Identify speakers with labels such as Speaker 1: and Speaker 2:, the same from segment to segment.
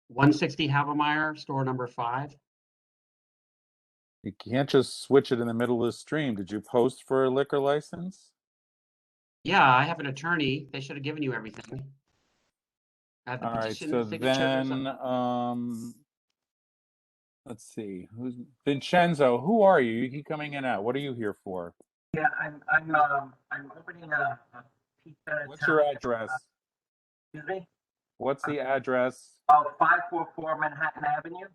Speaker 1: 160 Havemeyer, store number 5.
Speaker 2: You can't just switch it in the middle of the stream. Did you post for a liquor license?
Speaker 1: Yeah, I have an attorney. They should have given you everything. I have the
Speaker 2: All right,
Speaker 1: petition,
Speaker 2: so
Speaker 1: signatures.
Speaker 2: then, let's see, who's Vincenzo? Who are you? You keep coming in and out. What are you here for?
Speaker 3: Yeah, I'm opening a pizza.
Speaker 2: What's your address?
Speaker 3: Excuse me?
Speaker 2: What's the address?
Speaker 3: 544 Manhattan Avenue.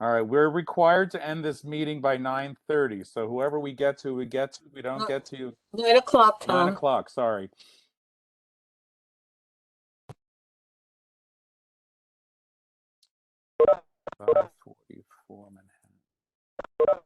Speaker 2: All right, we're required to end this meeting by 9:30. So whoever we get to, we get to. We don't get to.
Speaker 4: 9 o'clock, Tom.
Speaker 2: 9 o'clock, sorry. $544 Manhattan.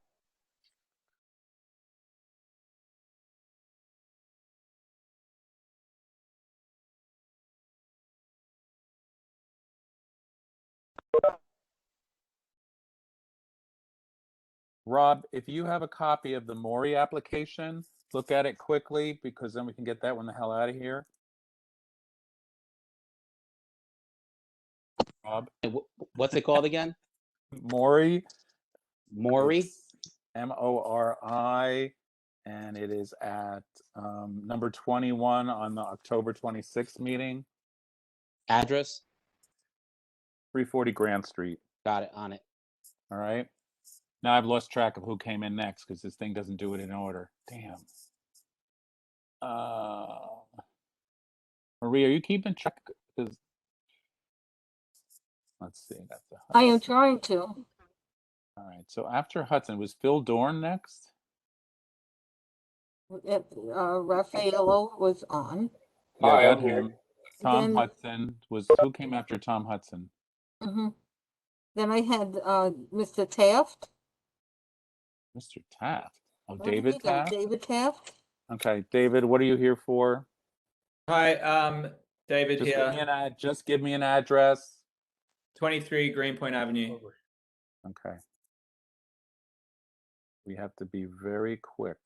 Speaker 2: Rob, if you have a copy of the Maury application, look at it quickly because then we can get that one the hell out of here. Rob?
Speaker 5: What's it called again?
Speaker 2: Maury.
Speaker 5: Maury?
Speaker 2: M-O-R-I, and it is at number 21 on the October 26th meeting.
Speaker 5: Address?
Speaker 2: 340 Grant Street.
Speaker 5: Got it, on it.
Speaker 2: All right. Now I've lost track of who came in next because this thing doesn't do it in order. Damn. Maria, are you keeping track? Let's see. That's
Speaker 4: I am trying to.
Speaker 2: All right. So after Hudson, was Phil Dorn next?
Speaker 4: Raffaello was on.
Speaker 2: Yeah,
Speaker 6: Hi,
Speaker 2: got
Speaker 6: I'm here.
Speaker 2: him. Tom
Speaker 4: Then-
Speaker 2: Hudson was who came after Tom Hudson?
Speaker 4: Mm-hmm. Then I had Mr. Taft.
Speaker 2: Mr. Taft. Oh,
Speaker 4: Where did
Speaker 2: David
Speaker 4: he go?
Speaker 2: Taft.
Speaker 4: David Taft.
Speaker 2: Okay, David, what are you here for?
Speaker 7: Hi, David
Speaker 2: Just
Speaker 7: here.
Speaker 2: just give me an address.
Speaker 7: 23 Greenpoint Avenue.
Speaker 2: Okay. We have to be very quick.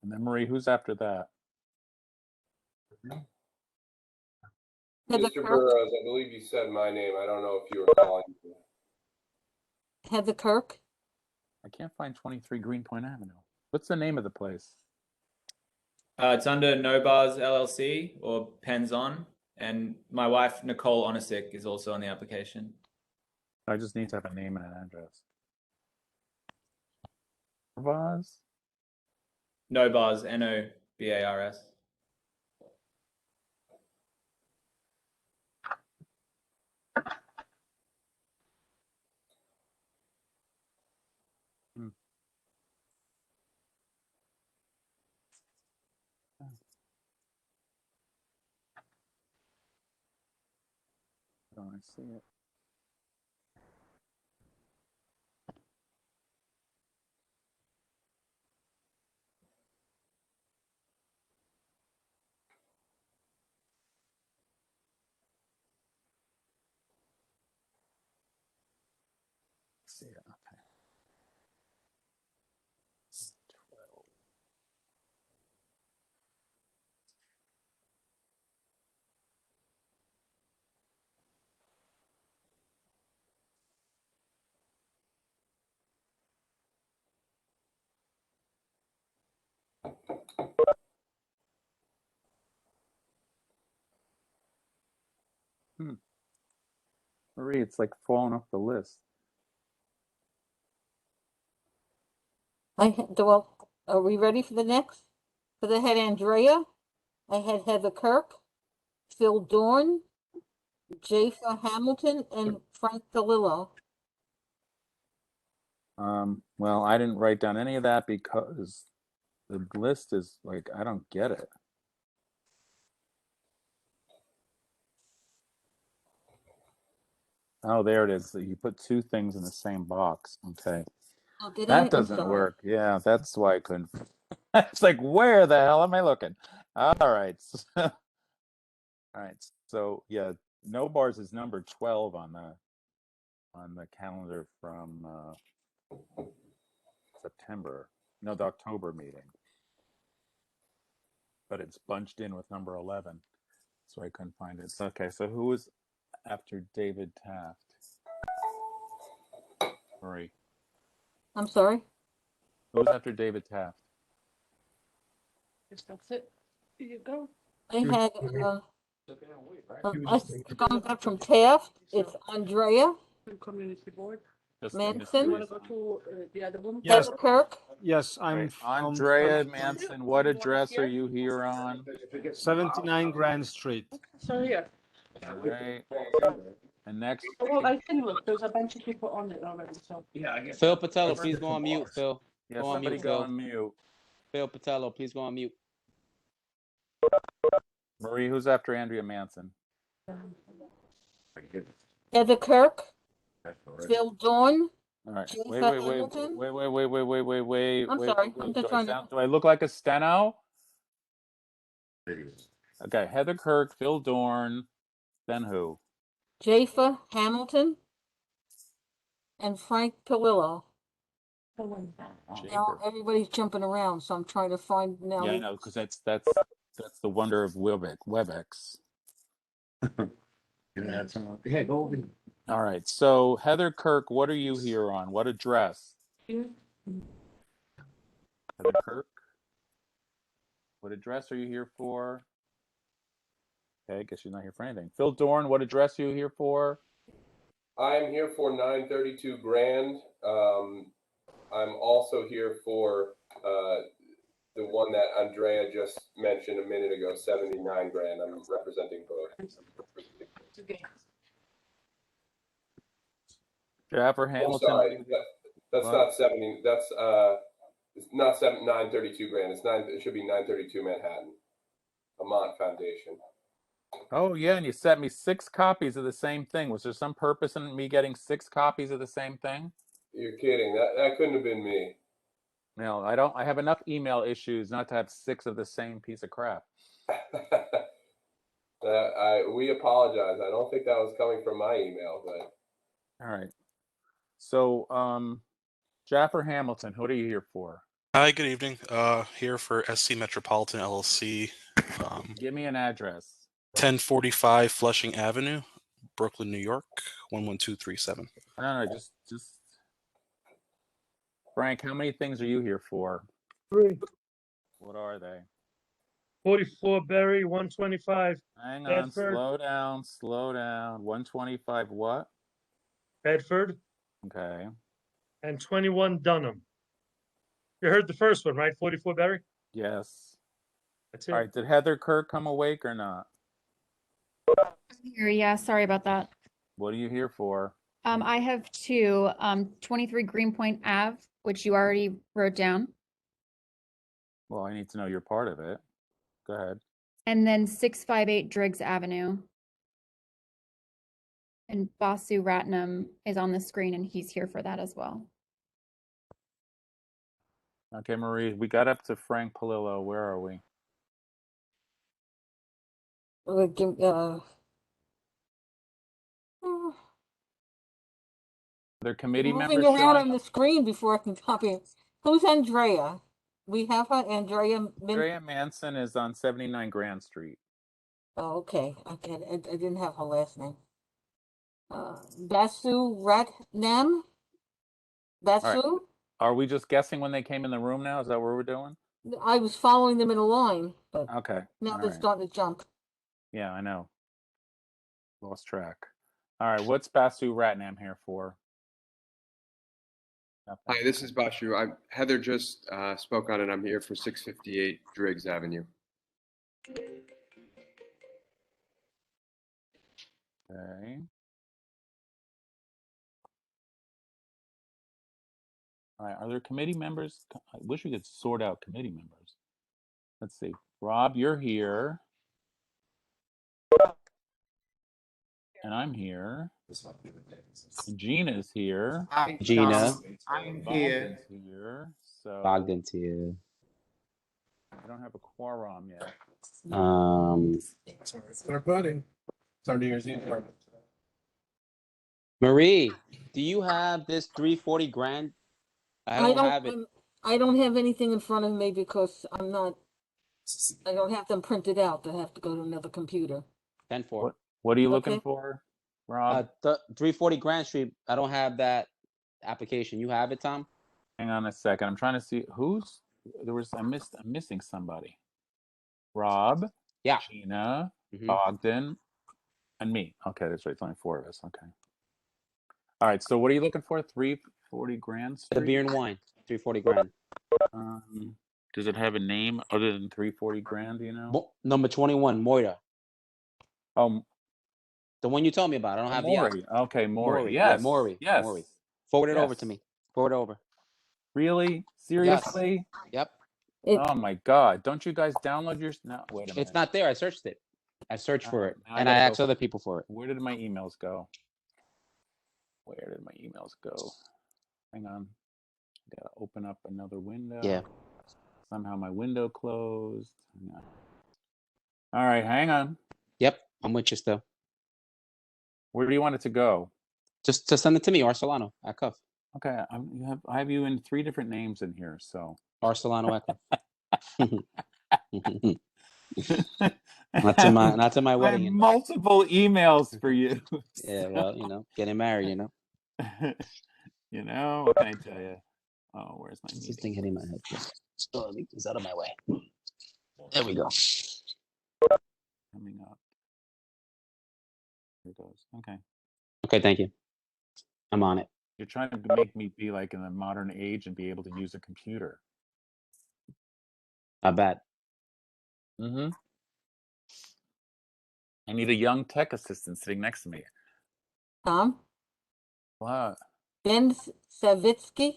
Speaker 2: And then Marie, who's after that?
Speaker 4: Heather
Speaker 6: Mr.
Speaker 4: Kirk.
Speaker 6: Burrows, I believe you said my name. I don't know if you were calling.
Speaker 4: Heather Kirk.
Speaker 2: I can't find 23 Greenpoint Avenue. What's the name of the place?
Speaker 7: It's under No Bars LLC or Pens On, and my wife Nicole Onisic is also on the application.
Speaker 2: I just need to have a name and an address. Vaz?
Speaker 7: No Bars, Nobars.
Speaker 2: Don't I see it? See it. Okay. 12. Marie, it's like falling off the list.
Speaker 4: Well, are we ready for the next? So I had Andrea. I had Heather Kirk, Phil Dorn, Jason Hamilton, and Frank DeLillo.
Speaker 2: Well, I didn't write down any of that because the list is like, I don't get it. Oh, there it is. You put two things in the same box. Okay.
Speaker 4: Oh, did
Speaker 2: That
Speaker 4: I'm
Speaker 2: doesn't
Speaker 4: sorry.
Speaker 2: work. Yeah, that's why I couldn't. It's like, where the hell am I looking? All right. All right. So, yeah, No Bars is number 12 on the on the calendar from September. No, the October meeting. But it's bunched in with number 11, so I couldn't find it. Okay, so who was after David Taft? Marie.
Speaker 4: I'm sorry.
Speaker 2: Who was after David Taft?
Speaker 8: That's it. Here you go.
Speaker 4: I had, going back from Taft, it's Andrea,
Speaker 8: Community board.
Speaker 2: Just
Speaker 4: Manson?
Speaker 8: You want to go to the other one?
Speaker 9: Yes.
Speaker 4: Heather Kirk,
Speaker 9: Yes, I'm
Speaker 2: Wait,
Speaker 9: from
Speaker 2: Andrea Manson, what address are you here on?
Speaker 9: 79 Grand Street.
Speaker 8: So here.
Speaker 2: Right. And next,
Speaker 8: Well, I can look. There's a bunch of people on it already. So
Speaker 5: Phil Patello, please go on mute, Phil.
Speaker 2: yeah,
Speaker 5: Go on
Speaker 2: somebody
Speaker 5: mute,
Speaker 2: go
Speaker 5: Phil.
Speaker 2: on mute.
Speaker 5: Phil Patello, please go on mute.
Speaker 2: Marie, who's after Andrea Manson?
Speaker 4: Heather Kirk, Phil Dorn.
Speaker 2: All right.
Speaker 4: Jennifer
Speaker 2: Wait.
Speaker 4: Hamilton?
Speaker 2: Wait.
Speaker 4: I'm sorry, I'm just trying to.
Speaker 2: Do I look like a steno? Okay, Heather Kirk, Phil Dorn, then who?
Speaker 4: Jafer Hamilton and Frank Pilillo. Now
Speaker 2: Jafer.
Speaker 4: everybody's jumping around, so I'm trying to find now.
Speaker 2: Yeah, I know, because that's the wonder of WebEx.
Speaker 1: Yeah, go over.
Speaker 2: All right, so Heather Kirk, what are you here on? What address? Heather Kirk? What address are you here for? Okay, I guess she's not here for anything. Phil Dorn, what address are you here for?
Speaker 6: I'm here for 932 Grand. I'm also here for the one that Andrea just mentioned a minute ago, 79 Grand. I'm representing both.
Speaker 2: Jaffer
Speaker 6: I'm
Speaker 2: Hamilton.
Speaker 6: sorry, that's
Speaker 2: What?
Speaker 6: not 70. That's it's not 932 Grand. It should be 932 Manhattan. Amont Foundation.
Speaker 2: Oh yeah, and you sent me 6 copies of the same thing. Was there some purpose in me getting 6 copies of the same thing?
Speaker 6: You're kidding. That couldn't have been me.
Speaker 2: No, I have enough email issues not to have 6 of the same piece of crap.
Speaker 6: We apologize. I don't think that was coming from my email, but
Speaker 2: All right. So, Jaffer Hamilton, what are you here for?
Speaker 10: Hi, good evening. Here for SC Metropolitan LLC.
Speaker 2: Give me an address.
Speaker 10: 1045 Flushing Avenue, Brooklyn, New York, 11237.
Speaker 2: No, just Frank, how many things are you here for?
Speaker 9: 3.
Speaker 2: What are they?
Speaker 9: 44 Berry, 125
Speaker 2: Hang on,
Speaker 9: Bedford.
Speaker 2: slow down. 125 what?
Speaker 9: Bedford,
Speaker 2: Okay.
Speaker 9: and 21 Dunham. You heard the first one, right? 44 Berry?
Speaker 2: Yes.
Speaker 9: That's it.
Speaker 2: All right, did Heather Kirk come awake or not?
Speaker 11: Here, yeah, sorry about that.
Speaker 2: What are you here for?
Speaker 11: I have 2, 23 Greenpoint Ave, which you already wrote down,
Speaker 2: Well, I need to know you're part of it. Go ahead.
Speaker 11: and then 658 Driggs Avenue. And Basu Ratnam is on the screen, and he's here for that as well.
Speaker 2: Okay, Marie, we got up to Frank Palillo. Where are we? Are there committee
Speaker 4: Moving
Speaker 2: members
Speaker 4: around on
Speaker 2: showing?
Speaker 4: the screen before I can copy it. Who's Andrea? We have her, Andrea.
Speaker 2: Andrea Manson is on 79 Grand Street.
Speaker 4: Oh, okay. Okay, I didn't have her last name. Basu Ratnam? Basu?
Speaker 2: Are we just guessing when they came in the room now? Is that what we're doing?
Speaker 4: I was following them in a line, but
Speaker 2: Okay.
Speaker 4: now
Speaker 2: all
Speaker 4: they're
Speaker 2: right.
Speaker 4: starting to jump.
Speaker 2: Yeah, I know. Lost track. All right, what's Basu Ratnam here for? Nothing.
Speaker 12: Hi, this is Bashu. Heather just spoke on it. I'm here for 658 Driggs Avenue.
Speaker 2: Okay. All right, are there committee members? I wish we could sort out committee members. Let's see. Rob, you're here. And I'm here. And Gina's here.
Speaker 5: Gina.
Speaker 2: I'm here. Here. So
Speaker 5: Bogdan's here.
Speaker 2: I don't have a quorum yet.
Speaker 10: Our buddy. It's our New Year's Eve party.
Speaker 5: Marie, Do you have this 340 grand? I
Speaker 4: I
Speaker 5: don't have it.
Speaker 4: I don't have anything in front of me because I don't have them printed out. I have to go to another computer.
Speaker 5: 10-4.
Speaker 2: What are you
Speaker 4: Okay.
Speaker 2: looking for, Rob?
Speaker 5: The 340 Grand Street. I don't have that application. You have it, Tom?
Speaker 2: Hang on a second. I'm trying to see who's I'm missing somebody. Rob,
Speaker 5: Yeah.
Speaker 2: Gina,
Speaker 5: Mhm.
Speaker 2: Ogden, and me. Okay, that's right. It's only 4 of us. Okay. All right. So what are you looking for? 340 Grand Street?
Speaker 5: The beer and wine. 340 grand.
Speaker 2: Does it have a name other than 340 grand? You know.
Speaker 5: Number 21, Moira.
Speaker 2: Oh,
Speaker 5: the one you told me about. I don't have the app.
Speaker 2: Maury. Okay, Maury.
Speaker 5: Maury.
Speaker 2: Yes.
Speaker 5: Yeah, Maury.
Speaker 2: Yes.
Speaker 5: Maury. Forward it over
Speaker 2: Yes.
Speaker 5: to me. Forward it over.
Speaker 2: Really? Seriously?
Speaker 5: Yep.
Speaker 2: Oh my God! Don't you guys download your? No, wait a minute.
Speaker 5: It's not there. I searched it. I searched for it,
Speaker 2: now
Speaker 5: and I
Speaker 2: gotta
Speaker 5: asked
Speaker 2: go-
Speaker 5: other people for it.
Speaker 2: Where did my emails go? Where did my emails go? Hang on. Gotta open up another window.
Speaker 5: Yeah.
Speaker 2: Somehow my window closed. Hang on. All right, hang on.
Speaker 5: Yep, I'm with you still.
Speaker 2: Where do you want it to go?
Speaker 5: Just to send it to me, Arcelano at Cuff.
Speaker 2: Okay, I have you in 3 different names in here, so.
Speaker 5: Arcelano at Cuff. not to my
Speaker 2: I have
Speaker 5: wedding.
Speaker 2: multiple emails for you.
Speaker 5: Yeah, well, getting married,
Speaker 2: You know, what can I tell you? Oh, where's my
Speaker 5: This
Speaker 2: meeting?
Speaker 5: thing hitting my head. Oh, let me get this out of my way. There we go.
Speaker 2: Coming up. Here it goes. Okay.
Speaker 5: Okay, thank you. I'm on it.
Speaker 2: You're trying to make me be like in the modern age and be able to use a computer.
Speaker 5: Not bad.
Speaker 2: Mm-hmm. I need a young tech assistant sitting next to me.
Speaker 4: Tom?
Speaker 2: What?
Speaker 4: Ben Savitsky?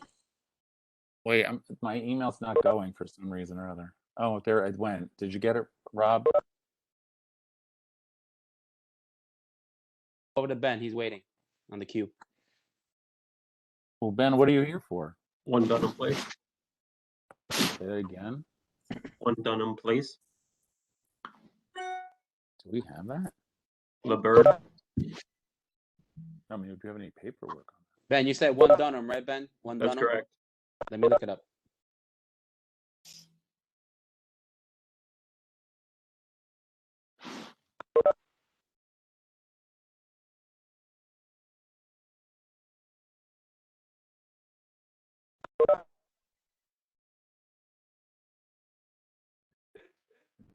Speaker 2: Wait, my email's not going for some reason or other. Oh, there it went. Did you get it, Rob?
Speaker 5: Over to Ben. He's waiting on the queue.
Speaker 2: Well, Ben, what are you here for?
Speaker 13: 1 Dunham Place.
Speaker 2: Say that again.
Speaker 13: 1 Dunham Place.
Speaker 2: Do we have that?
Speaker 13: LaBird.
Speaker 2: I mean, do you have any paperwork on that?
Speaker 5: Ben, you said 1 Dunham, right, Ben? 1
Speaker 13: That's
Speaker 5: Dunham?
Speaker 13: correct.
Speaker 5: Let me look it up.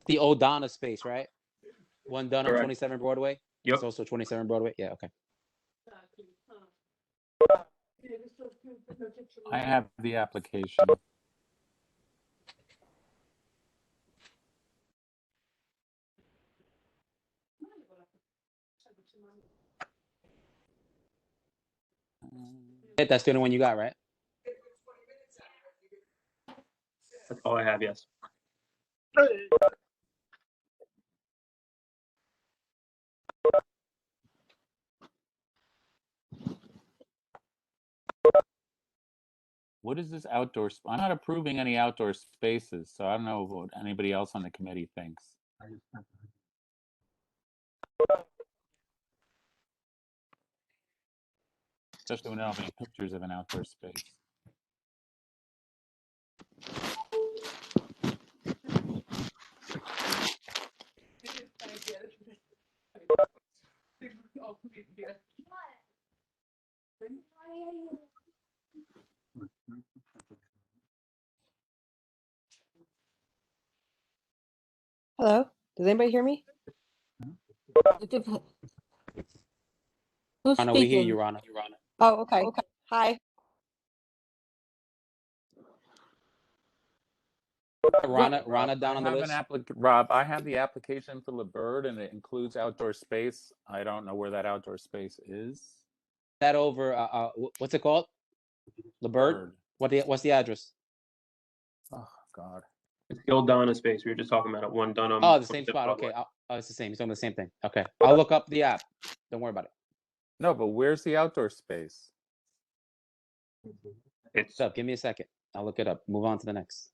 Speaker 5: The old Donna space, right? 1 Dunham,
Speaker 13: Correct.
Speaker 5: 27 Broadway?
Speaker 13: Yep.
Speaker 5: It's also 27 Broadway? Yeah, okay.
Speaker 2: I have the application.
Speaker 5: That's the only one you got, right?
Speaker 13: That's all I have, yes.
Speaker 2: What is this outdoor? I'm not approving any outdoor spaces, so I don't know what anybody else on the committee thinks. Especially when I don't have any pictures of an outdoor space.
Speaker 14: Hello? Does anybody hear me?
Speaker 4: Who's
Speaker 5: Rana, we hear
Speaker 4: speaking?
Speaker 5: you, Rana.
Speaker 14: Oh, okay. Hi.
Speaker 5: Rana down on the list.
Speaker 2: Rob, I have the application for LaBird, and it includes outdoor space. I don't know where that outdoor space is.
Speaker 5: That over, what's it called? LaBird? What's the address?
Speaker 2: Oh, God.
Speaker 13: It's the old Donna space. We were just talking about it. 1 Dunham.
Speaker 5: Oh, the same spot. Okay. Oh, it's the same. It's on the same thing. Okay. I'll look up the app. Don't worry about it.
Speaker 2: No, but where's the outdoor space?
Speaker 13: It's
Speaker 5: up. Give me a second. I'll look it up. Move on to the next.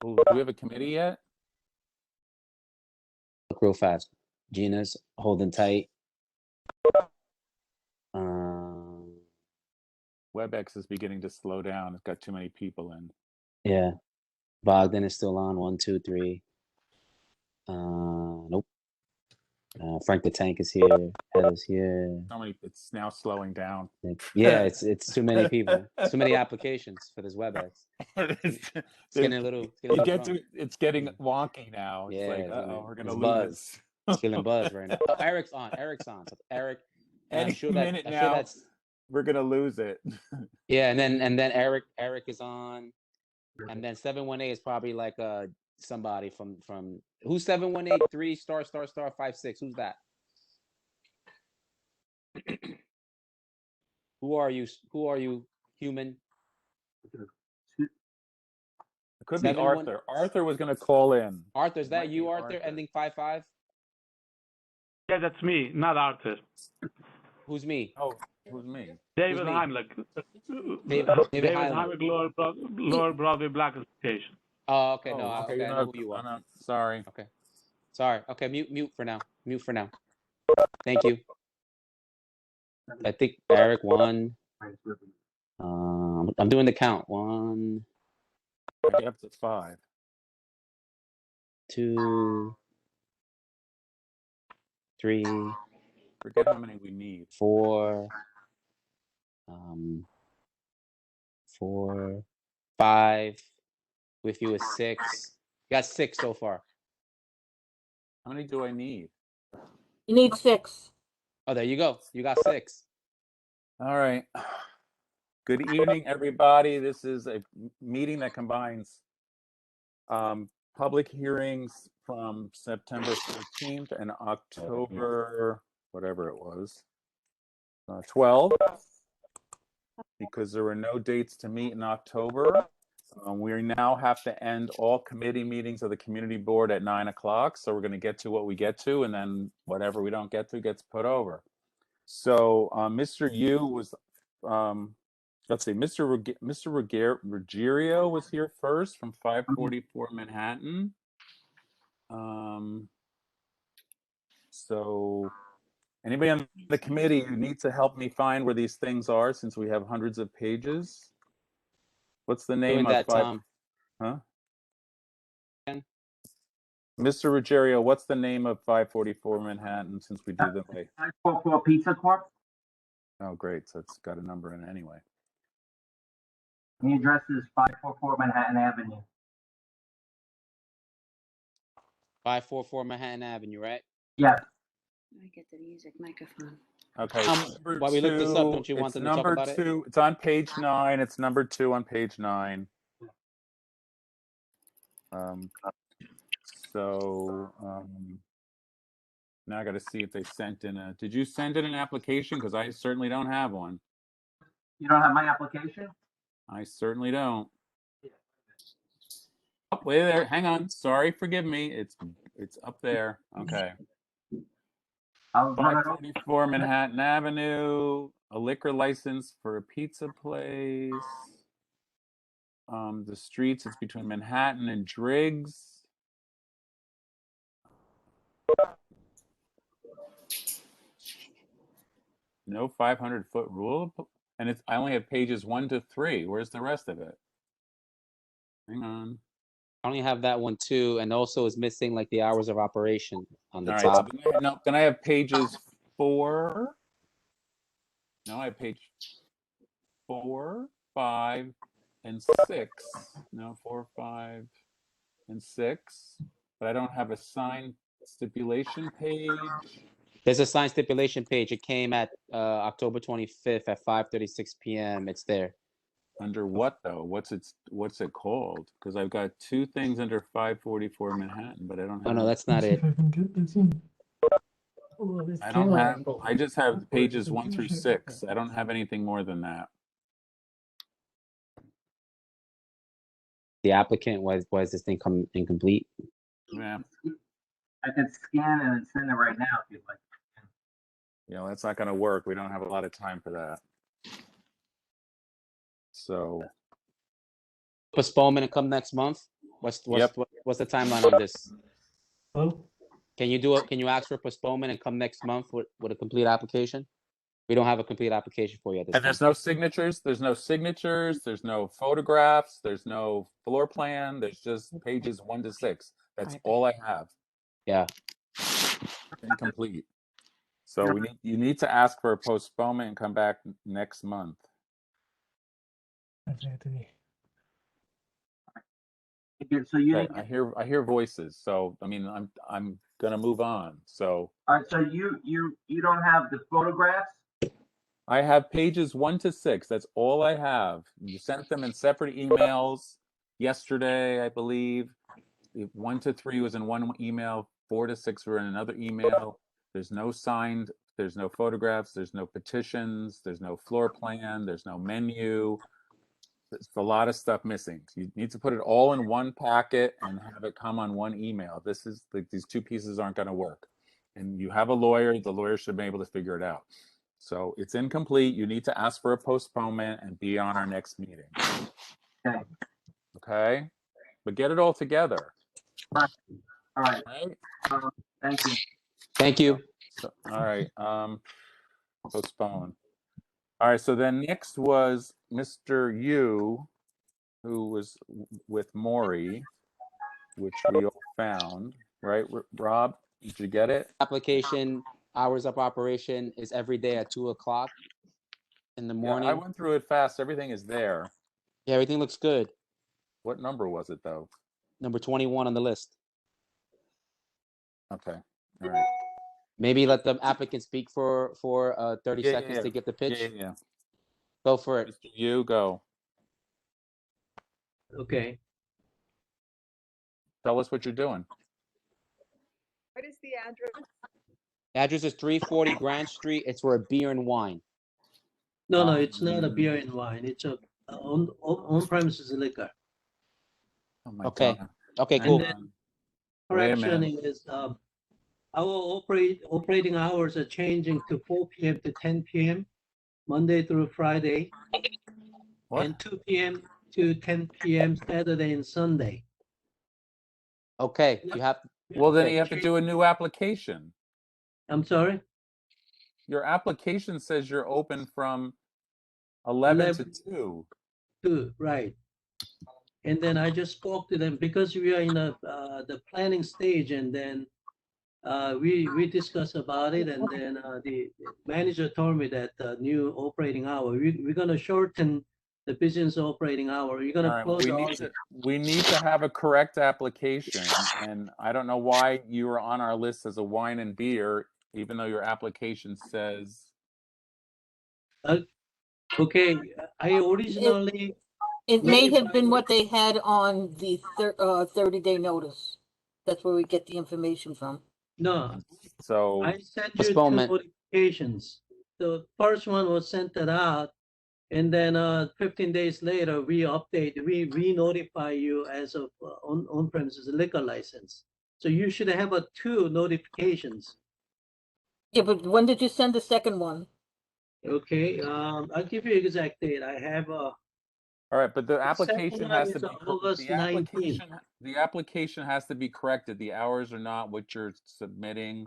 Speaker 2: Ooh, do we have a committee yet?
Speaker 5: Look real fast. Gina's holding tight.
Speaker 2: WebEx is beginning to slow down. It's got too many people in.
Speaker 5: Yeah. Bogdan is still on. 1, 2, 3. Nope. Frank the Tank is here. Heather's here.
Speaker 2: It's now slowing down.
Speaker 5: Yeah, it's too many people. Too many applications for this WebEx. It's getting a little.
Speaker 2: It's getting wonky now. It's
Speaker 5: Yeah,
Speaker 2: like,
Speaker 5: it's gonna-
Speaker 2: we're gonna
Speaker 5: it's
Speaker 2: lose.
Speaker 5: buzz. It's feeling buzz right now. Oh, Eric's on. So Eric. And
Speaker 2: Any
Speaker 5: I'm sure
Speaker 2: minute
Speaker 5: that,
Speaker 2: now, we're gonna lose it.
Speaker 5: Yeah, and then Eric is on, and then 718 is probably like somebody from who's 718 3 star 56. Who's that? Who are you, human?
Speaker 2: It could be
Speaker 5: 7-1
Speaker 2: Arthur. Arthur was gonna call in.
Speaker 5: Arthur, is that
Speaker 2: Might
Speaker 5: you,
Speaker 2: be
Speaker 5: Arthur, ending 55?
Speaker 9: Yeah, that's me, not Arthur.
Speaker 5: Who's me?
Speaker 2: Oh, who's me?
Speaker 9: David
Speaker 5: me?
Speaker 9: Heimlich.
Speaker 5: David Heimlich.
Speaker 9: Lower Broadway Black Association.
Speaker 5: Oh, okay, no,
Speaker 2: okay,
Speaker 5: okay,
Speaker 2: you're
Speaker 5: I know
Speaker 2: not-
Speaker 5: who you are.
Speaker 2: I'm not- sorry.
Speaker 5: Okay, sorry. Okay, mute for now. Mute for now. Thank you. I think Eric won. I'm doing the count. 1,
Speaker 2: I get up to 5.
Speaker 5: 2, 3,
Speaker 2: Forget how many we need.
Speaker 5: 4, 4, 5. With you is 6. You got 6 so far.
Speaker 2: How many do I need?
Speaker 4: You need 6.
Speaker 5: Oh, there you go. You got 6.
Speaker 2: All right. Good evening, everybody. This is a meeting that combines public hearings from September 13th and October, whatever it was, 12, because there were no dates to meet in October. We now have to end all committee meetings of the community board at 9 o'clock. So we're going to get to what we get to, and then whatever we don't get to gets put over. So Mr. Yu was, let's see, Mr. Ruggiero was here first from 544 Manhattan. So anybody on the committee who needs to help me find where these things are, since we have hundreds of pages. What's the name
Speaker 5: Doing
Speaker 2: of
Speaker 5: that, Tom.
Speaker 2: Huh? Mr. Ruggiero, what's the name of 544 Manhattan, since we do them late?
Speaker 3: 544 Pizza Corp.
Speaker 2: Oh, great. So it's got a number in it anyway.
Speaker 3: The address is 544 Manhattan Avenue.
Speaker 5: 544 Manhattan Avenue, right?
Speaker 3: Yes.
Speaker 14: I get the music microphone.
Speaker 2: Okay.
Speaker 5: While we look this up, don't you want them to talk about it?
Speaker 2: Two. It's on page 9. It's number 2 on page 9. Now I got to see if they sent in a. Did you send in an application? Because I certainly don't have one.
Speaker 3: You don't have my application?
Speaker 2: I certainly don't. Oh, wait there. Hang on. Sorry, forgive me. It's up there. Okay.
Speaker 3: I'll run it over.
Speaker 2: 544 Manhattan Avenue, a liquor license for a pizza place. The streets, it's between Manhattan and Driggs. No 500-foot rule, and I only have pages 1 to 3. Where's the rest of it? Hang on.
Speaker 5: I only have that one too, and also is missing like the hours of operation on the
Speaker 2: All right,
Speaker 5: top.
Speaker 2: so then I have pages 4. No, I have page 4, 5, and 6. No, 4, 5, and 6. But I don't have a signed stipulation page.
Speaker 5: There's a signed stipulation page. It came at October 25th at 5:36 p.m. It's there.
Speaker 2: Under what though? What's it called? Because I've got 2 things under 544 Manhattan, but I don't have.
Speaker 5: Oh no, that's not it.
Speaker 2: I don't have. I just have pages 1 through 6. I don't have anything more than that.
Speaker 5: The applicant was this thing come incomplete?
Speaker 2: Yeah.
Speaker 3: I can scan it and send it right now if you'd like.
Speaker 2: That's not going to work. We don't have a lot of time for that. So.
Speaker 5: Postponement and come next month. What's the timeline on this? Can you ask for postponement and come next month with a complete application? We don't have a complete application for you at this
Speaker 2: And
Speaker 5: time.
Speaker 2: there's no signatures, there's no photographs, there's no floor plan, there's just pages 1 to 6. That's all I have.
Speaker 5: Yeah.
Speaker 2: Incomplete. So you need to ask for a postponement and come back next month.
Speaker 3: So you
Speaker 2: Okay,
Speaker 3: didn't
Speaker 2: I hear voices. So I mean I'm gonna move on. So
Speaker 3: all right, so you don't have the photographs?
Speaker 2: I have pages 1 to 6. That's all I have. You sent them in separate emails yesterday, I believe. 1 to 3 was in one email. 4 to 6 were in another email. There's no signed. There's no photographs. There's no petitions. There's no floor plan. There's no menu. There's a lot of stuff missing. You need to put it all in one packet and have it come on one email. This is these two pieces aren't going to work. And you have a lawyer. The lawyer should be able to figure it out. So it's incomplete. You need to ask for a postponement and be on our next meeting.
Speaker 3: Okay.
Speaker 2: Okay? But get it all together.
Speaker 3: All right.
Speaker 2: Right?
Speaker 3: Thank you.
Speaker 5: Thank you.
Speaker 2: So, all right. Postpone. All right. So then next was Mr. Yu, who was with Maury, which we all found. Right, Rob? Did you get it?
Speaker 5: Application, hours of operation is every day at 2 o'clock in the morning.
Speaker 2: Yeah, I went through it fast. Everything is there.
Speaker 5: Yeah, everything looks good.
Speaker 2: What number was it, though?
Speaker 5: Number 21 on the list.
Speaker 2: Okay. All right.
Speaker 5: Maybe let the applicant speak for 30 seconds to get the pitch.
Speaker 2: Yeah.
Speaker 5: Go for it.
Speaker 2: Mr. Yu, go.
Speaker 15: Okay.
Speaker 2: Tell us what you're doing.
Speaker 16: What is the address?
Speaker 5: The address is 340 Grand Street. It's for a beer and wine.
Speaker 15: No, it's not a beer and wine. It's a on premises liquor.
Speaker 2: Oh my
Speaker 5: Okay.
Speaker 2: God.
Speaker 5: Okay,
Speaker 15: And
Speaker 5: cool.
Speaker 15: then
Speaker 2: Wait a
Speaker 15: correction
Speaker 2: minute.
Speaker 15: is our operating hours are changing to 4 p.m. to 10 p.m. Monday through Friday,
Speaker 2: What?
Speaker 15: and 2 p.m. to 10 p.m. Saturday and Sunday.
Speaker 5: Okay, you have.
Speaker 2: Well, then
Speaker 5: okay.
Speaker 2: you have to do a new application.
Speaker 15: I'm sorry?
Speaker 2: Your application says you're open from 11 to 2.
Speaker 15: 2, right. And then I just spoke to them because we are in the planning stage, and then we discussed about it, and then the manager told me that the new operating hour, we're going to shorten the business operating hour. We're going
Speaker 2: All
Speaker 15: to
Speaker 2: right,
Speaker 15: close
Speaker 2: we need to have a correct application, and I don't know why you were on our list as a wine and beer, even though your application says.
Speaker 15: Okay, I originally.
Speaker 4: It may have been what they had on the 30-day notice. That's where we get the information from.
Speaker 15: No,
Speaker 2: so
Speaker 15: I sent you 2
Speaker 5: postponement.
Speaker 15: notifications. The first one was sent it out, and then 15 days later we re-notify you as of on premises liquor license. So you should have 2 notifications.
Speaker 4: Yeah, but when did you send the second one?
Speaker 15: Okay, I'll give you exact date. I have
Speaker 2: All right, but the application
Speaker 15: second
Speaker 2: has
Speaker 15: one
Speaker 2: to
Speaker 15: is
Speaker 2: be
Speaker 15: August 19th.
Speaker 2: The application has to be corrected. The hours are not what you're submitting.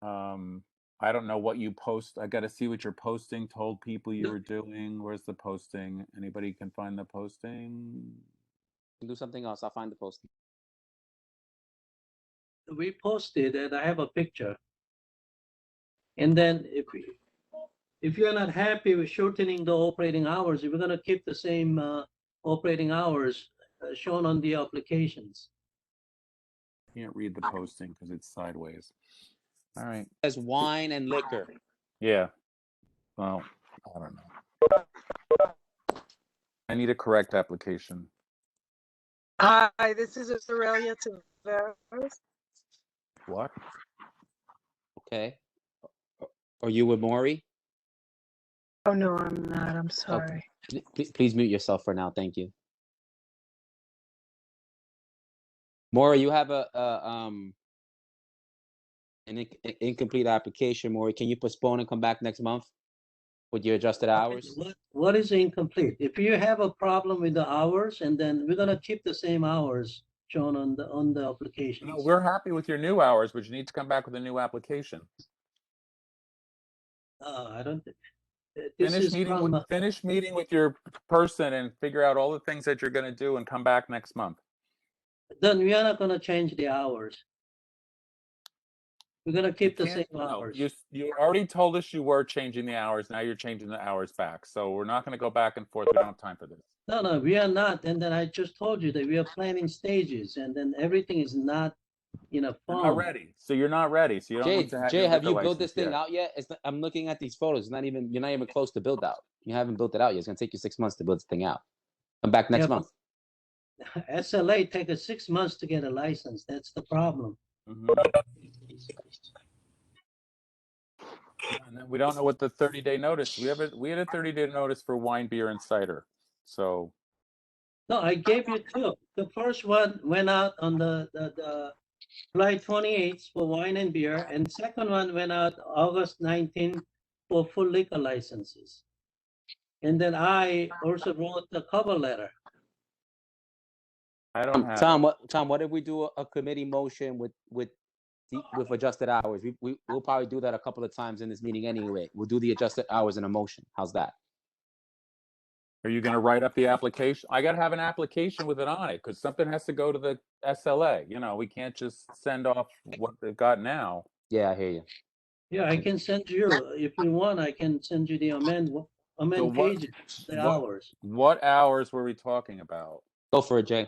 Speaker 2: I don't know what you post. I got to see what you're posting. Told people you were doing. Where's the posting? Anybody can find the posting?
Speaker 5: Do something else. I'll find the posting.
Speaker 15: We posted, and I have a picture. And then if you're not happy with shortening the operating hours, we're going to keep the same operating hours shown on the applications.
Speaker 2: Can't read the posting because it's sideways. All right.
Speaker 5: It says wine and liquor.
Speaker 2: Yeah. Well, I don't know. I need a correct application.
Speaker 16: Hi, this is Aurelia Taveras.
Speaker 2: What?
Speaker 5: Okay. Are you with Maury?
Speaker 16: Oh, no, I'm not. I'm sorry.
Speaker 5: Please mute yourself for now. Thank you. Maury, you have an incomplete application. Maury, can you postpone and come back next month with your adjusted hours?
Speaker 15: What is incomplete? If you have a problem with the hours, and then we're going to keep the same hours shown on the applications.
Speaker 2: No, we're happy with your new hours, but you need to come back with a new application.
Speaker 15: I don't. This
Speaker 2: Finish
Speaker 15: is
Speaker 2: meeting
Speaker 15: from.
Speaker 2: finish meeting with your person and figure out all the things that you're going to do and come back next month.
Speaker 15: Then we are not going to change the hours. We're going to keep the same
Speaker 2: No,
Speaker 15: hours.
Speaker 2: you already told us you were changing the hours. Now you're changing the hours back. So we're not going to go back and forth. We don't have time for this.
Speaker 15: No, we are not. And then I just told you that we are planning stages, and then everything is not in a
Speaker 2: You're
Speaker 15: form.
Speaker 2: not ready. So you're not ready. So you don't need to have
Speaker 5: Jay,
Speaker 2: your
Speaker 5: have you
Speaker 2: liquor
Speaker 5: built this
Speaker 2: license
Speaker 5: thing
Speaker 2: yet.
Speaker 5: out yet? I'm looking at these photos. You're not even close to build out. You haven't built it out yet. It's gonna take you 6 months to build this thing out. Come back next month.
Speaker 15: SLA take us 6 months to get a license. That's the problem.
Speaker 2: And then we don't know what the 30-day notice. We had a 30-day notice for wine, beer, and cider. So
Speaker 15: No, I gave you two. The first one went out on the July 28th for wine and beer, and second one went out August 19th for full liquor licenses. And then I also wrote the cover letter.
Speaker 2: I don't have
Speaker 5: Tom, what if we do a committee motion with adjusted hours? We'll probably do that a couple of times in this meeting anyway. We'll do the adjusted hours in a motion. How's that?
Speaker 2: Are you going to write up the application? I got to have an application with it on it because something has to go to the SLA. You know, we can't just send off what they've got now.
Speaker 5: Yeah, I hear you.
Speaker 15: Yeah, I can send you, if you want, I can send you the amend pages, the hours.
Speaker 2: What hours were we talking about?
Speaker 5: Go for it, Jay.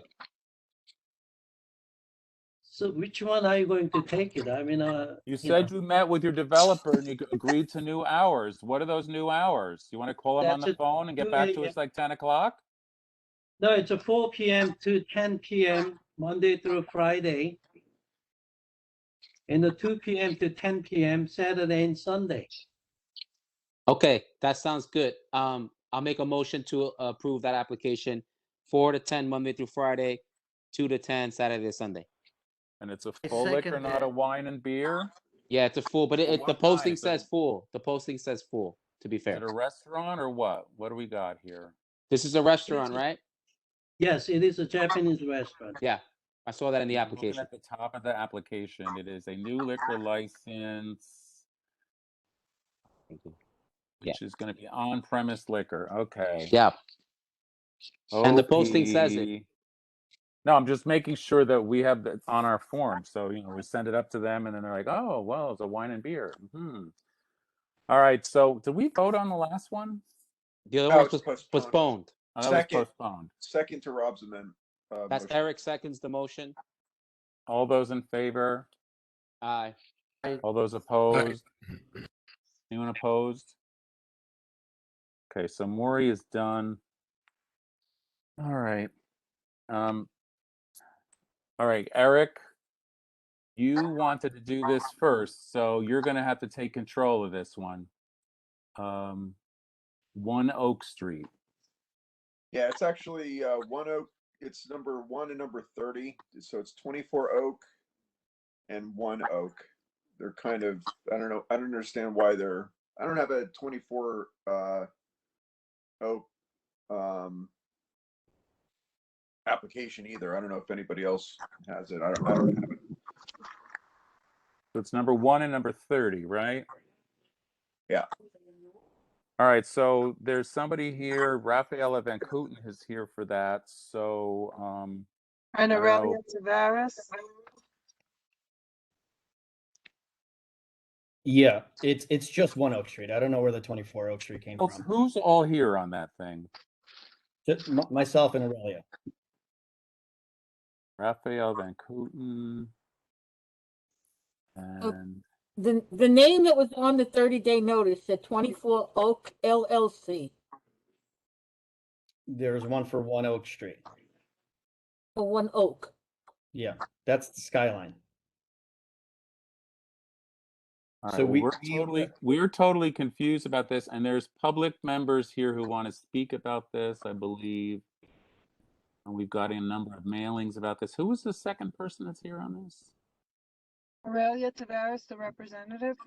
Speaker 15: So which one are you going to take it? I mean,
Speaker 2: you said you met with your developer and you agreed to new hours. What are those new hours? You want to call them on the phone and get back to us like 10 o'clock?
Speaker 15: No, it's a 4 p.m. to 10 p.m. Monday through Friday. And the 2 p.m. to 10 p.m. Saturday and Sunday.
Speaker 5: Okay, that sounds good. I'll make a motion to approve that application. 4 to 10 Monday through Friday, 2 to 10 Saturday to Sunday.
Speaker 2: And it's a full liquor, not a wine and beer?
Speaker 5: Yeah, it's a full, but the posting says full. The posting says full, to be fair.
Speaker 2: Is it a restaurant or what? What do we got here?
Speaker 5: This is a restaurant, right?
Speaker 15: Yes, it is a Japanese restaurant.
Speaker 5: Yeah, I saw that in the
Speaker 2: I'm
Speaker 5: application.
Speaker 2: looking at the top of the application. It is a new liquor license, which is going to be on-premise liquor. Okay.
Speaker 5: Yeah. And the posting says it.
Speaker 2: No, I'm just making sure that we have that on our form. So, you know, we send it up to them and then they're like, oh, well, it's a wine and beer. All right. So did we vote on the last one?
Speaker 5: The other one was postponed.
Speaker 2: Oh, that was postponed.
Speaker 17: Second to Rob's amendment.
Speaker 5: That's
Speaker 17: motion.
Speaker 5: Eric seconds the motion.
Speaker 2: All those in favor?
Speaker 5: Aye.
Speaker 2: All those opposed? Anyone opposed? Okay, so Maury is done. All right. All right, Eric, you wanted to do this first, so you're going to have to take control of this one. 1 Oak Street.
Speaker 17: Yeah, it's actually 1 Oak. It's number 1 and number 30. So it's 24 Oak and 1 Oak. They're kind of, I don't know. I don't understand why I don't have a 24 Oak application either. I don't know if anybody else has it. I don't have it.
Speaker 2: So it's number 1 and number 30, right?
Speaker 17: Yeah.
Speaker 2: All right, so there's somebody here. Rafaela Van Kooten is here for that. So,
Speaker 16: And
Speaker 2: I don't know.
Speaker 16: Aurelia Tavares.
Speaker 18: Yeah, it's just 1 Oak Street. I don't know where the 24 Oak Street came from.
Speaker 2: Who's all here on that thing?
Speaker 18: Just myself and Aurelia.
Speaker 2: Raphael Van Kooten. And
Speaker 4: The name that was on the 30-day notice said 24 Oak LLC.
Speaker 18: There's one for 1 Oak Street.
Speaker 4: For 1 Oak.
Speaker 18: Yeah, that's Skyline.
Speaker 2: all
Speaker 18: So
Speaker 2: right, we're totally confused about this, and there's public members here who want to speak about this, I believe. And we've got a number of mailings about this. Who was the second person that's here on this?
Speaker 16: Aurelia Tavares, the representative.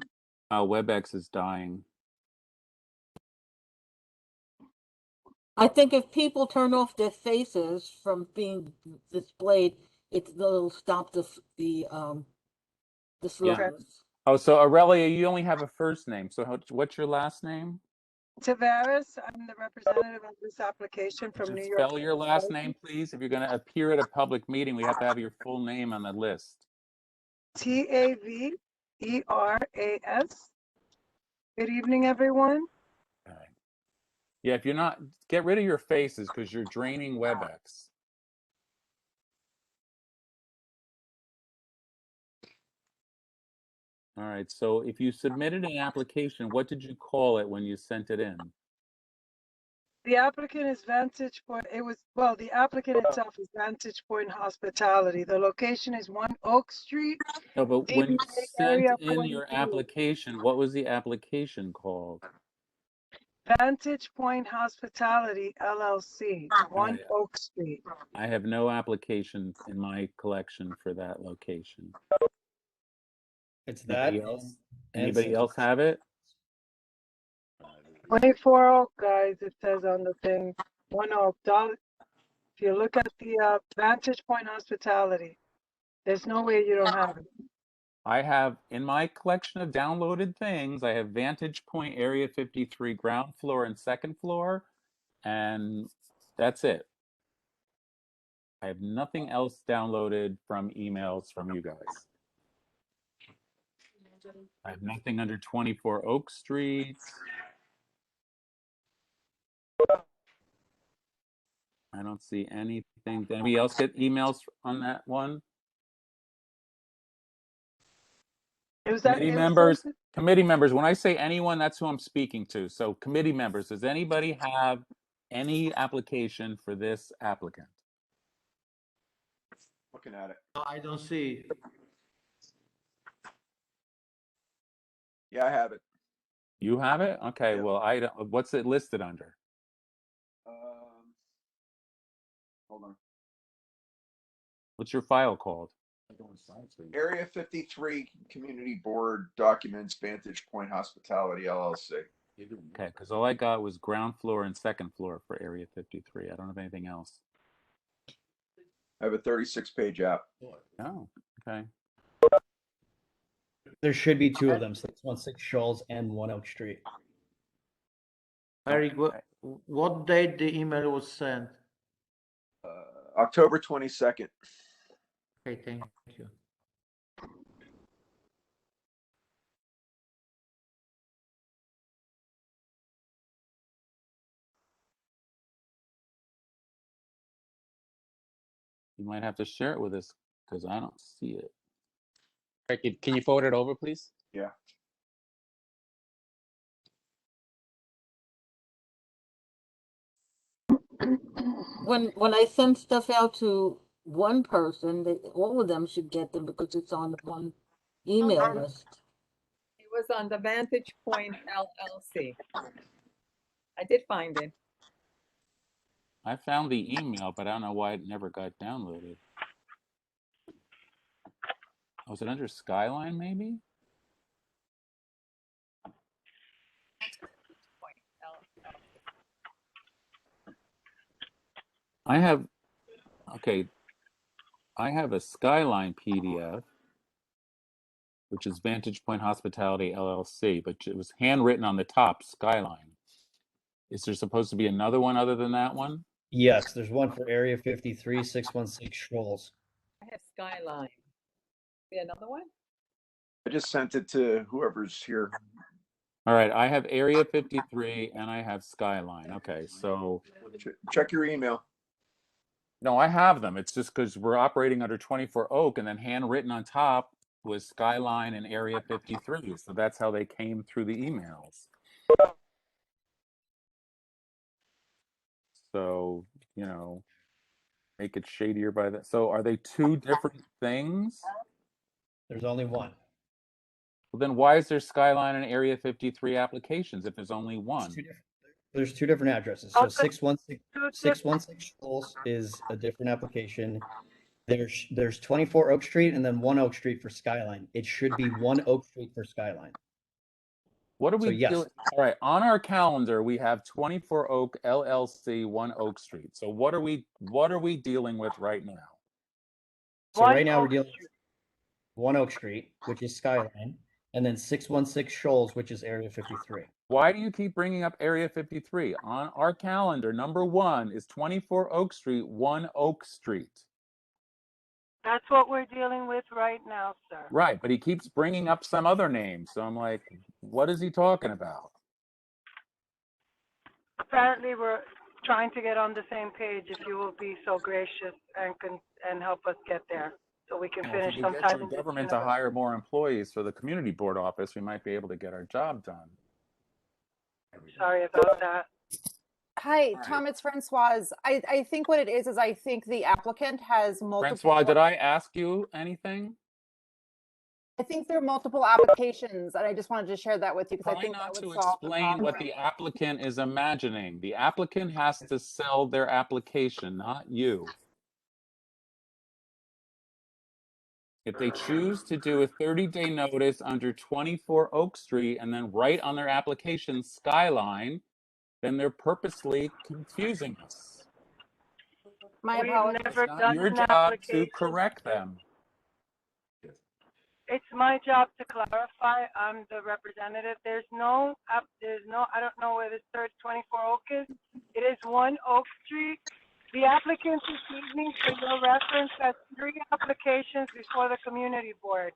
Speaker 2: WebEx is dying.
Speaker 4: I think if people turn off their faces from being displayed, it'll stop the slowness.
Speaker 2: Oh, so Aurelia, you only have a first name. So what's your last name?
Speaker 16: Tavares, I'm the representative of this application
Speaker 2: Could
Speaker 16: from
Speaker 2: you
Speaker 16: New York.
Speaker 2: spell your last name, please? If you're going to appear at a public meeting, we have to have your full name on the list.
Speaker 16: Taveras. Good evening, everyone.
Speaker 2: Okay. Yeah, if you're not, get rid of your faces because you're draining WebEx. All right, so if you submitted an application, what did you call it when you sent it in?
Speaker 16: The applicant is Vantage Point. The applicant itself is Vantage Point Hospitality. The location is 1 Oak Street.
Speaker 2: No, but when you
Speaker 16: DBA
Speaker 2: sent
Speaker 16: area
Speaker 2: in your
Speaker 16: 43.
Speaker 2: application, what was the application called?
Speaker 16: Vantage Point Hospitality, LLC, 1 Oak Street.
Speaker 2: I have no application in my collection for that location.
Speaker 18: It's that.
Speaker 2: Anybody else?
Speaker 18: and
Speaker 2: Anybody else have it?
Speaker 16: 24 Oak, guys, it says on the thing. 1 Oak. If you look at the Vantage Point Hospitality, there's no way you don't have it.
Speaker 2: I have, in my collection of downloaded things, I have Vantage Point Area 53 ground floor and second floor, and that's it. I have nothing else downloaded from emails from you guys. I have nothing under 24 Oak Street. I don't see anything. Did anybody else get emails on that one? Committee members, when I say anyone, that's who I'm speaking to. So committee members, does anybody have any application for this applicant?
Speaker 17: Looking at it.
Speaker 15: I don't see.
Speaker 17: Yeah, I have it.
Speaker 2: You have it? Okay, well, I don't, what's it listed under?
Speaker 17: Hold on.
Speaker 2: What's your file called?
Speaker 17: Area 53 Community Board Documents, Vantage Point Hospitality, LLC.
Speaker 2: Okay, because all I got was ground floor and second floor for Area 53. I don't have anything else.
Speaker 17: I have a 36-page app.
Speaker 2: Oh, okay.
Speaker 18: There should be two of them, 616 Shoals and 1 Oak Street.
Speaker 15: Eric, what date the email was sent?
Speaker 17: October 22nd.
Speaker 15: Okay, thank you.
Speaker 2: You might have to share it with us because I don't see it.
Speaker 5: Ricky, can you forward it over, please?
Speaker 17: Yeah.
Speaker 4: When I send stuff out to one person, all of them should get them because it's on one email list.
Speaker 19: It was on the Vantage Point LLC. I did find it.
Speaker 2: I found the email, but I don't know why it never got downloaded. Was it under Skyline, maybe? I have a Skyline PDF, which is Vantage Point Hospitality LLC, but it was handwritten on the top, Skyline. Is there supposed to be another one other than that one?
Speaker 18: Yes, there's one for Area 53, 616 Shoals.
Speaker 19: I have Skyline. See another one?
Speaker 17: I just sent it to whoever's here.
Speaker 2: All right, I have Area 53 and I have Skyline. Okay, so
Speaker 17: check your email.
Speaker 2: No, I have them. It's just because we're operating under 24 Oak, and then handwritten on top was Skyline and Area 53. So that's how they came through the emails. So, you know, make it shadier by that. So are they two different things?
Speaker 18: There's only one.
Speaker 2: Well, then why is there Skyline and Area 53 applications if there's only one?
Speaker 18: There's two different addresses. So 616 Shoals is a different application. There's 24 Oak Street and then 1 Oak Street for Skyline. It should be 1 Oak Street for Skyline.
Speaker 2: What are we
Speaker 18: yes.
Speaker 2: doing? All right, on our calendar we have 24 Oak LLC, 1 Oak Street. So what are we dealing with right now?
Speaker 18: So right now we're dealing with 1 Oak Street, which is Skyline, and then 616 Shoals, which is Area 53.
Speaker 2: Why do you keep bringing up Area 53? On our calendar, number 1 is 24 Oak Street, 1 Oak Street.
Speaker 16: That's what we're dealing with right now, sir.
Speaker 2: Right, but he keeps bringing up some other name. So I'm like, what is he talking about?
Speaker 16: Apparently, we're trying to get on the same page. If you will be so gracious and help us get there, so we can
Speaker 2: Well,
Speaker 16: finish
Speaker 2: if we could
Speaker 16: sometime
Speaker 2: get your
Speaker 16: in this
Speaker 2: government to
Speaker 16: universe.
Speaker 2: hire more employees for the community board office, we might be able to get our job done.
Speaker 16: Sorry about that.
Speaker 20: Hi, Tom, it's Francoise. I think what it is I think the applicant has multiple.
Speaker 2: Francois, did I ask you anything?
Speaker 20: I think there are multiple applications, and I just wanted to share that with you because I
Speaker 2: Try
Speaker 20: think
Speaker 2: not
Speaker 20: that
Speaker 2: to
Speaker 20: would solve the
Speaker 2: explain what
Speaker 20: problem.
Speaker 2: the applicant is imagining. The applicant has to sell their application, not you. If they choose to do a 30-day notice under 24 Oak Street and then write on their application Skyline, then they're purposely confusing us.
Speaker 20: My
Speaker 16: We've
Speaker 20: apologies.
Speaker 16: never
Speaker 2: It's not
Speaker 16: done
Speaker 2: your
Speaker 16: an
Speaker 2: job
Speaker 16: application.
Speaker 2: to correct them.
Speaker 16: It's my job to clarify. I'm the representative. There's no, I don't know where this 24 Oak is. It is 1 Oak Street. The applicant this evening, for your reference, has 3 applications before the community board.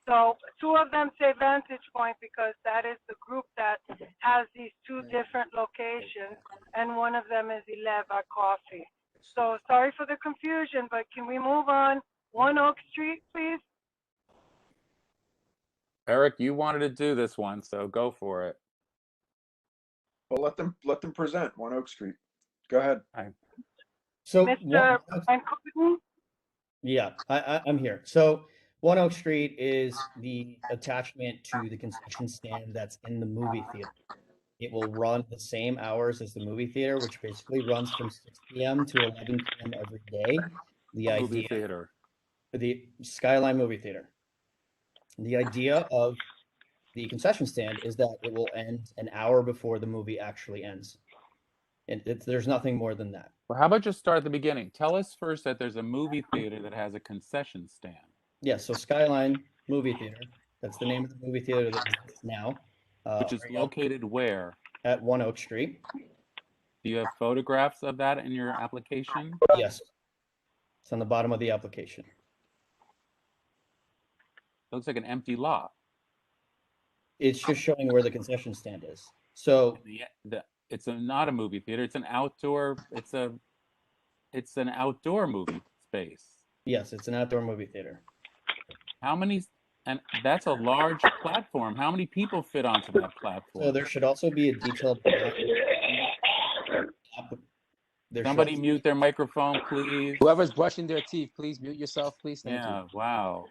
Speaker 16: So 2 of them say Vantage Point because that is the group that has these 2 different locations, and one of them is 11 Coffee. So sorry for the confusion, but can we move on? 1 Oak Street, please?
Speaker 2: Eric, you wanted to do this one, so go for it.
Speaker 17: Well, let them present 1 Oak Street. Go ahead.
Speaker 18: So
Speaker 16: Mr. Van Cooten?
Speaker 18: Yeah, I'm here. So 1 Oak Street is the attachment to the concession stand that's in the movie theater. It will run the same hours as the movie theater, which basically runs from 6 p.m. to 11 p.m. every day. The
Speaker 2: Movie
Speaker 18: idea,
Speaker 2: theater.
Speaker 18: the Skyline movie theater. The idea of the concession stand is that it will end an hour before the movie actually ends. And there's nothing more than that.
Speaker 2: Well, how about just start at the beginning? Tell us first that there's a movie theater that has a concession stand.
Speaker 18: Yeah, so Skyline movie theater. That's the name of the movie theater that exists now.
Speaker 2: Which is located where?
Speaker 18: At 1 Oak Street.
Speaker 2: Do you have photographs of that in your application?
Speaker 18: Yes. It's on the bottom of the application.
Speaker 2: Looks like an empty lot.
Speaker 18: It's just showing where the concession stand is. So
Speaker 2: it's not a movie theater. It's an outdoor. It's an outdoor movie space.
Speaker 18: Yes, it's an outdoor movie theater.
Speaker 2: How many? And that's a large platform. How many people fit onto that platform?
Speaker 18: So there should also be a detailed.
Speaker 2: Somebody mute their microphone, please.
Speaker 5: Whoever's brushing their teeth, please mute yourself, please. Thank you.
Speaker 2: Yeah. Wow.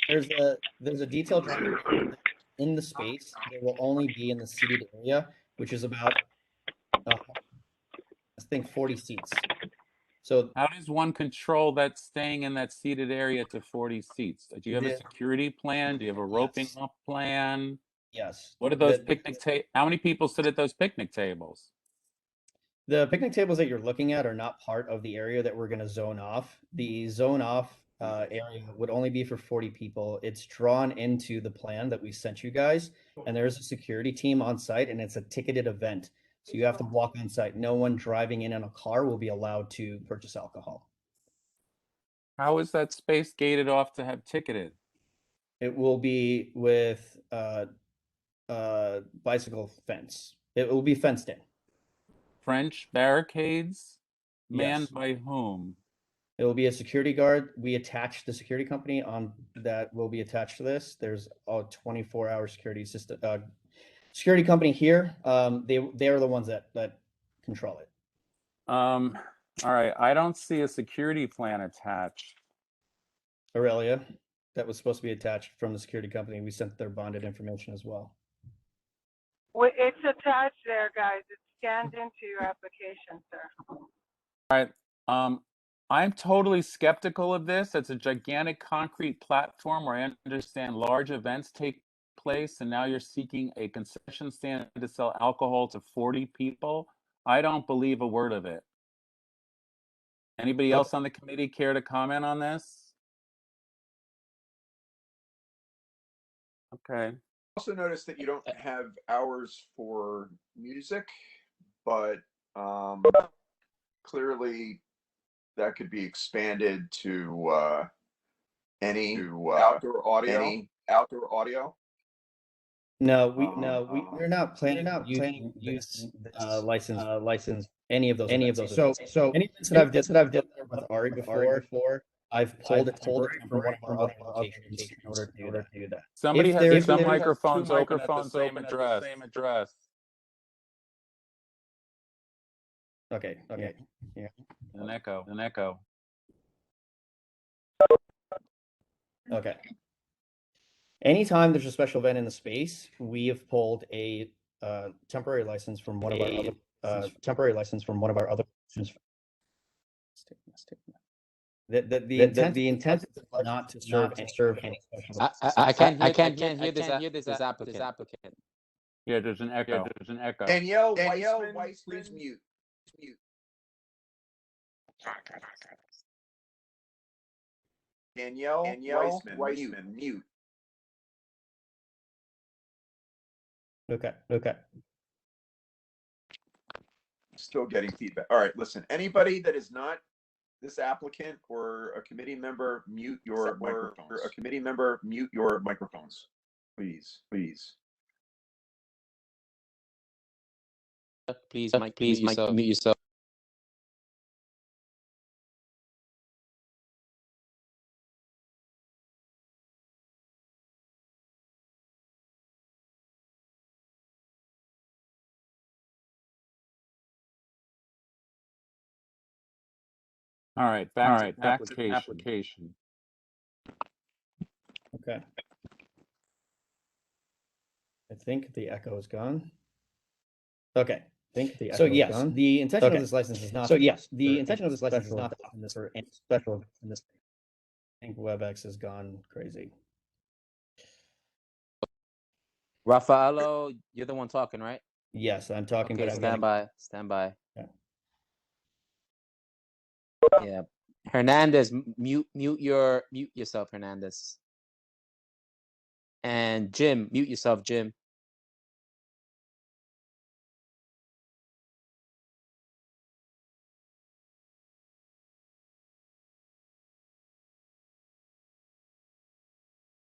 Speaker 18: There's a detailed drawing in the space. There will only be in the seated area, which is about I think 40 seats. So
Speaker 2: how does one control that staying in that seated area to 40 seats? Do you have a security plan? Do you have a roping off plan?
Speaker 18: Yes.
Speaker 2: What are those picnic tables? How many people sit at those picnic tables?
Speaker 18: The picnic tables that you're looking at are not part of the area that we're going to zone off. The zone off area would only be for 40 people. It's drawn into the plan that we sent you guys, and there's a security team on site, and it's a ticketed event. So you have to walk on site. No one driving in a car will be allowed to purchase alcohol.
Speaker 2: How is that space gated off to have ticketed?
Speaker 18: It will be with bicycle fence. It will be fenced in.
Speaker 2: French barricades? Manned
Speaker 18: Yes.
Speaker 2: by whom?
Speaker 18: It will be a security guard. We attach the security company on that will be attached to this. There's a 24-hour security system. Security company here. They are the ones that control it.
Speaker 2: All right. I don't see a security plan attached.
Speaker 18: Aurelia, that was supposed to be attached from the security company. We sent their bonded information as well.
Speaker 16: It's attached there, guys. It's scanned into your application, sir.
Speaker 2: All right. I'm totally skeptical of this. It's a gigantic concrete platform where I understand large events take place, and now you're seeking a concession stand to sell alcohol to 40 people. I don't believe a word of it. Anybody else on the committee care to comment on this? Okay.
Speaker 17: Also noticed that you don't have hours for music, but clearly that could be expanded to any outdoor audio.
Speaker 18: No, we're not planning to use license any of those events. So any events that I've done with Ari before, I've pulled it from one of our other locations in order to do that.
Speaker 2: Somebody
Speaker 18: If
Speaker 2: has
Speaker 18: there's
Speaker 2: two
Speaker 18: a-
Speaker 2: microphones open at the same address.
Speaker 18: Okay. Yeah.
Speaker 2: An echo.
Speaker 18: Okay. Anytime there's a special event in the space, we have pulled a temporary license from one of our other The intent is not to serve any special events.
Speaker 5: I can't hear this applicant.
Speaker 2: Yeah, there's an echo.
Speaker 17: Danielle Weissman, please mute. Danielle Weissman, mute.
Speaker 18: Okay.
Speaker 17: Still getting feedback. All right, listen. Anybody that is not this applicant or a committee member, mute your microphones. Please.
Speaker 5: Please, Mike, mute yourself.
Speaker 2: All right, back to application.
Speaker 18: Okay. I think the echo is gone. Okay. So yes, the intention of this license is not. The intention of this license is not for any special in this. I think WebEx has gone crazy.
Speaker 5: Raffaello, you're the one talking, right?
Speaker 18: Yes, I'm talking.
Speaker 5: Okay,
Speaker 18: but
Speaker 5: stand by.
Speaker 18: Yeah.
Speaker 5: Yeah. Hernandez, mute yourself, Hernandez. And Jim, mute yourself, Jim.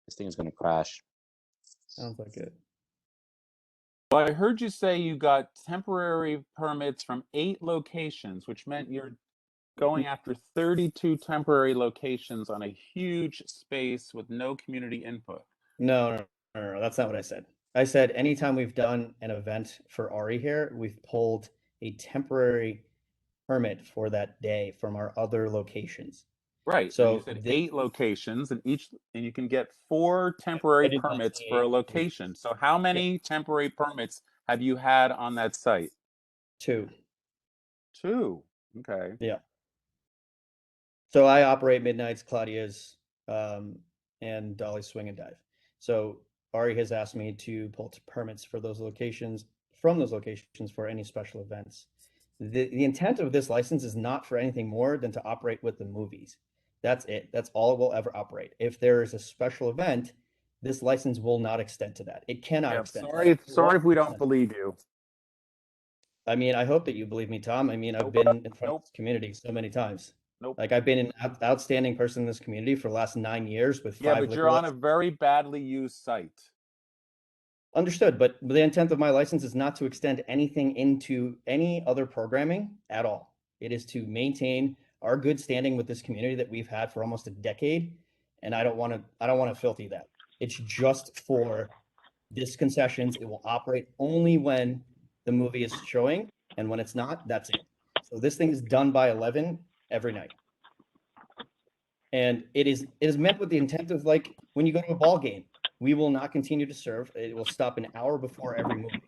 Speaker 5: This thing is going to crash.
Speaker 18: Sounds like it.
Speaker 2: Well, I heard you say you got temporary permits from 8 locations, which meant you're going after 32 temporary locations on a huge space with no community input.
Speaker 18: No, that's not what I said. I said anytime we've done an event for Ari here, we've pulled a temporary permit for that day from our other locations.
Speaker 2: Right.
Speaker 18: So
Speaker 2: you said 8 locations, and you can get 4 temporary permits for a location. So how many temporary permits have you had on that site?
Speaker 18: 2.
Speaker 2: 2. Okay.
Speaker 18: Yeah. So I operate Midnight's, Claudia's, and Dolly's Swing and Dive. So Ari has asked me to pull permits for those locations, for any special events. The intent of this license is not for anything more than to operate with the movies. That's it. That's all it will ever operate. If there is a special event, this license will not extend to that. It cannot extend to that.
Speaker 2: Sorry if we don't believe you.
Speaker 18: I mean, I hope that you believe me, Tom. I mean, I've been in front of this community so many times. Like I've been an outstanding person in this community for the last 9 years with 5
Speaker 2: Yeah, but you're on a very badly used site.
Speaker 18: Understood, but the intent of my license is not to extend anything into any other programming at all. It is to maintain our good standing with this community that we've had for almost a decade, and I don't want to filthy that. It's just for this concessions. It will operate only when the movie is showing, and when it's not, that's it. So this thing is done by 11 every night. And it is meant with the intent of, like, when you go to a ball game, we will not continue to serve. It will stop an hour before every movie.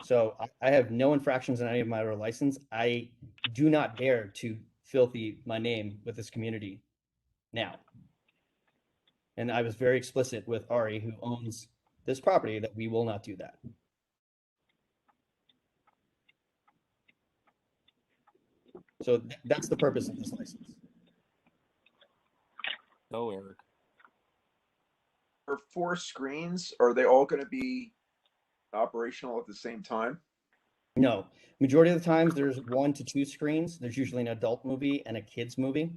Speaker 18: So I have no infractions on any of my other license. I do not dare to filthy my name with this community now. And I was very explicit with Ari, who owns this property, that we will not do that. So that's the purpose of this license.
Speaker 2: Go, Eric.
Speaker 17: are 4 screens. Are they all going to be operational at the same time?
Speaker 18: No, majority of the times there's 1 to 2 screens. There's usually an adult movie and a kids movie.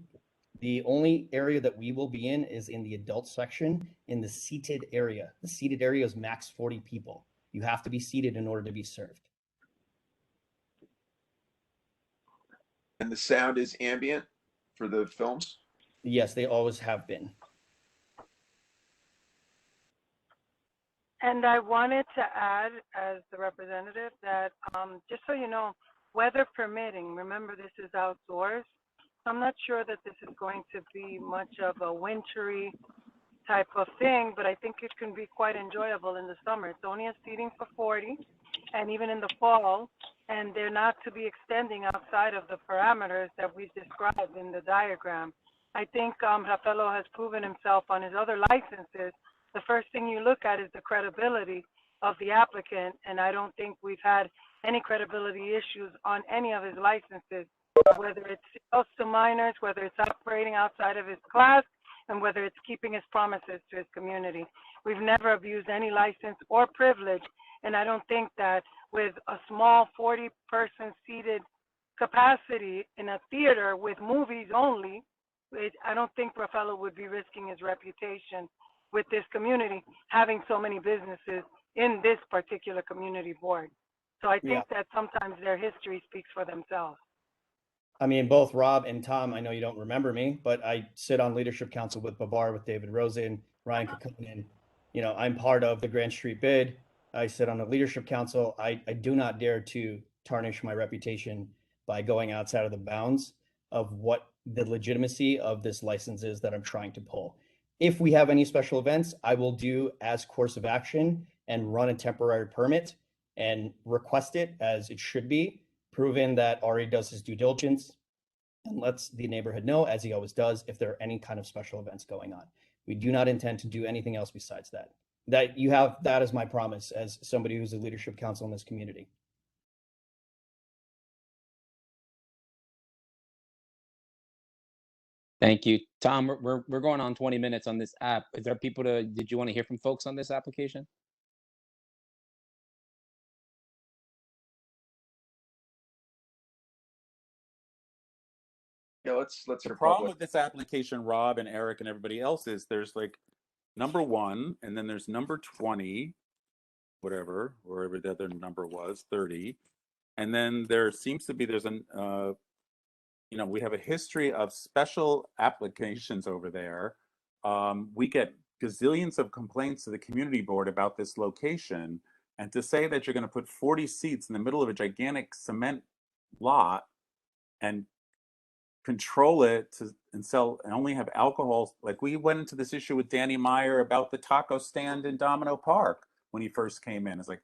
Speaker 18: The only area that we will be in is in the adult section in the seated area. The seated area is max 40 people. You have to be seated in order to be served.
Speaker 17: And the sound is ambient for the films?
Speaker 18: Yes, they always have been.
Speaker 16: And I wanted to add, as the representative, that just so you know, weather permitting, remember this is outdoors. I'm not sure that this is going to be much of a wintry type of thing, but I think it can be quite enjoyable in the summer. It's only a seating for 40, and even in the fall, and they're not to be extending outside of the parameters that we've described in the diagram. I think Rafaelo has proven himself on his other licenses. The first thing you look at is the credibility of the applicant, and I don't think we've had any credibility issues on any of his licenses, whether it's sales to minors, whether it's operating outside of his class, and whether it's keeping his promises to his community. We've never abused any license or privilege, and I don't think that with a small 40-person seated capacity in a theater with movies only, I don't think Rafaelo would be risking his reputation with this community, having so many businesses in this particular community board. So I think that sometimes their history speaks for themselves.
Speaker 18: I mean, both Rob and Tom, I know you don't remember me, but I sit on leadership council with Bavar, with David Rosen, Ryan Kukkonen. You know, I'm part of the Grand Street bid. I sit on the leadership council. I do not dare to tarnish my reputation by going outside of the bounds of what the legitimacy of this license is that I'm trying to pull. If we have any special events, I will do as course of action and run a temporary permit and request it as it should be, proven that Ari does his due diligence and lets the neighborhood know, as he always does, if there are any kind of special events going on. We do not intend to do anything else besides that. That you have that as my promise as somebody who's a leadership council in this community.
Speaker 5: Thank you, Tom. We're going on 20 minutes on this app. Is there people did you want to hear from folks on this application?
Speaker 17: Yeah, let's
Speaker 2: The
Speaker 17: hear
Speaker 2: problem
Speaker 17: public.
Speaker 2: with this application, Rob and Eric and everybody else, is there's like number 1, and then there's number 20, whatever, wherever the other number was, 30. And then there seems to be, there's an, you know, we have a history of special applications over there. We get gazillions of complaints to the community board about this location. And to say that you're going to put 40 seats in the middle of a gigantic cement lot and control it and sell and only have alcohol, like we went into this issue with Danny Meyer about the taco stand in Domino Park when he first came in. It's like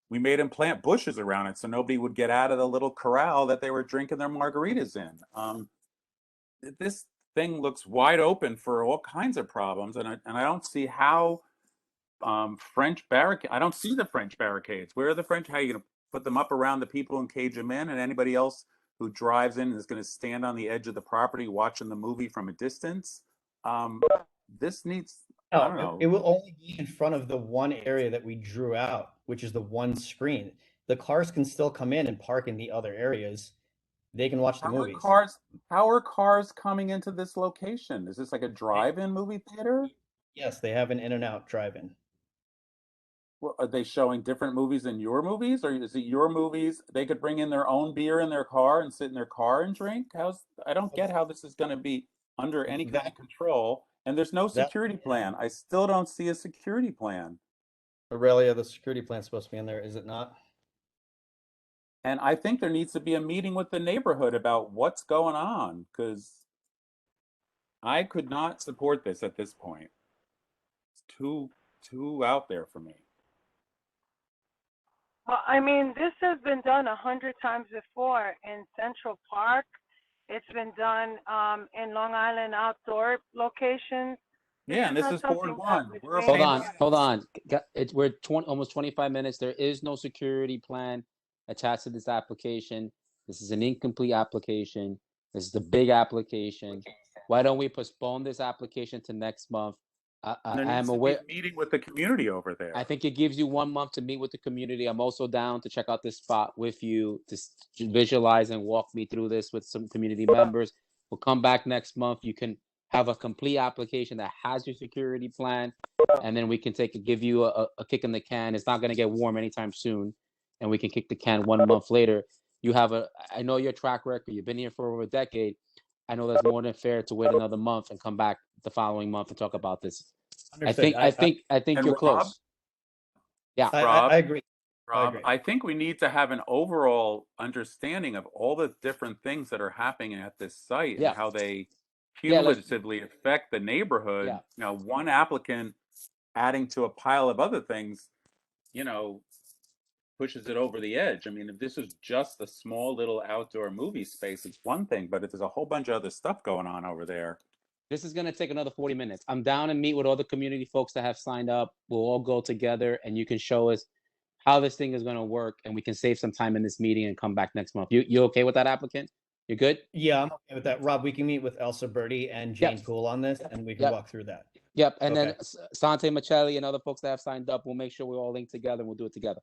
Speaker 2: we made him plant bushes around it so nobody would get out of the little corral that they were drinking their margaritas in. This thing looks wide open for all kinds of problems, and I don't see how French barricade. I don't see the French barricades. Where are the French? How are you going to put them up around the people and cage them in, and anybody else who drives in is going to stand on the edge of the property watching the movie from a distance? This needs, I don't know.
Speaker 18: It will only be in front of the one area that we drew out, which is the one screen. The cars can still come in and park in the other areas. They can watch the movies.
Speaker 2: How are cars coming into this location? Is this like a drive-in movie theater?
Speaker 18: Yes, they have an in and out drive-in.
Speaker 2: Well, are they showing different movies than your movies, or is it your movies? They could bring in their own beer in their car and sit in their car and drink. I don't get how this is going to be under any kind of control. And there's no security plan. I still don't see a security plan.
Speaker 18: Aurelia, the security plan's supposed to be in there, is it not?
Speaker 2: And I think there needs to be a meeting with the neighborhood about what's going on, because I could not support this at this point. It's too out there for me.
Speaker 16: Well, I mean, this has been done 100 times before in Central Park. It's been done in Long Island outdoor locations.
Speaker 2: Yeah, and this is Board 1.
Speaker 5: Hold on. We're almost 25 minutes. There is no security plan attached to this application. This is an incomplete application. This is the big application. Why don't we postpone this application to next month?
Speaker 2: There
Speaker 5: I
Speaker 2: needs
Speaker 5: am
Speaker 2: to be
Speaker 5: aware.
Speaker 2: a meeting with the community over there.
Speaker 5: I think it gives you 1 month to meet with the community. I'm also down to check out this spot with you to visualize and walk me through this with some community members. We'll come back next month. You can have a complete application that has your security plan, and then we can give you a kick in the can. It's not going to get warm anytime soon, and we can kick the can 1 month later. I know your track record. You've been here for over a decade. I know that's more than fair to wait another month and come back the following month and talk about this.
Speaker 18: Understood.
Speaker 5: I think
Speaker 2: And
Speaker 5: you're
Speaker 2: Rob?
Speaker 5: close. Yeah.
Speaker 2: Rob,
Speaker 18: I agree.
Speaker 2: Rob, I think we need to have an overall understanding of all the different things that are happening at this site
Speaker 5: Yeah.
Speaker 2: and how they
Speaker 5: Yeah, let's-
Speaker 2: cumulatively affect the neighborhood.
Speaker 5: Yeah.
Speaker 2: You know, one applicant adding to a pile of other things, pushes it over the edge. I mean, if this is just a small little outdoor movie space, it's one thing, but if there's a whole bunch of other stuff going on over there.
Speaker 5: This is going to take another 40 minutes. I'm down and meet with all the community folks that have signed up. We'll all go together and you can show us how this thing is going to work, and we can save some time in this meeting and come back next month. You okay with that, applicant? You good?
Speaker 18: Yeah, I'm okay with that. Rob, we can meet with Elsa Birdie and Jane
Speaker 5: Yep.
Speaker 18: Poole on this, and we can
Speaker 5: Yep.
Speaker 18: walk through that.
Speaker 5: Yep. And
Speaker 18: Okay.
Speaker 5: then Sante Michelli and other folks that have signed up, we'll make sure we're all linked together and we'll do it together.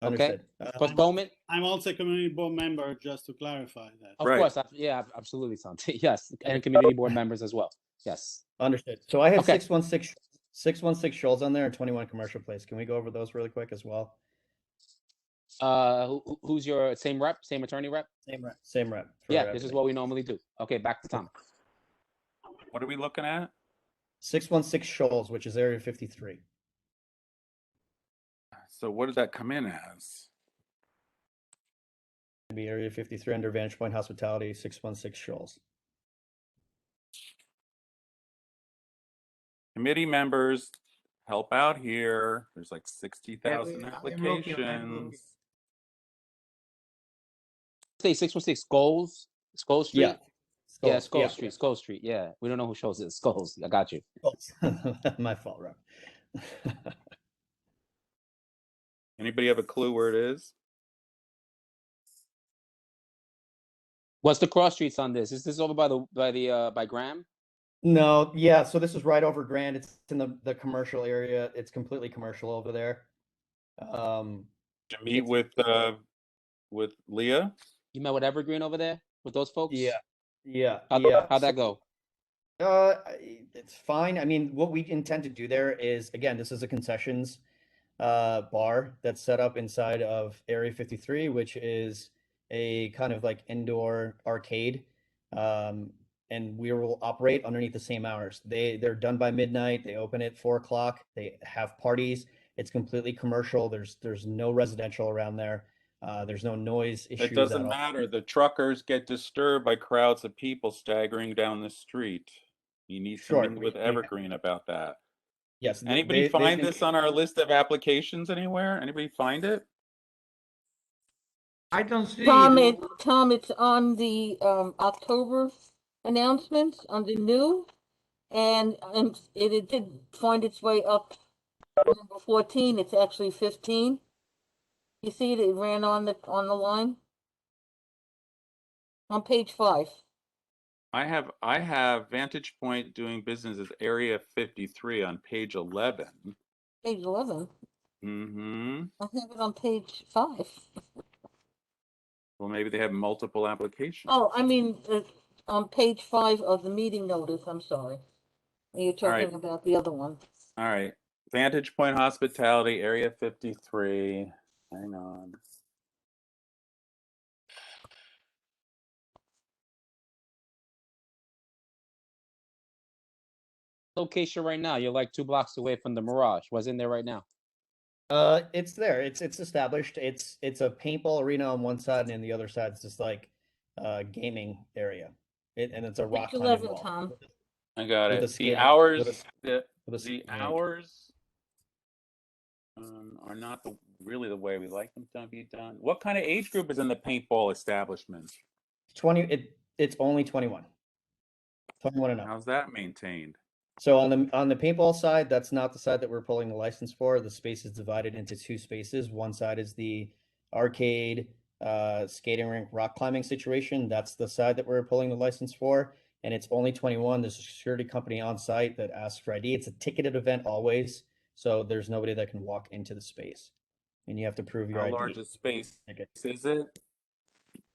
Speaker 5: Okay?
Speaker 18: Understood.
Speaker 5: Postponement?
Speaker 21: I'm also a community board member, just to clarify that.
Speaker 5: Of course. Yeah, absolutely, Sante. Yes. And community board members as well. Yes.
Speaker 18: Understood. So I have
Speaker 5: Okay.
Speaker 18: 616 Shoals on there and 21 Commercial Place. Can we go over those really quick as well?
Speaker 5: Who's your same rep, same attorney rep?
Speaker 18: Same rep. for
Speaker 5: Yeah, this is
Speaker 18: everything.
Speaker 5: what we normally do. Okay, back to Tom.
Speaker 2: What are we looking at?
Speaker 18: 616 Shoals, which is Area 53.
Speaker 2: So what does that come in as?
Speaker 18: It'd be Area 53 under Vantage Point Hospitality, 616 Shoals.
Speaker 2: Committee members, help out here. There's like 60,000
Speaker 15: I'm
Speaker 2: applications.
Speaker 5: Say 616 Skull Street?
Speaker 18: Yeah.
Speaker 5: Yeah,
Speaker 18: Skulls,
Speaker 5: Skull Street. Yeah. We don't know who shows it. Skulls. I got you.
Speaker 18: My fault, Rob.
Speaker 2: Anybody have a clue where it is?
Speaker 5: What's the cross streets on this? Is this over by Graham?
Speaker 18: No, yeah, so this is right over Grand. It's in the commercial area. It's completely commercial over there.
Speaker 2: Did you meet with Leah?
Speaker 5: You met with Evergreen over there with those folks?
Speaker 18: Yeah.
Speaker 5: How'd that go?
Speaker 18: It's fine. I mean, what we intend to do there is, again, this is a concessions bar that's set up inside of Area 53, which is a kind of like indoor arcade. And we will operate underneath the same hours. They're done by midnight. They open at 4 o'clock. They have parties. It's completely commercial. There's no residential around there. There's no noise issues.
Speaker 2: It doesn't matter. The truckers get disturbed by crowds of people staggering down the street. You need
Speaker 18: Sure,
Speaker 2: something with Evergreen about that.
Speaker 18: Yes.
Speaker 2: Anybody find this on our list of applications anywhere? Anybody find it?
Speaker 15: I don't see
Speaker 4: Tom,
Speaker 15: it.
Speaker 4: it's on the October announcements under new, and it did find its way up to number 14. It's actually 15. You see it ran on the line on page 5.
Speaker 2: I have Vantage Point doing business as Area 53 on page 11.
Speaker 4: Page 11.
Speaker 2: Mm-hmm.
Speaker 4: I have it on page 5.
Speaker 2: Well, maybe they have multiple applications.
Speaker 4: Oh, I mean, on page 5 of the meeting notice. I'm sorry. You're talking about the other one.
Speaker 2: All right. Vantage Point Hospitality, Area 53. Hang on.
Speaker 5: Location right now. You're like 2 blocks away from the Mirage. What's in there right now?
Speaker 18: It's there. It's established. It's a paintball arena on one side, and then the other side is just like gaming area. And it's a rock
Speaker 4: Page
Speaker 18: climbing
Speaker 4: 11,
Speaker 18: wall.
Speaker 4: Tom.
Speaker 2: I got
Speaker 18: With
Speaker 2: it.
Speaker 18: a
Speaker 2: The
Speaker 18: skating-
Speaker 2: hours,
Speaker 18: with a
Speaker 2: the
Speaker 18: skating rink.
Speaker 2: hours are not really the way we like them to be done. What kind of age group is in the paintball establishment?
Speaker 18: 20. It's only 21. 21 and up.
Speaker 2: How's that maintained?
Speaker 18: So on the paintball side, that's not the side that we're pulling the license for. The space is divided into 2 spaces. One side is the arcade, skating rink, rock climbing situation. That's the side that we're pulling the license for. and it's only 21. There's a security company on site that asks for ID. It's a ticketed event always, so there's nobody that can walk into the space, and you have to prove your
Speaker 2: How
Speaker 18: ID.
Speaker 2: large a space
Speaker 18: Okay.
Speaker 2: is it?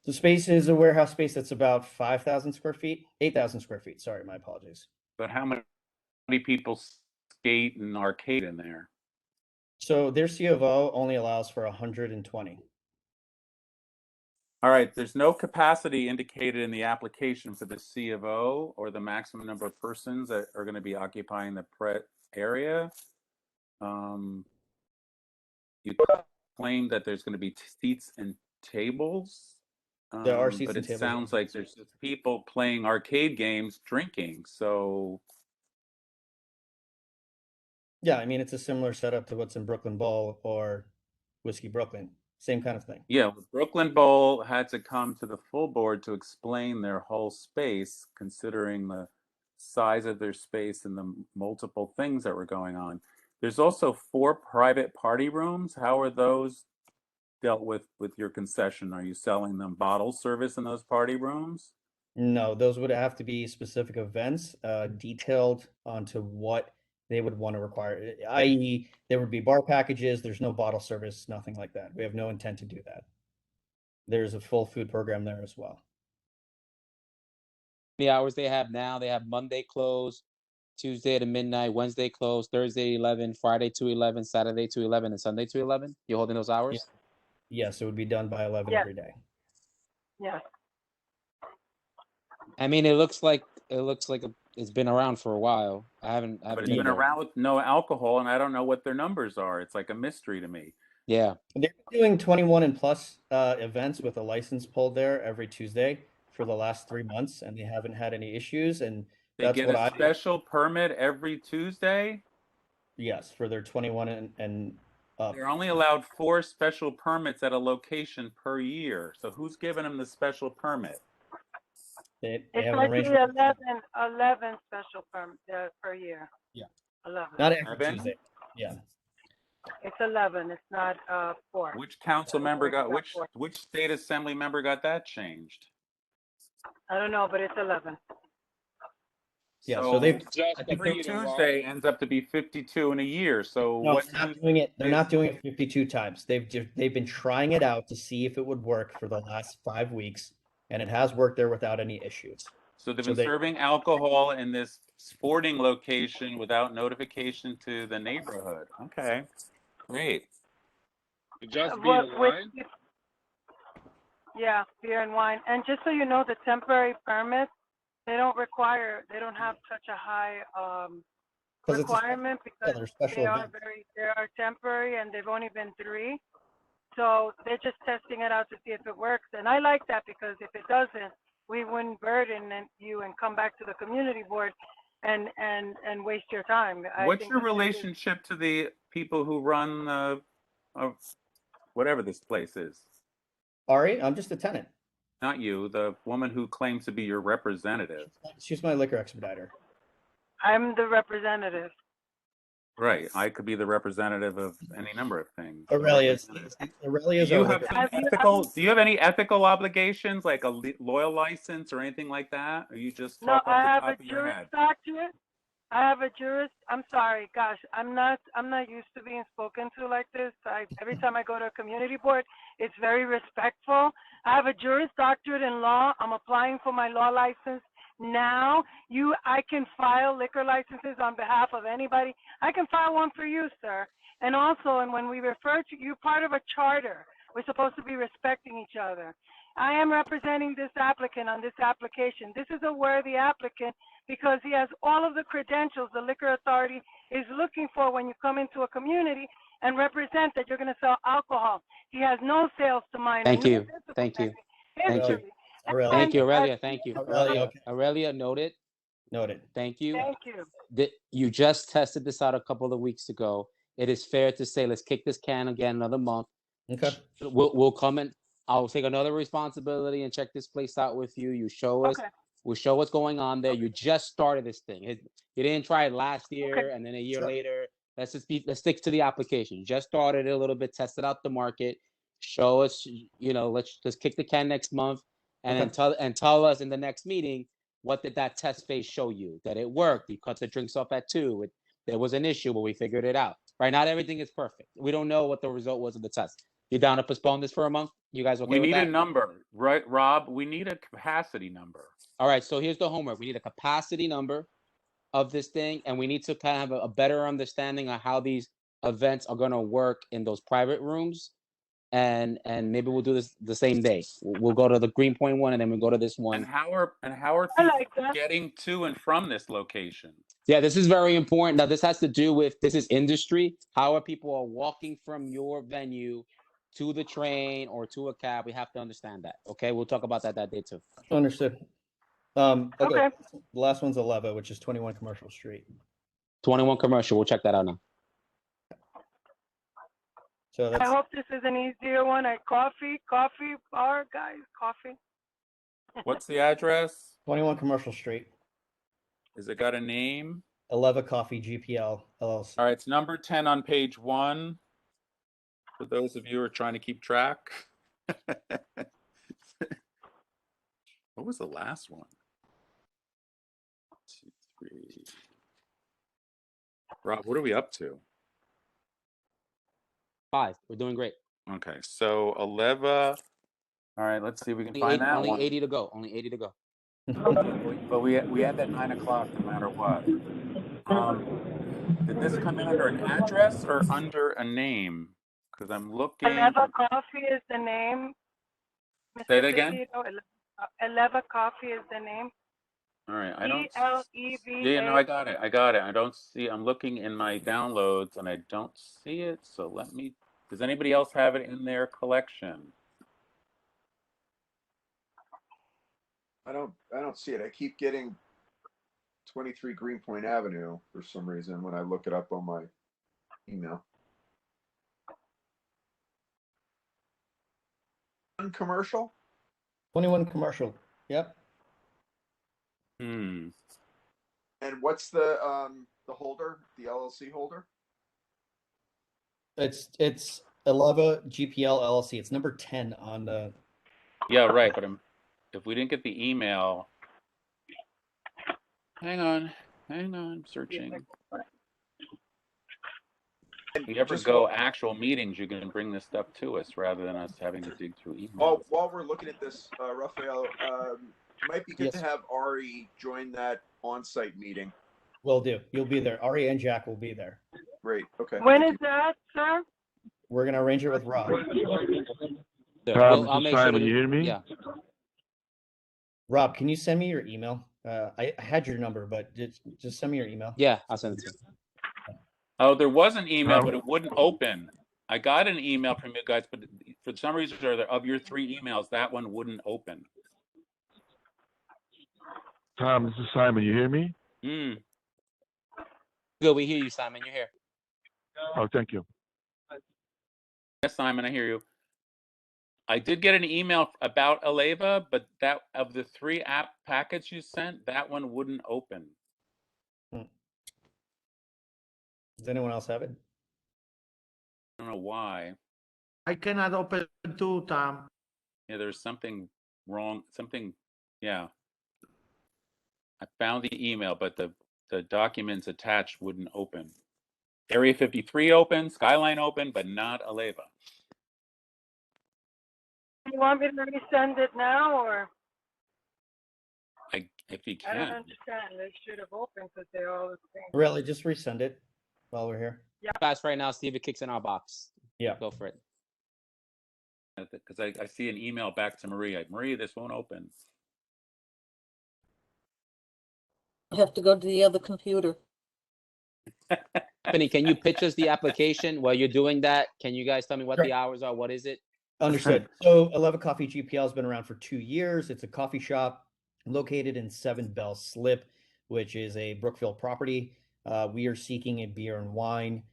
Speaker 18: The space is a warehouse space that's about 5,000 square feet, 8,000 square feet. Sorry, my apologies.
Speaker 2: But how many people skate and arcade in there?
Speaker 18: So their C of O only allows for 120.
Speaker 2: All right, there's no capacity indicated in the application for the C of O or the maximum number of persons that are going to be occupying the area. You claim that there's going to be seats and tables.
Speaker 18: There are seats
Speaker 2: but
Speaker 18: and
Speaker 2: it
Speaker 18: tables.
Speaker 2: sounds like there's just people playing arcade games, drinking. So
Speaker 18: Yeah, I mean, it's a similar setup to what's in Brooklyn Bowl or Whiskey Brooklyn. Same kind of thing.
Speaker 2: yeah, Brooklyn Bowl had to come to the full board to explain their whole space, considering the size of their space and the multiple things that were going on. There's also 4 private party rooms. How are those dealt with your concession? Are you selling them bottle service in those party rooms?
Speaker 18: No, those would have to be specific events, detailed onto what they would want to require, i.e., there would be bar packages, there's no bottle service, nothing like that. We have no intent to do that. There's a full food program there as well.
Speaker 5: The hours they have now, they have Monday close, Tuesday to midnight, Wednesday close, Thursday 11, Friday to 11, Saturday to 11, and Sunday to 11. You're holding those hours?
Speaker 18: Yes, it would be done by 11
Speaker 16: Yes.
Speaker 18: every day.
Speaker 16: Yes.
Speaker 5: I mean, it looks like it's been around for a while. I haven't
Speaker 2: But it's
Speaker 5: been
Speaker 2: been
Speaker 5: there.
Speaker 2: around with no alcohol, and I don't know what their numbers are. It's like a mystery to me.
Speaker 5: Yeah.
Speaker 18: They're doing 21 and plus events with a license pulled there every Tuesday for the last 3 months, and they haven't had any issues. And
Speaker 2: They
Speaker 18: that's
Speaker 2: get
Speaker 18: what
Speaker 2: a
Speaker 18: I
Speaker 2: special permit every Tuesday.
Speaker 18: yes, for their 21 and up.
Speaker 2: They're only allowed 4 special permits at a location per year. So who's giving them the special permit?
Speaker 18: They
Speaker 16: It's
Speaker 18: have an
Speaker 16: actually
Speaker 18: arrangement.
Speaker 16: 11 special permits per year.
Speaker 18: Yeah.
Speaker 16: 11.
Speaker 18: Not every
Speaker 2: 11?
Speaker 18: Tuesday. Yeah.
Speaker 16: It's 11. It's not 4.
Speaker 2: Which council member got
Speaker 16: It's not
Speaker 2: which state assembly member got that changed?
Speaker 16: I don't know, but it's 11.
Speaker 18: Yeah, so they've
Speaker 2: every Tuesday ends up to be 52 in a year. So
Speaker 18: no,
Speaker 2: what
Speaker 18: they're not doing it. They're not doing it 52 times. They've been trying it out to see if it would work for the last 5 weeks, and it has worked there without any issues.
Speaker 2: So they've been serving alcohol in this sporting location without notification to the neighborhood. Okay, great.
Speaker 16: Just beer and wine? Yeah, beer and wine. And just so you know, the temporary permits, they don't have such a high requirement because they are temporary and they've only been 3. So they're just testing it out to see if it works. And I like that because if it doesn't, we wouldn't burden you and come back to the community board and waste your time.
Speaker 2: What's your relationship to the people who run whatever this place is?
Speaker 18: Ari, I'm just a tenant.
Speaker 2: Not you, the woman who claims to be your representative.
Speaker 18: She's my liquor expediter.
Speaker 16: I'm the representative.
Speaker 2: Right. I could be the representative of any number of things.
Speaker 18: Aurelia's
Speaker 2: Do you have any ethical obligations, like a loyal license or anything like that? Or you just
Speaker 16: No,
Speaker 2: talk
Speaker 16: I
Speaker 2: off
Speaker 16: have
Speaker 2: the
Speaker 16: a
Speaker 2: top of your
Speaker 16: juris
Speaker 2: head?
Speaker 16: doctorate. I have a I'm sorry, gosh, I'm not used to being spoken to like this. Every time I go to a community board, it's very respectful. I have a Juris Doctorate in law. I'm applying for my law license now. I can file liquor licenses on behalf of anybody. I can file one for you, sir. And also, and when we refer to you, part of a charter, we're supposed to be respecting each other. I am representing this applicant on this application. This is a worthy applicant because he has all of the credentials the liquor authority is looking for when you come into a community and represent that you're going to sell alcohol. He has no sales to minors.
Speaker 5: Thank you. Thank you. Thank you. Thank you, Aurelia. Thank you. Aurelia, noted.
Speaker 18: Noted.
Speaker 5: Thank you.
Speaker 16: Thank you.
Speaker 5: You just tested this out a couple of weeks ago. It is fair to say, let's kick this can again another month.
Speaker 18: Okay.
Speaker 5: We'll come and I'll take another responsibility and check this place out with you. You show us.
Speaker 16: Okay.
Speaker 5: We'll show what's going on there. You just started this thing. You didn't try it last year and then a year later. Let's stick to the application. You just started it a little bit, tested out the market. Show us, let's kick the can next month, and then tell us in the next meeting what did that test phase show you? That it worked. You cut the drinks off at 2. There was an issue, but we figured it out. Right? Not everything is perfect. We don't know what the result was of the test. You down to postpone this for a month? You guys okay
Speaker 2: We
Speaker 5: with
Speaker 2: need
Speaker 5: that?
Speaker 2: a number, right, Rob? We need a capacity number.
Speaker 5: All right, so here's the homework. We need a capacity number of this thing, and we need to kind of have a better understanding of how these events are going to work in those private rooms. And maybe we'll do this the same day. We'll go to the Greenpoint one, and then we'll go to this one.
Speaker 2: And how are people getting to and from this location?
Speaker 5: Yeah, this is very important. Now, this has to do with, this is industry. How are people walking from your venue to the train or to a cab? We have to understand that. Okay, we'll talk about that day too.
Speaker 18: Understood. Okay. The last one's Aleva, which is 21 Commercial Street.
Speaker 5: 21 Commercial. We'll check that out now.
Speaker 18: So that's,
Speaker 16: I hope this is an easier one. Coffee bar, guys, coffee.
Speaker 2: What's the address?
Speaker 18: 21 Commercial Street.
Speaker 2: Has it got a name?
Speaker 18: Aleva Coffee GPL LLC.
Speaker 2: All right, it's number 10 on page 1. For those of you who are trying to keep track. What was the last one? 2, 3. Rob, what are we up to?
Speaker 5: 5. We're doing great.
Speaker 2: Okay, so Aleva. All right, let's see if we can find that
Speaker 5: only
Speaker 2: one.
Speaker 5: 80 to go. Only 80 to go.
Speaker 2: But we had that 9 o'clock no matter what. Did this come in under an address or under a name? Because I'm looking.
Speaker 16: Aleva Coffee is the name.
Speaker 2: Say that again.
Speaker 16: Aleva Coffee is the name.
Speaker 2: All right, I don't.
Speaker 16: ELEVA.
Speaker 2: Yeah, no, I got it. I don't see. I'm looking in my downloads and I don't see it. So let me. Does anybody else have it in their collection?
Speaker 17: I don't see it. I keep getting 23 Greenpoint Avenue for some reason when I look it up on my email. Commercial?
Speaker 18: 21 Commercial. Yep.
Speaker 2: Hmm.
Speaker 17: And what's the holder, the LLC holder?
Speaker 18: It's Aleva GPL LLC. It's number 10 on the.
Speaker 2: Yeah, right. But if we didn't get the email, hang on, I'm searching. If you ever go actual meetings, you can bring this stuff to us rather than us having to dig through emails.
Speaker 17: While we're looking at this, Raphael, it might be good to have Ari join that on-site meeting.
Speaker 18: Will do. You'll be there. Ari and Jack will be there.
Speaker 17: Great. Okay.
Speaker 16: When is that, sir?
Speaker 18: We're gonna arrange it with Rob.
Speaker 5: I'll make
Speaker 7: Simon, you hear me?
Speaker 5: Yeah.
Speaker 18: Rob, can you send me your email? I had your number, but just send me your email.
Speaker 5: Yeah, I'll send it to you.
Speaker 2: Oh, there was an email, but it wouldn't open. I got an email from you guys, but for some reason or other, of your 3 emails, that one wouldn't open.
Speaker 7: Tom, this is Simon. You hear me?
Speaker 5: Good, we hear you, Simon. You're here.
Speaker 7: Oh, thank you.
Speaker 2: Yes, Simon, I hear you. I did get an email about Aleva, but that of the 3 app packets you sent, that one wouldn't open.
Speaker 18: Does anyone else have it?
Speaker 2: I don't know why.
Speaker 22: I cannot open too, Tom.
Speaker 2: Yeah, there's something wrong. Yeah. I found the email, but the documents attached wouldn't open. Area 53 open, Skyline open, but not Aleva.
Speaker 16: You want me to resend it now, or?
Speaker 2: If you
Speaker 16: I don't
Speaker 2: can.
Speaker 16: understand. They should have opened because they're all the same.
Speaker 18: Really, just resend it while we're here.
Speaker 16: Yeah.
Speaker 5: Fast right now, see if it kicks in our box.
Speaker 18: Yeah.
Speaker 5: Go for it.
Speaker 2: Because I see an email back to Maria. Maria, this won't open.
Speaker 4: I have to go to the other computer.
Speaker 5: Penny, can you pitch us the application while you're doing that? Can you guys tell me what
Speaker 18: Sure.
Speaker 5: the hours are? What is it?
Speaker 18: Understood. So Aleva Coffee GPL has been around for 2 years. It's a coffee shop located in 7 Bell Slip, which is a Brookfield property. We are seeking a beer and wine.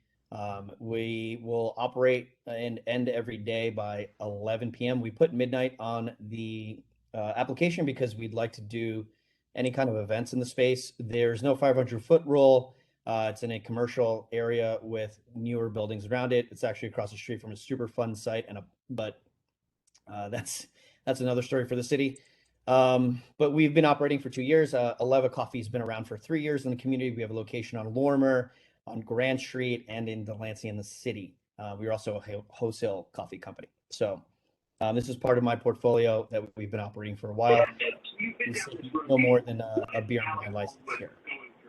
Speaker 18: We will operate and end every day by 11 p.m. We put midnight on the application because we'd like to do any kind of events in the space. There's no 500-foot rule. It's in a commercial area with newer buildings around it. It's actually across the street from a super fun site, but that's another story for the city. But we've been operating for 2 years. Aleva Coffee's been around for 3 years in the community. We have a location on Lorimer, on Grand Street, and in Delancey in the city. We're also a wholesale coffee company. So this is part of my portfolio that we've been operating for a while. It's no more than a beer and wine license here.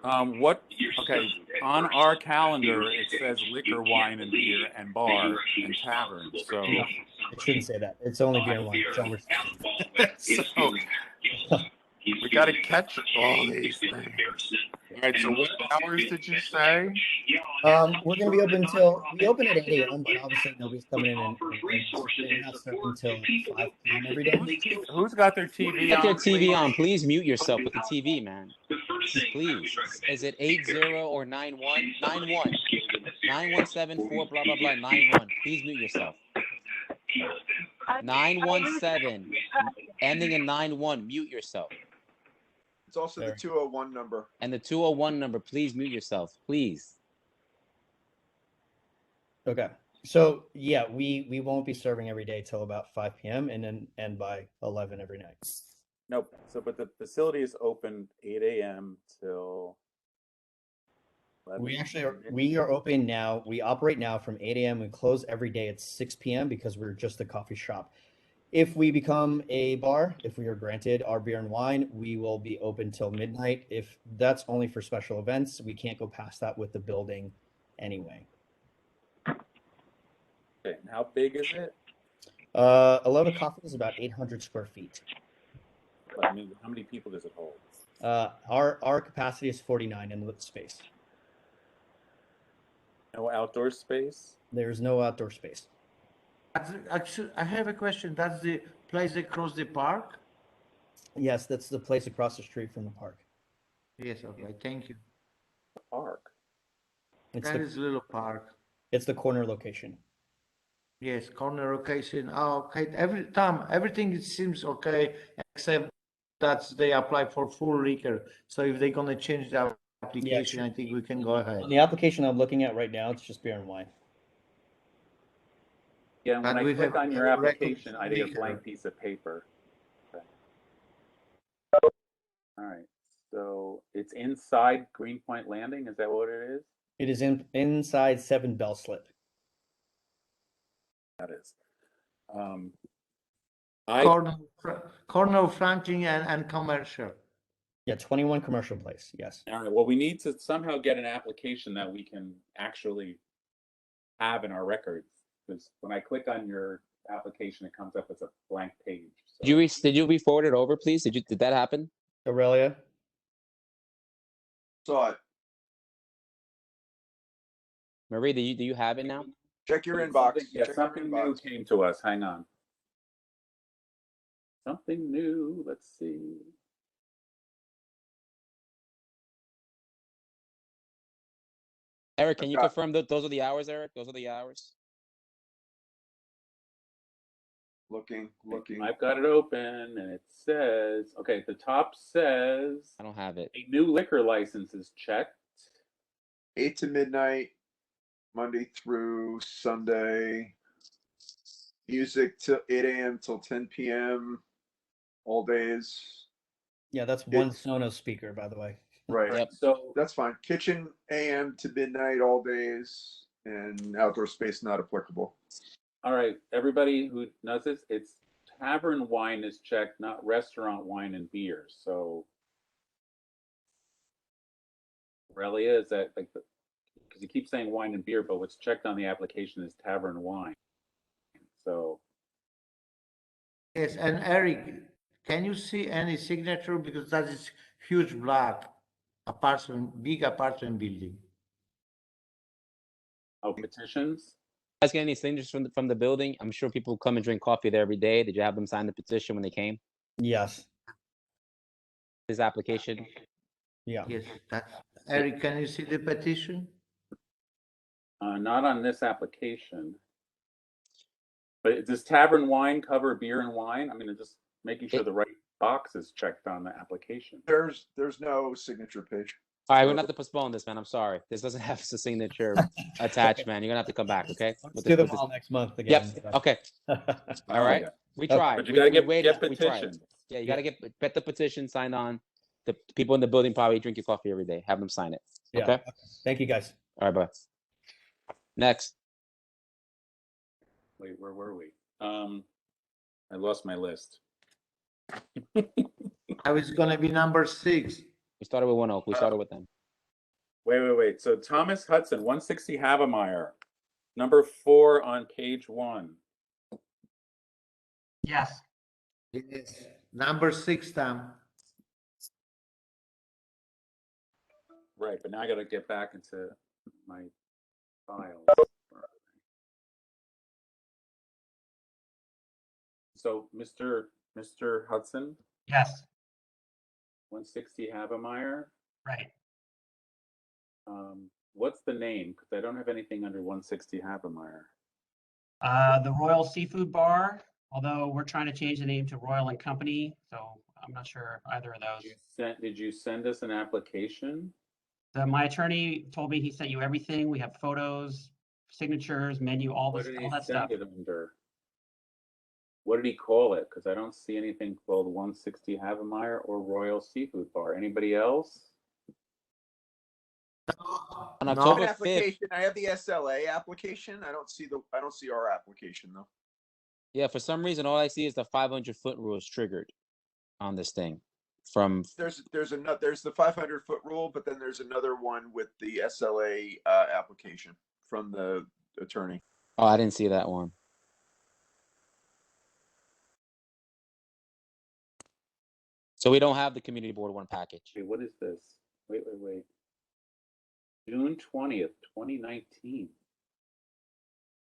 Speaker 2: Okay, on our calendar, it says liquor, wine, and beer, and bar, and tavern. So
Speaker 18: it shouldn't say that. It's only beer and wine. So
Speaker 2: we got to catch all these things. All right, so what hours did you say?
Speaker 18: We're going to be open until, we open at 8 a.m., but obviously nobody's coming in and not starting until 5 p.m. every day.
Speaker 2: Who's got their TV
Speaker 5: Got
Speaker 2: on?
Speaker 5: your TV on. Please mute yourself with the TV, man. Please. Is it 80 or 91? 91. 9174, blah, blah, blah, 91. Please mute yourself. 917, ending in 91. Mute yourself.
Speaker 17: It's also the 201 number.
Speaker 5: And the 201 number, please mute yourself. Please.
Speaker 18: Okay. So yeah, we won't be serving every day till about 5 p.m. and then end by 11 every night.
Speaker 2: Nope. So, but the facility is open 8 a.m. till 11.
Speaker 18: We are open now. We operate now from 8 a.m. We close every day at 6 p.m. because we're just a coffee shop. If we become a bar, if we are granted our beer and wine, we will be open till midnight. If that's only for special events, we can't go past that with the building anyway.
Speaker 2: Okay, and how big is it?
Speaker 18: Aleva Coffee is about 800 square feet.
Speaker 2: But, I mean, how many people does it hold?
Speaker 18: Our capacity is 49 in the space.
Speaker 2: No outdoor space?
Speaker 18: There's no outdoor space.
Speaker 22: Actually, I have a question. That's the place across the park?
Speaker 18: Yes, that's the place across the street from the park.
Speaker 22: Yes, okay, thank you.
Speaker 2: The park?
Speaker 22: That is a little park.
Speaker 18: It's the corner location.
Speaker 22: Yes, corner location. Oh, okay. Every time, everything it seems okay, except that they apply for full liquor. So if they're gonna change the application, I think we can go ahead.
Speaker 18: On the application I'm looking at right now, it's just beer and wine.
Speaker 2: Yeah, and when
Speaker 22: And
Speaker 2: I
Speaker 22: we
Speaker 2: click
Speaker 22: have
Speaker 2: on your
Speaker 22: a
Speaker 2: application, I
Speaker 22: record
Speaker 2: get a
Speaker 22: liquor.
Speaker 2: blank piece of paper. Okay. All right, so it's inside Greenpoint Landing, is that what it is?
Speaker 18: It is inside 7 Bell Slip.
Speaker 2: That is.
Speaker 22: Corner of Franklin and commercial.
Speaker 18: Yeah, 21 Commercial Place, yes.
Speaker 2: All right, well, we need to somehow get an application that we can actually have in our records. Because when I click on your application, it comes up as a blank page. So.
Speaker 5: Did you re-forward it over, please? Did that happen?
Speaker 18: Aurelia?
Speaker 17: Saw it.
Speaker 5: Marie, do you have it now?
Speaker 17: Check your inbox.
Speaker 2: Yeah,
Speaker 17: Check
Speaker 2: something
Speaker 17: your
Speaker 2: new
Speaker 17: inbox.
Speaker 2: came to us. Hang on. Something new. Let's see.
Speaker 5: Eric, can you confirm that those are the hours, Eric? Those are the hours?
Speaker 17: Looking.
Speaker 2: I've got it open and it says, okay, at the top says
Speaker 5: I don't have it.
Speaker 2: A new liquor license is checked.
Speaker 17: 8 to midnight, Monday through Sunday. Music till 8 a.m. till 10 p.m. all days.
Speaker 18: Yeah, that's one Sonos speaker, by the way.
Speaker 17: Right.
Speaker 5: Yep.
Speaker 17: So that's fine. Kitchen AM to midnight all days, and outdoor space not applicable.
Speaker 2: All right, everybody who knows this, it's tavern wine is checked, not restaurant wine and beer. So, Aurelia, is that like the, because you keep saying wine and beer, but what's checked on the application is tavern wine. So.
Speaker 22: Yes, and Eric, can you see any signature? Because that is huge black apartment, big apartment building.
Speaker 2: Oh, petitions?
Speaker 5: You guys get any signatures from the building? I'm sure people come and drink coffee there every day. Did you have them sign the petition when they came?
Speaker 18: Yes.
Speaker 5: This application?
Speaker 18: Yeah.
Speaker 22: Yes, that's Eric, can you see the petition?
Speaker 2: Not on this application. But does tavern wine cover beer and wine? I mean, just making sure the right box is checked on the application.
Speaker 17: There's no signature page.
Speaker 5: All right, we're gonna have to postpone this, man. I'm sorry. This doesn't have a signature attached, man. You're gonna have to come back, okay?
Speaker 18: Let's do them all next month again.
Speaker 5: Yep. Okay. All right. We
Speaker 18: Okay.
Speaker 5: tried.
Speaker 2: But you
Speaker 5: We
Speaker 2: gotta
Speaker 5: waited.
Speaker 2: get
Speaker 5: We tried.
Speaker 2: petitions.
Speaker 5: Yeah, you gotta get the petition signed on. The people in the building probably drink your coffee every day. Have them sign it.
Speaker 18: Yeah.
Speaker 5: Okay.
Speaker 18: Thank you, guys.
Speaker 5: All right, bye. Next.
Speaker 2: Wait, where were we? I lost my list.
Speaker 22: I was gonna be number 6.
Speaker 5: We started with One Oak. We started with them.
Speaker 2: Wait. So Thomas Hudson, 160 Havemeyer, number 4 on page 1.
Speaker 3: Yes.
Speaker 22: Yes. Number 6, Tom.
Speaker 2: Right, but now I got to get back into my files. So, Mr. Hudson,
Speaker 3: Yes.
Speaker 2: 160 Havemeyer.
Speaker 3: Right.
Speaker 2: What's the name? Because I don't have anything under 160 Havemeyer.
Speaker 3: The Royal Seafood Bar, although we're trying to change the name to Royal and Company, so I'm not sure either of those.
Speaker 2: Did you send us an application?
Speaker 3: My attorney told me he sent you everything. We have photos, signatures, menu, all
Speaker 2: What did he
Speaker 3: that
Speaker 2: send
Speaker 3: stuff.
Speaker 2: it under? What did he call it? Because I don't see anything called 160 Havemeyer or Royal Seafood Bar. Anybody else?
Speaker 5: On
Speaker 17: I have
Speaker 5: October
Speaker 17: an
Speaker 5: 5th.
Speaker 17: application. I have the SLA application. I don't see our application though.
Speaker 5: Yeah, for some reason, all I see is the 500-foot rule is triggered on this thing. From
Speaker 17: There's the 500-foot rule, but then there's another one with the SLA application from the attorney.
Speaker 5: oh, I didn't see that one. So we don't have the community board one package.
Speaker 2: Hey, what is this? Wait. June 20th, 2019.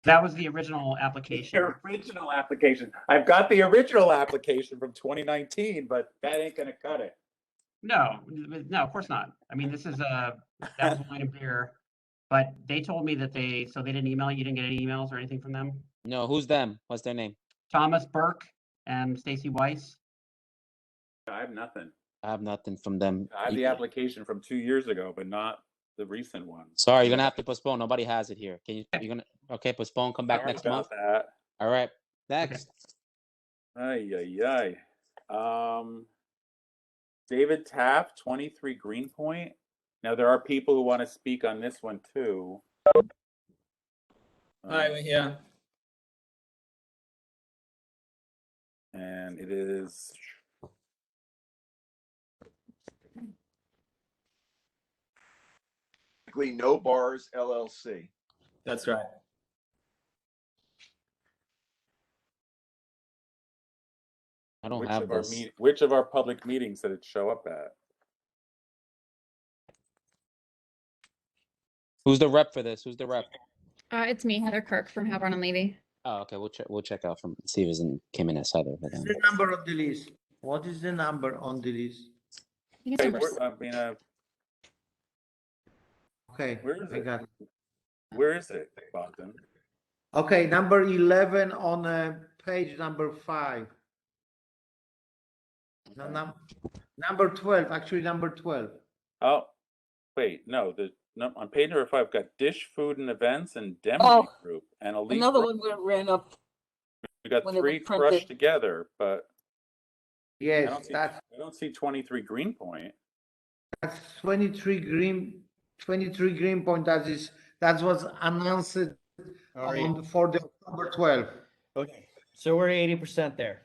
Speaker 3: That was the original application.
Speaker 2: The original application. I've got the original application from 2019, but that ain't gonna cut it.
Speaker 3: No, of course not. I mean, this is that was wine and beer, but they told me that they didn't email you. You didn't get any emails or anything from them.
Speaker 5: No, who's them? What's their name?
Speaker 3: Thomas Burke and Stacy Weiss.
Speaker 2: I have nothing.
Speaker 5: I have nothing from them.
Speaker 2: I have the application from 2 years ago, but not the recent one.
Speaker 5: Sorry, you're gonna have to postpone. Nobody has it here. You're gonna postpone, come back
Speaker 2: Sorry
Speaker 5: next
Speaker 2: about
Speaker 5: month?
Speaker 2: that.
Speaker 5: All right. Next.
Speaker 2: Ay. David Taft, 23 Greenpoint. Now there are people who want to speak on this one too.
Speaker 1: Hi, we're here.
Speaker 2: And it is
Speaker 17: No Bars LLC.
Speaker 1: That's right.
Speaker 5: I don't
Speaker 2: which
Speaker 5: have
Speaker 2: of our
Speaker 5: this.
Speaker 2: which of our public meetings did it show up at?
Speaker 5: Who's the rep for this? Who's the rep?
Speaker 11: It's me, Heather Kirk from Havron and Levy.
Speaker 5: Oh, okay. We'll check out from see if it came in as Heather.
Speaker 22: What's the number on the list? What is the number on the list?
Speaker 2: Okay,
Speaker 22: Okay,
Speaker 2: where is
Speaker 22: I
Speaker 2: it?
Speaker 22: got it.
Speaker 2: Where is it, Bogdan?
Speaker 22: Okay, number 11 on page number 5. No, number 12, actually number 12.
Speaker 2: Oh, wait, no. On page number 5, got Dish Food and Events and Dempsey Group and Elite.
Speaker 4: Another one ran up.
Speaker 2: We got
Speaker 4: when it
Speaker 2: 3
Speaker 4: was printed.
Speaker 2: crushed together, but
Speaker 22: Yes,
Speaker 2: I don't see 23 Greenpoint.
Speaker 22: that's 23 Greenpoint. That was announced for the October 12.
Speaker 18: Okay, so we're 80% there.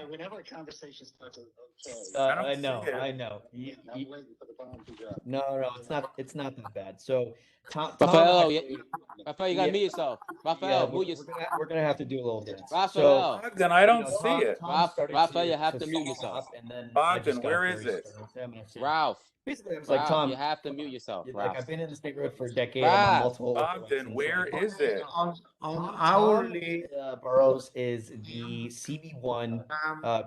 Speaker 1: Whenever a conversation starts,
Speaker 18: I know. No, it's not that bad. So, Tom
Speaker 5: Rafael,
Speaker 18: actually,
Speaker 5: Rafael, you gotta mute yourself. Rafael, mute yourself.
Speaker 18: we're gonna have to do a little dance.
Speaker 5: Rafael.
Speaker 2: Bogdan, I don't see it.
Speaker 5: Rafael, you have to mute yourself.
Speaker 18: And then
Speaker 2: Bogdan, where is it?
Speaker 5: Ralph.
Speaker 18: Basically, it's like,
Speaker 5: Ralph,
Speaker 18: Tom,
Speaker 5: you have to mute yourself.
Speaker 18: like
Speaker 5: Ralph.
Speaker 18: I've been in this neighborhood for a decade. I'm on multiple.
Speaker 2: Bogdan, where is it?
Speaker 22: On
Speaker 18: Tom
Speaker 22: our
Speaker 18: Burrows is the CB1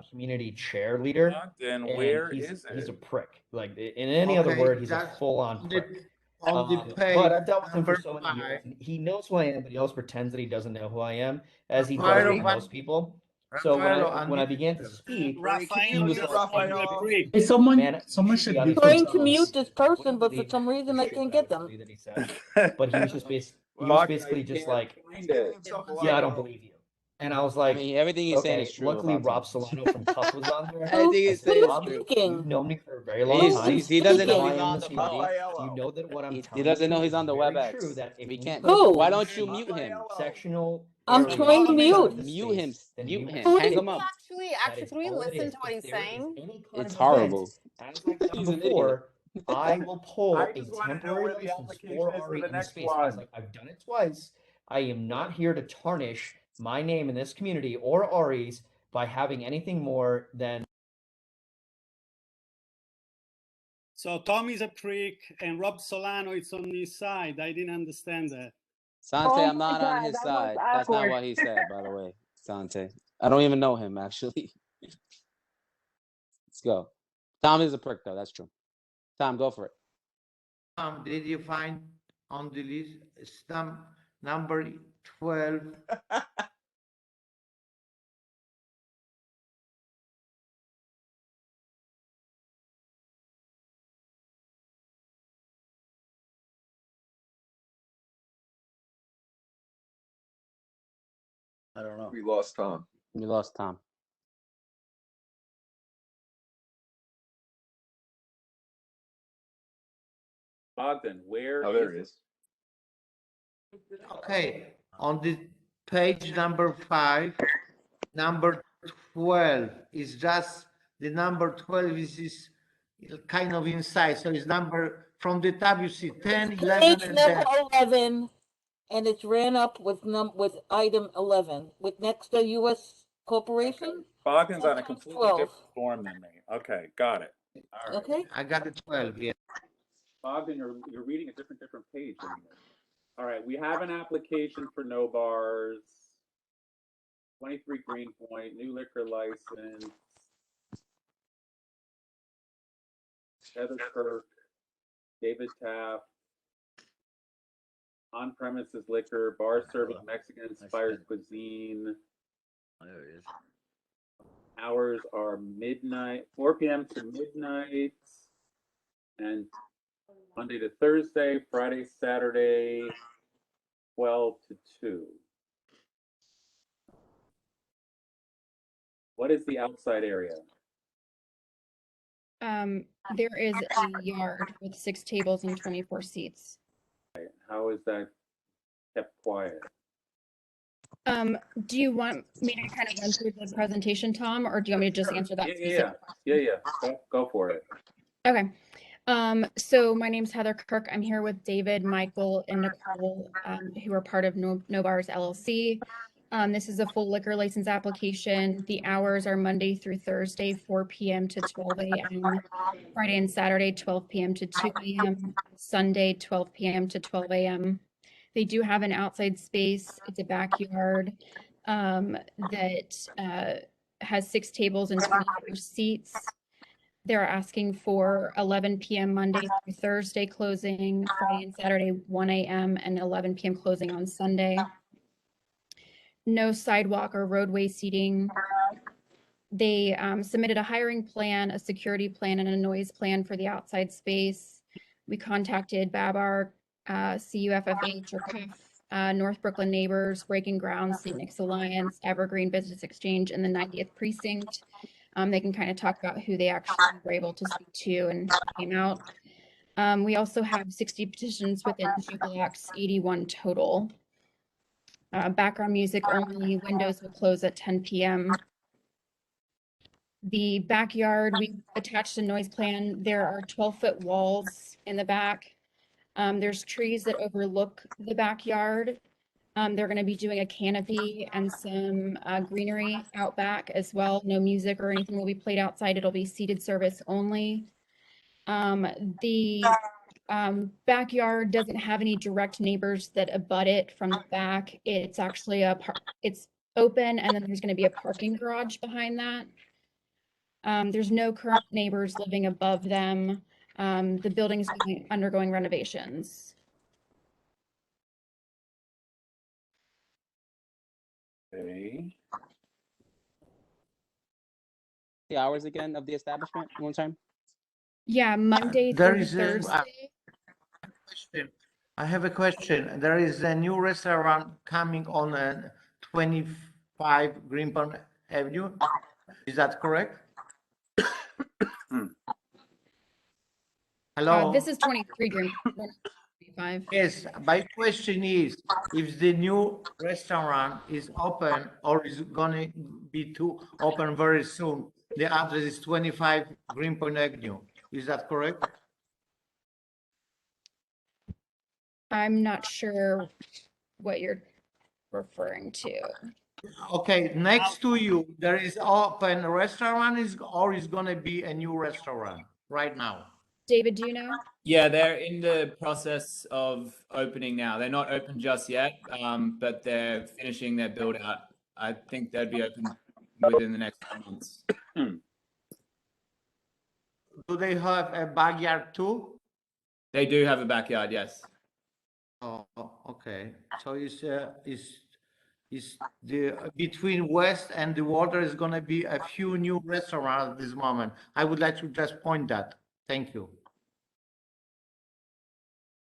Speaker 18: community chair leader.
Speaker 2: Bogdan,
Speaker 18: and
Speaker 2: where
Speaker 18: he's
Speaker 2: is
Speaker 18: a
Speaker 2: it?
Speaker 18: prick. Like in any other
Speaker 22: Okay,
Speaker 18: word, he's a
Speaker 22: that's
Speaker 18: full-on prick.
Speaker 22: on the page
Speaker 18: But I've dealt with him for
Speaker 22: number
Speaker 18: so many
Speaker 22: 5.
Speaker 18: years. He knows who I am, but he always pretends that he doesn't know who I am, as he does
Speaker 22: Fire
Speaker 18: with
Speaker 22: of
Speaker 18: most people. So when
Speaker 22: Raffaello,
Speaker 18: I began to speak, he
Speaker 21: Raphael
Speaker 18: was
Speaker 21: just
Speaker 18: like,
Speaker 21: wanted to break.
Speaker 1: Hey, someone
Speaker 18: man,
Speaker 1: someone
Speaker 18: you
Speaker 1: should
Speaker 18: gotta
Speaker 1: mute
Speaker 18: be
Speaker 4: Trying to
Speaker 1: themselves.
Speaker 4: mute this person, but for
Speaker 18: believe
Speaker 4: some reason I
Speaker 18: shit
Speaker 4: can't
Speaker 18: that
Speaker 4: get them.
Speaker 18: that he said. But he was just basically just like, yeah, I don't believe you. And I was
Speaker 5: I
Speaker 18: like,
Speaker 5: mean, everything he's saying
Speaker 18: okay.
Speaker 5: is true
Speaker 18: Luckily,
Speaker 5: about
Speaker 18: Rob
Speaker 5: Tom.
Speaker 18: Solano from Cuff was on there.
Speaker 5: Everything
Speaker 18: I
Speaker 5: he's
Speaker 18: said,
Speaker 5: saying is
Speaker 18: Rob,
Speaker 5: true.
Speaker 18: you've known me for a very long
Speaker 5: He's,
Speaker 18: time.
Speaker 5: he doesn't know
Speaker 18: You
Speaker 5: he's
Speaker 18: I am
Speaker 5: on
Speaker 18: in
Speaker 5: the
Speaker 18: this community.
Speaker 5: phone.
Speaker 18: You know that what I'm
Speaker 5: He
Speaker 18: telling
Speaker 5: doesn't
Speaker 18: you
Speaker 5: know he's
Speaker 18: is
Speaker 5: on the
Speaker 18: very
Speaker 5: WebEx.
Speaker 18: true. That if
Speaker 5: We
Speaker 18: we
Speaker 5: can't.
Speaker 18: put
Speaker 4: Who?
Speaker 5: Why don't you
Speaker 18: certain
Speaker 5: mute him?
Speaker 18: sectional
Speaker 4: I'm
Speaker 18: areas
Speaker 4: trying to
Speaker 18: inside
Speaker 4: mute.
Speaker 18: of the
Speaker 5: Mute him.
Speaker 18: space, then
Speaker 5: Mute
Speaker 18: you
Speaker 5: him.
Speaker 4: Who
Speaker 5: Hang
Speaker 4: did
Speaker 5: him up.
Speaker 18: that is
Speaker 20: Can we
Speaker 18: all it
Speaker 20: listen
Speaker 18: is.
Speaker 20: to what
Speaker 18: If
Speaker 20: he's
Speaker 18: there is
Speaker 20: saying?
Speaker 18: any kind
Speaker 5: It's
Speaker 18: of event,
Speaker 5: horrible.
Speaker 18: as I've done
Speaker 5: He's an idiot.
Speaker 18: before, I will pull
Speaker 17: I
Speaker 18: a
Speaker 17: just wanna know
Speaker 18: temporary
Speaker 17: where the
Speaker 18: license
Speaker 17: application
Speaker 18: for
Speaker 17: is for
Speaker 18: RE
Speaker 17: the
Speaker 18: in the
Speaker 17: next
Speaker 18: space. I was
Speaker 17: one.
Speaker 18: like, I've done it twice. I am not here to tarnish my name in this community or RE's by having anything more than.
Speaker 21: So Tommy's a prick and Rob Solano is on his side. I didn't understand that.
Speaker 5: Sante,
Speaker 16: Oh
Speaker 5: I'm
Speaker 16: my
Speaker 5: not on
Speaker 16: God,
Speaker 5: his
Speaker 16: that was
Speaker 5: side. That's not
Speaker 16: awkward.
Speaker 5: what he said, by the way, Sante. I don't even know him, actually. Let's go. Tom is a prick, though. That's true. Tom, go for it.
Speaker 22: Did you find on the list number 12?
Speaker 1: I don't know.
Speaker 17: We lost Tom.
Speaker 5: You lost Tom.
Speaker 2: Bogdan, where?
Speaker 17: Oh, there he is.
Speaker 22: Okay, on the page number 5, number 12 is just the number 12 is kind of inside. So it's number from the tab you see 10, 11,
Speaker 4: Page
Speaker 22: and
Speaker 4: number
Speaker 22: then
Speaker 4: 11, and it's ran up with item 11 with next to U.S. Corporation.
Speaker 2: Bogdan's on a
Speaker 4: That's
Speaker 2: completely
Speaker 4: 12.
Speaker 2: different form than me. Okay, got it. All right.
Speaker 4: Okay.
Speaker 22: I got the 12. Yeah.
Speaker 2: Bogdan, you're reading a different page than me. All right, we have an application for no bars. 23 Greenpoint, new liquor license. Heather Kirk, David Taft, on-premises liquor, bar serving Mexican-inspired cuisine.
Speaker 1: There it is.
Speaker 2: Hours are midnight, 4 p.m. to midnight, and Monday to Thursday, Friday, Saturday, 12 to 2. What is the outside area?
Speaker 11: There is a yard with 6 tables and 24 seats.
Speaker 2: How is that kept quiet?
Speaker 11: Do you want me to kind of run through the presentation, Tom, or do you want me to just answer that?
Speaker 2: Yeah. Go for it.
Speaker 11: Okay. So my name's Heather Kirk. I'm here with David, Michael, and Nicole, who are part of No Bars LLC. This is a full liquor license application. The hours are Monday through Thursday, 4 p.m. to 12 a.m. Friday and Saturday, 12 p.m. to 2 a.m. Sunday, 12 p.m. to 12 a.m. They do have an outside space. It's a backyard that has 6 tables and 24 seats. They're asking for 11 p.m. Monday through Thursday closing, Friday and Saturday 1 a.m. and 11 p.m. closing on Sunday. No sidewalk or roadway seating. They submitted a hiring plan, a security plan, and a noise plan for the outside space. We contacted Babar, CUFFH or CUF, North Brooklyn Neighbors, Breaking Ground, St. Nick's Alliance, Evergreen Business Exchange, and the 90th Precinct. They can kind of talk about who they actually were able to speak to and came out. We also have 60 petitions within Jukebox, 81 total. Background music only, windows will close at 10 p.m. The backyard, we attached a noise plan. There are 12-foot walls in the back. There's trees that overlook the backyard. They're going to be doing a canopy and some greenery out back as well. No music or anything will be played outside. It'll be seated service only. The backyard doesn't have any direct neighbors that abut it from the back. It's actually it's open, and then there's going to be a parking garage behind that. There's no current neighbors living above them. The building is undergoing renovations.
Speaker 2: Okay.
Speaker 5: the hours again of the establishment one time?
Speaker 11: Yeah, Monday
Speaker 22: There
Speaker 11: through
Speaker 22: is
Speaker 11: Thursday.
Speaker 22: I have a question. There is a new restaurant coming on 25 Greenpoint Avenue. Is that correct? Hello?
Speaker 11: This is 23 Green. 25.
Speaker 22: Yes, my question is, if the new restaurant is open or is gonna be to open very soon, the address is 25 Greenpoint Avenue. Is that correct?
Speaker 11: I'm not sure what you're referring to.
Speaker 22: Okay, next to you, there is open restaurant or is gonna be a new restaurant right now?
Speaker 11: David, do you know?
Speaker 1: Yeah, they're in the process of opening now. They're not open just yet, but they're finishing their build out. I think they'd be open within the next 2 months.
Speaker 22: Do they have a backyard too?
Speaker 1: They do have a backyard, yes.
Speaker 22: Oh, okay. So is the between west and the water is gonna be a few new restaurants at this moment. I would like to just point that. Thank you.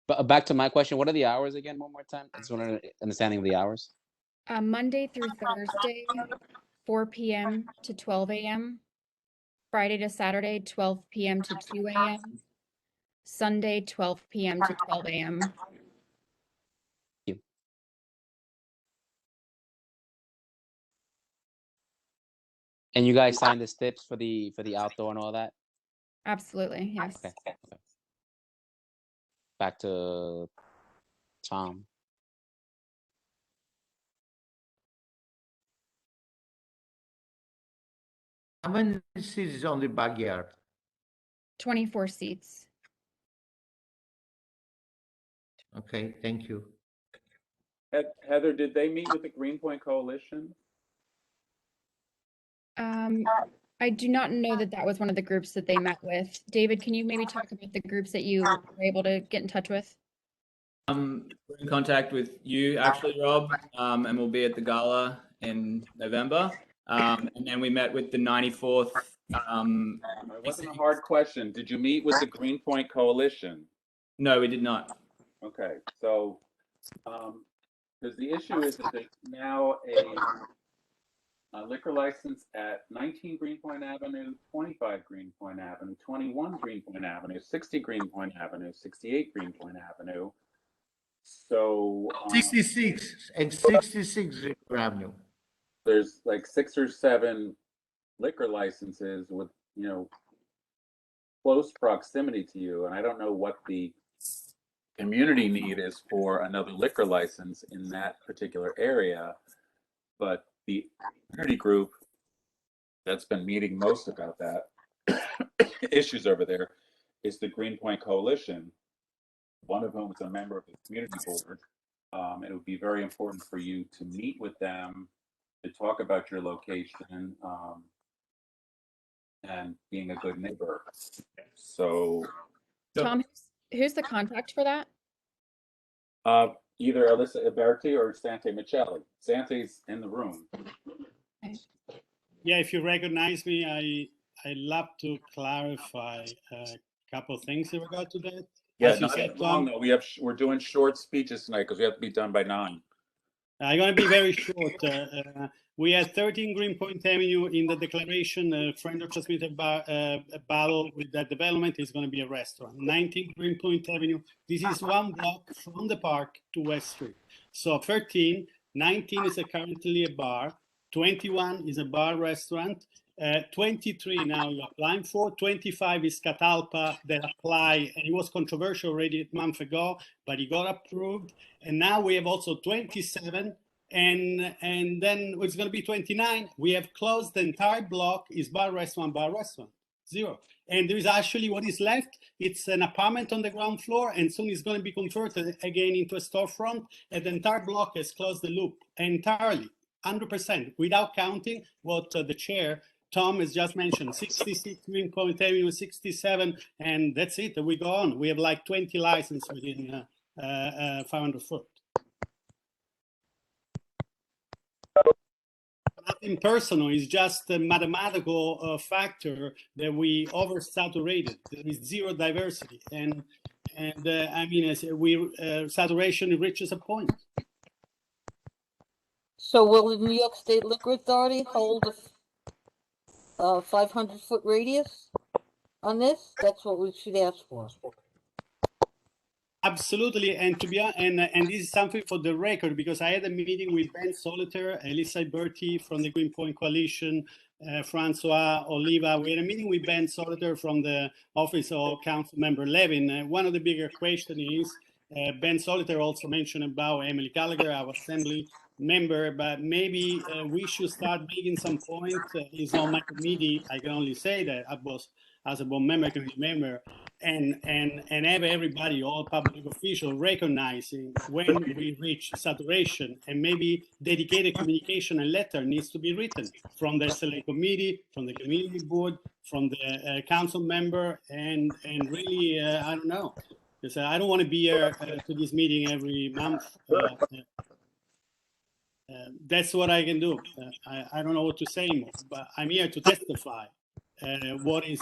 Speaker 5: But back to my question, what are the hours again? One more time. I just want an understanding of the hours.
Speaker 11: Monday through Thursday, 4 p.m. to 12 a.m. Friday to Saturday, 12 p.m. to 2 a.m. Sunday, 12 p.m. to 12 a.m.
Speaker 5: And you guys signed the steps for the outdoor and all that?
Speaker 11: Absolutely, yes.
Speaker 5: Okay. Back to Tom.
Speaker 22: How many seats on the backyard?
Speaker 11: 24 seats.
Speaker 22: Okay, thank you.
Speaker 2: Heather, did they meet with the Greenpoint Coalition?
Speaker 11: I do not know that that was one of the groups that they met with. David, can you maybe talk about the groups that you were able to get in touch with?
Speaker 1: We're in contact with you, actually, Rob, and we'll be at the gala in November. And then we met with the 94th.
Speaker 2: It wasn't a hard question. Did you meet with the Greenpoint Coalition?
Speaker 1: No, we did not.
Speaker 2: Okay, so because the issue is that there's now a liquor license at 19 Greenpoint Avenue, 25 Greenpoint Avenue, 21 Greenpoint Avenue, 60 Greenpoint Avenue, 68 Greenpoint Avenue. So
Speaker 22: 66 and 66 Avenue.
Speaker 2: There's like 6 or 7 liquor licenses with, close proximity to you, and I don't know what the community need is for another liquor license in that particular area, but the community group that's been meeting most about that issues over there is the Greenpoint Coalition, one of whom is a member of the community board. It would be very important for you to meet with them to talk about your location and being a good neighbor. So
Speaker 11: Tom, who's the contact for that?
Speaker 2: either Alyssa Iberti or Sante Michelli. Sante's in the room.
Speaker 21: Yeah, if you recognize me, I'd love to clarify a couple of things in regard to that.
Speaker 2: Yeah,
Speaker 21: As you
Speaker 2: not
Speaker 21: said,
Speaker 2: that long
Speaker 21: Tom,
Speaker 2: though. We're doing short speeches tonight because we have to be done by 9.
Speaker 21: I'm going to be very short. We had 13 Greenpoint Avenue in the declaration. A friend of just made a battle with that development is going to be a restaurant. 19 Greenpoint Avenue. This is 1 block from the park to West Street. So 13, 19 is currently a bar. 21 is a bar restaurant. 23 now you're applying for. 25 is Catalpa that apply, and it was controversial already a month ago, but it got approved. And now we have also 27. And then it's going to be 29. We have closed the entire block is bar, restaurant, 0. And there is actually what is left. It's an apartment on the ground floor, and soon it's going to be converted again into a storefront. And the entire block has closed the loop entirely, 100%, without counting what the chair, Tom, has just mentioned, 66 Greenpoint Avenue, 67, and that's it. We go on. We have like 20 licenses within 500 foot. nothing personal. It's just a mathematical factor that we oversaturated. There is zero diversity, and I mean, saturation reaches a point.
Speaker 4: So will the New York State Liquor Authority hold a 500-foot radius on this? That's what we should ask for.
Speaker 21: Absolutely, and to be and this is something for the record, because I had a meeting with Ben Soliter, Elisa Berti from the Greenpoint Coalition, Francois Oliva. We had a meeting with Ben Soliter from the Office of Council Member Levin. One of the bigger questions is, Ben Soliter also mentioned about Emily Gallagher, our Assembly member, but maybe we should start making some point. It's on my committee. I can only say that I was, as a board member, committee member, and have everybody, all public officials, recognizing when we reach saturation, and maybe dedicated communication and letter needs to be written from the SLA committee, from the community board, from the council member, and really, I don't know, because I don't want to be here to this meeting every month. That's what I can do. I don't know what to say more, but I'm here to testify what is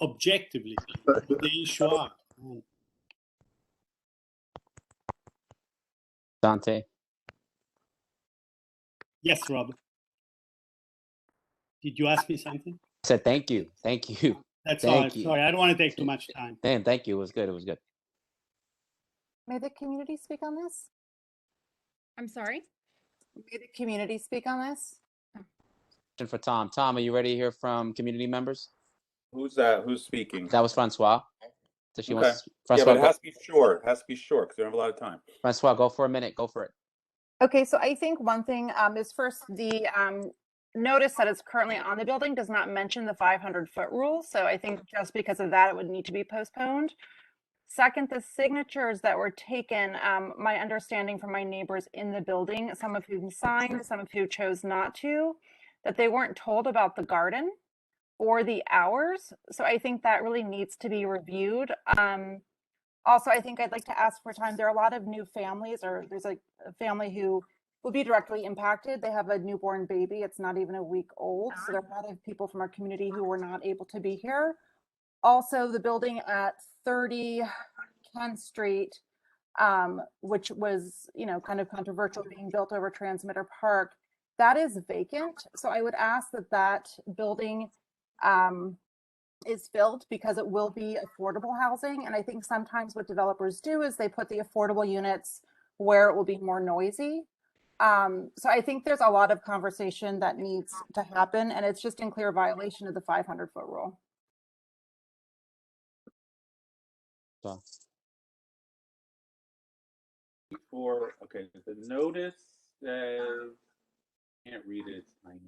Speaker 21: objectively what the issue are.
Speaker 5: Dante.
Speaker 21: Yes, Rob. Did you ask me something?
Speaker 5: I said thank you. Thank you.
Speaker 21: That's all.
Speaker 5: Thank you.
Speaker 21: Sorry, I don't want to take too much time.
Speaker 5: Dan, thank you. It was good. It was good.
Speaker 20: May the community speak on this?
Speaker 11: I'm sorry?
Speaker 20: May the community speak on this?
Speaker 5: Question for Tom. Tom, are you ready to hear from community members?
Speaker 2: Who's that? Who's speaking?
Speaker 5: That was Francois. So she
Speaker 2: Okay.
Speaker 5: wants
Speaker 2: Yeah,
Speaker 5: Francois.
Speaker 2: but it has to be short. It has to be short because we don't have a lot of time.
Speaker 5: Francois, go for a minute. Go for it.
Speaker 20: Okay, so I think one thing is first the notice that is currently on the building does not mention the 500-foot rule. So I think just because of that, it would need to be postponed. Second, the signatures that were taken, my understanding from my neighbors in the building, some of whom signed, some of who chose not to, that they weren't told about the garden or the hours. So I think that really needs to be reviewed. Also, I think I'd like to ask for time. There are a lot of new families, or there's a family who will be directly impacted. They have a newborn baby. It's not even a week old. So there are a lot of people from our community who were not able to be here. Also, the building at 30 Kent Street, which was, kind of controversial, being built over Transmitter Park, that is vacant. So I would ask that that building is filled, because it will be affordable housing. And I think sometimes what developers do is they put the affordable units where it will be more noisy. So I think there's a lot of conversation that needs to happen, and it's just in clear violation of the 500-foot rule.
Speaker 5: So.
Speaker 2: Okay, the notice says, can't read it, it's tiny.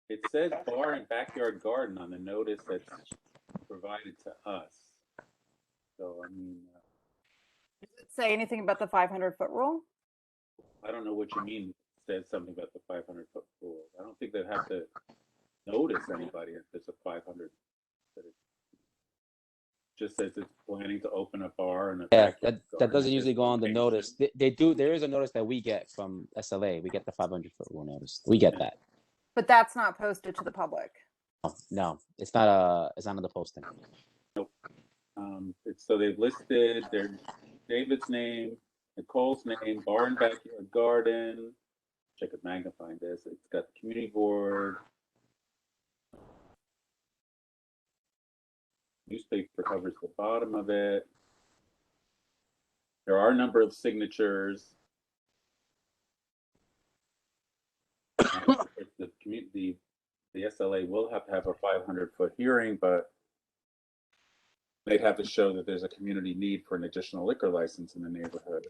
Speaker 2: It says bar and backyard garden on the notice that's provided to us. So, I mean,
Speaker 20: Does it say anything about the 500-foot rule?
Speaker 2: I don't know what you mean. It says something about the 500-foot rule. I don't think they'd have to notice anybody if there's a 500. Just says it's planning to open a bar and a
Speaker 5: that doesn't usually go on the notice. They do. There is a notice that we get from SLA. We get the 500-foot rule notice. We get that.
Speaker 20: But that's not posted to the public.
Speaker 5: No, it's not. It's not on the posting.
Speaker 2: Nope. So they've listed their David's name, Nicole's name, bar and backyard garden. Check it, magnifying this. It's got the community board. Newspaper covers the bottom of it. There are a number of signatures. The community, the SLA will have to have a 500-foot hearing, but they'd have to show that there's a community need for an additional liquor license in the neighborhood.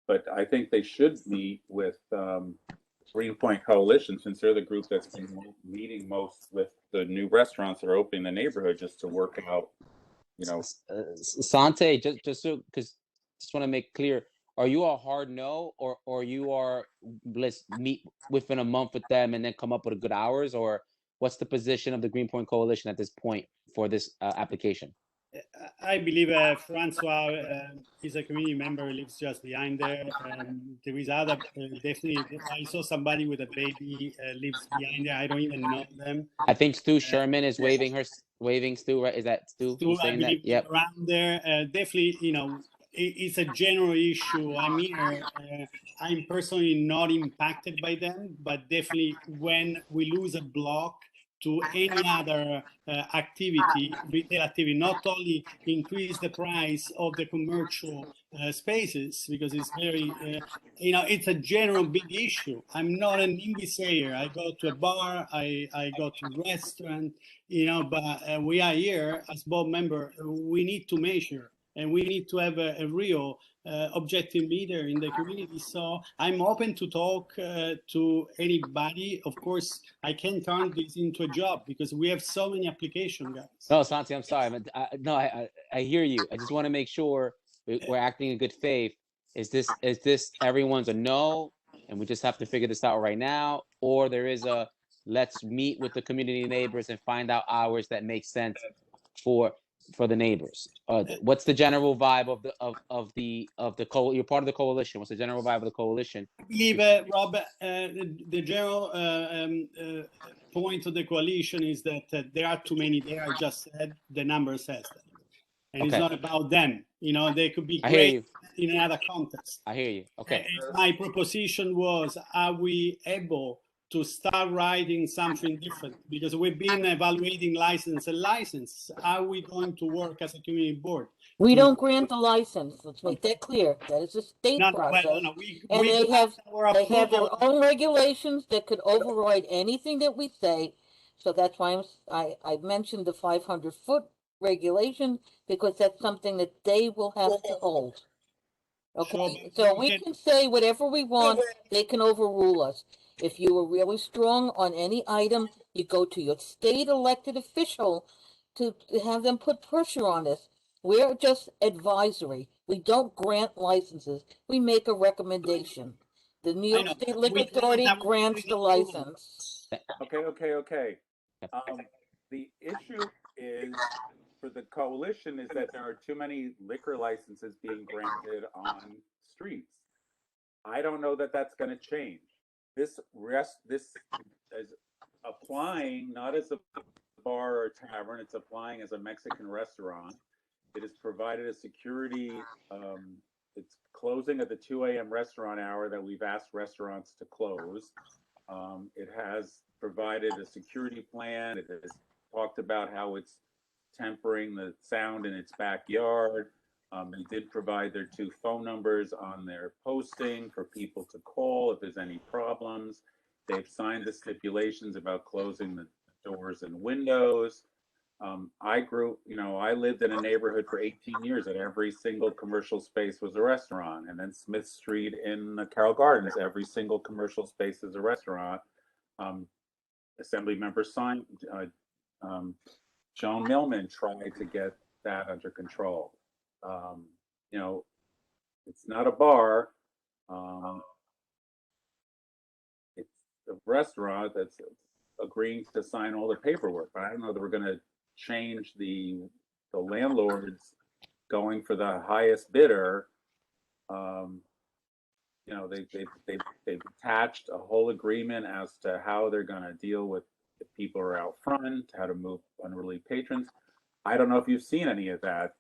Speaker 2: But I think they should meet with Greenpoint Coalition, since they're the group that's been meeting most with the new restaurants that are opening in the neighborhood, just to work out,
Speaker 5: Sante, just so, because just want to make clear, are you a hard no, or you are, let's meet within a month with them and then come up with a good hours, or what's the position of the Greenpoint Coalition at this point for this application?
Speaker 21: I believe Francois is a community member who lives just behind there. There is other, definitely, I saw somebody with a baby lives behind there. I don't even know them.
Speaker 5: I think Stu Sherman is waving Stu, right? Is that Stu?
Speaker 21: Stu,
Speaker 5: He's
Speaker 21: I
Speaker 5: saying that?
Speaker 21: believe,
Speaker 5: Yep.
Speaker 21: around there. Definitely, it's a general issue. I'm here. I'm personally not impacted by them, but definitely when we lose a block to any other activity, retail activity, not only increase the price of the commercial spaces, because it's very, it's a general big issue. I'm not an NIMBY sayer. I go to a bar, I go to a restaurant, but we are here as board member. We need to measure and we need to have a real objective leader in the community. So I'm open to talk to anybody. Of course, I can turn this into a job because we have so many applications, guys.
Speaker 5: No, Santi, I'm sorry. No, I hear you. I just want to make sure we're acting in good faith. Is this everyone's a no, and we just have to figure this out right now, or there is a let's meet with the community neighbors and find out hours that make sense for the neighbors? What's the general vibe of the you're part of the coalition? What's the general vibe of the coalition?
Speaker 21: I believe, Rob, the general point of the coalition is that there are too many there. I just said the number says that, and it's not about them. They could be great in another context.
Speaker 5: I hear you. Okay.
Speaker 21: My proposition was: are we able to start writing something different? Because we've been evaluating license and license. Are we going to work as a community board?
Speaker 4: We don't grant the license. Let's make that clear. That is a state process. And they have their own regulations that could override anything that we say. So that's why I mentioned the 500-foot regulation, because that's something that they will have to hold. Okay, so we can say whatever we want. They can overrule us. If you are really strong on any item, you go to your state elected official to have them put pressure on us. We're just advisory. We don't grant licenses. We make a recommendation. The New York State Liquor Authority grants the license.
Speaker 2: Okay. The issue is for the coalition is that there are too many liquor licenses being granted on streets. I don't know that that's going to change. This is applying not as a bar or tavern. It's applying as a Mexican restaurant. It has provided a security. It's closing at the 2 a.m. restaurant hour that we've asked restaurants to close. It has provided a security plan. It has talked about how it's tempering the sound in its backyard. They did provide their 2 phone numbers on their posting for people to call if there's any problems. They've signed the stipulations about closing the doors and windows. I lived in a neighborhood for 18 years and every single commercial space was a restaurant. And then Smith Street in the Carroll Gardens, every single commercial space is a restaurant. Assembly member Joan Millman tried to get that under control. It's not a bar. It's a restaurant that's agreeing to sign all the paperwork. But I don't know that we're going to change the landlords going for the highest bidder. They've attached a whole agreement as to how they're going to deal with if people are out front, how to move unruly patrons. I don't know if you've seen any of that,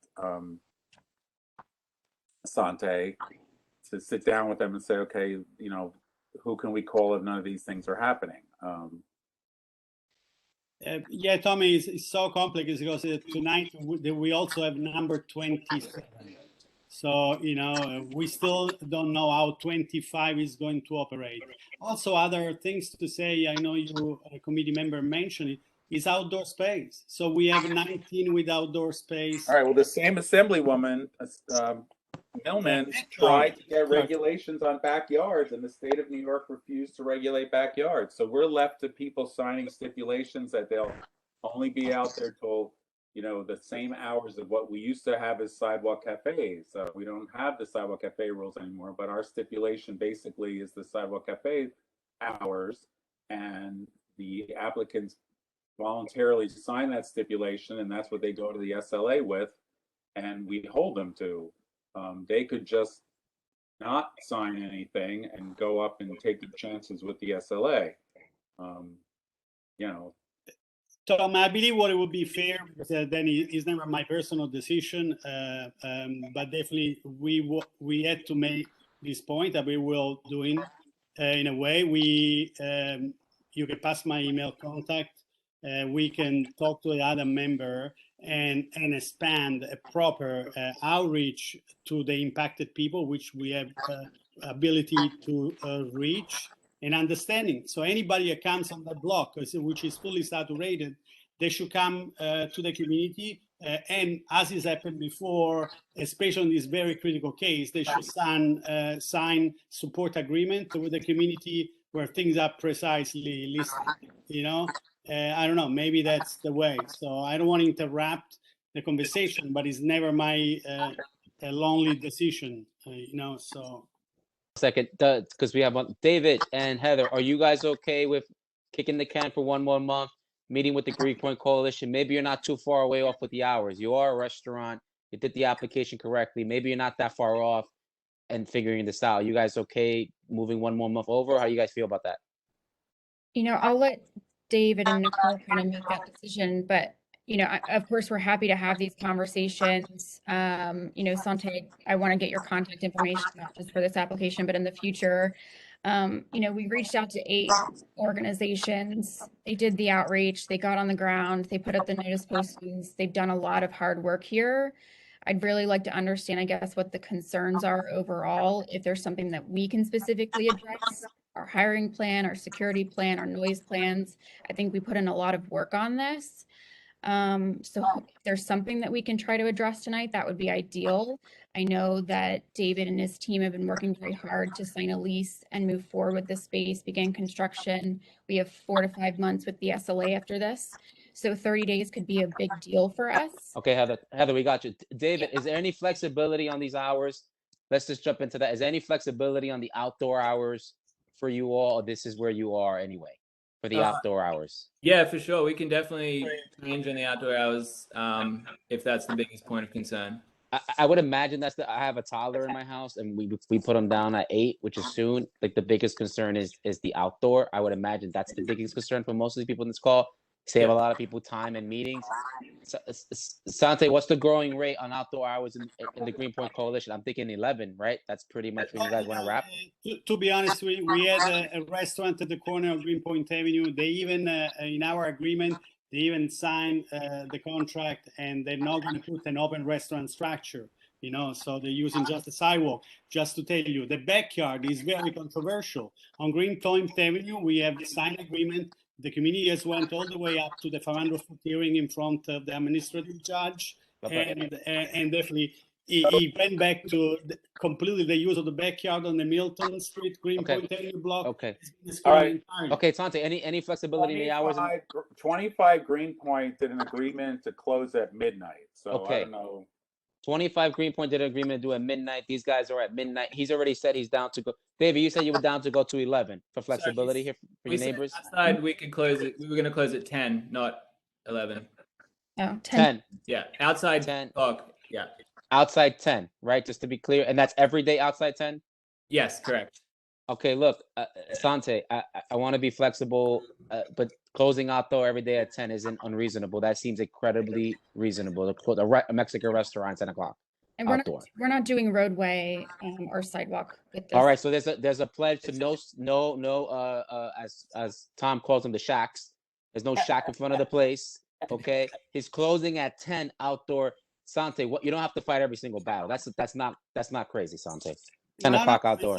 Speaker 2: Sante, to sit down with them and say, okay, who can we call if none of these things are happening?
Speaker 21: Yeah, Tommy, it's so complex because tonight we also have number 27. So, we still don't know how 25 is going to operate. Also, other things to say, I know you, a committee member, mentioned it, is outdoor space. So we have 19 with outdoor space.
Speaker 2: All right, well, the same assemblywoman, Millman, tried to get regulations on backyards, and the state of New York refused to regulate backyards. So we're left to people signing stipulations that they'll only be out there till the same hours of what we used to have as sidewalk cafes. We don't have the sidewalk cafe rules anymore, but our stipulation basically is the sidewalk cafe hours, and the applicants voluntarily sign that stipulation, and that's what they go to the SLA with. and we hold them to. They could just not sign anything and go up and take their chances with the SLA. You know,
Speaker 21: Tom, I believe what it would be fair, because then it's never my personal decision, but definitely we had to make this point that we will do in a way. You can pass my email contact. We can talk to the other member and expand a proper outreach to the impacted people, which we have ability to reach and understanding. So anybody that comes on that block, which is fully saturated, they should come to the community. And as has happened before, especially in this very critical case, they should sign support agreement with the community where things are precisely listed. You know, I don't know, maybe that's the way. So I don't want to interrupt the conversation, but it's never my lonely decision, you know, so.
Speaker 5: Second, because we have David and Heather. Are you guys okay with kicking the can for one more month, meeting with the Greenpoint Coalition? Maybe you're not too far away off with the hours. You are a restaurant. You did the application correctly. Maybe you're not that far off and figuring this out. You guys okay moving one more month over? How do you guys feel about that?
Speaker 11: You know, I'll let David and Nicole kind of make that decision, but you know, of course, we're happy to have these conversations. You know, Sante, I want to get your contact information, not just for this application, but in the future. You know, we reached out to 8 organizations. They did the outreach. They got on the ground. They put up the notice postings. They've done a lot of hard work here. I'd really like to understand, I guess, what the concerns are overall, if there's something that we can specifically address. Our hiring plan, our security plan, our noise plans. I think we put in a lot of work on this. So if there's something that we can try to address tonight, that would be ideal. I know that David and his team have been working very hard to sign a lease and move forward with the space, begin construction. We have 4 to 5 months with the SLA after this. So 30 days could be a big deal for us.
Speaker 5: Okay, Heather, we got you. David, is there any flexibility on these hours? Let's just jump into that. Is there any flexibility on the outdoor hours for you all, or this is where you are anyway for the outdoor hours?
Speaker 1: Yeah, for sure. We can definitely change on the outdoor hours if that's the biggest point of concern.
Speaker 5: I would imagine I have a toddler in my house, and we put him down at 8, which is soon. Like the biggest concern is the outdoor. I would imagine that's the biggest concern for most of the people in this call. Save a lot of people time and meetings. Sante, what's the growing rate on outdoor hours in the Greenpoint Coalition? I'm thinking 11, right? That's pretty much when you guys want to wrap.
Speaker 21: To be honest, we had a restaurant at the corner of Greenpoint Avenue. They even, in our agreement, they even signed the contract, and they're not going to put an open restaurant structure, you know, so they're using just a sidewalk. Just to tell you, the backyard is very controversial. On Greenpoint Avenue, we have the signed agreement. The community has went all the way up to the 500-foot hearing in front of the administrative judge, and definitely he went back to completely the use of the backyard on the Milton Street Greenpoint Avenue block.
Speaker 5: Okay.
Speaker 21: All right.
Speaker 5: Okay, Sante, any flexibility in the hours?
Speaker 2: 25 Greenpoint did an agreement to close at midnight. So I don't know.
Speaker 5: 25 Greenpoint did an agreement to do at midnight. These guys are at midnight. He's already said he's down to go. David, you said you were down to go to 11 for flexibility here for your neighbors.
Speaker 1: Outside, we could close it. We were going to close at 10, not 11.
Speaker 11: Oh,
Speaker 5: 10.
Speaker 1: Yeah, outside
Speaker 5: 10.
Speaker 1: Yeah.
Speaker 5: Outside 10, right? Just to be clear. And that's every day outside 10?
Speaker 1: Yes, correct.
Speaker 5: Okay, look, Sante, I want to be flexible, but closing outdoor every day at 10 isn't unreasonable. That seems incredibly reasonable. To close a Mexican restaurant at 10 o'clock.
Speaker 11: And we're not doing roadway or sidewalk with this.
Speaker 5: All right, so there's a pledge to as Tom calls them, the shacks. There's no shack in front of the place. Okay, he's closing at 10 outdoor. Sante, what, you don't have to fight every single battle. That's not crazy, Sante. 10 o'clock outdoor.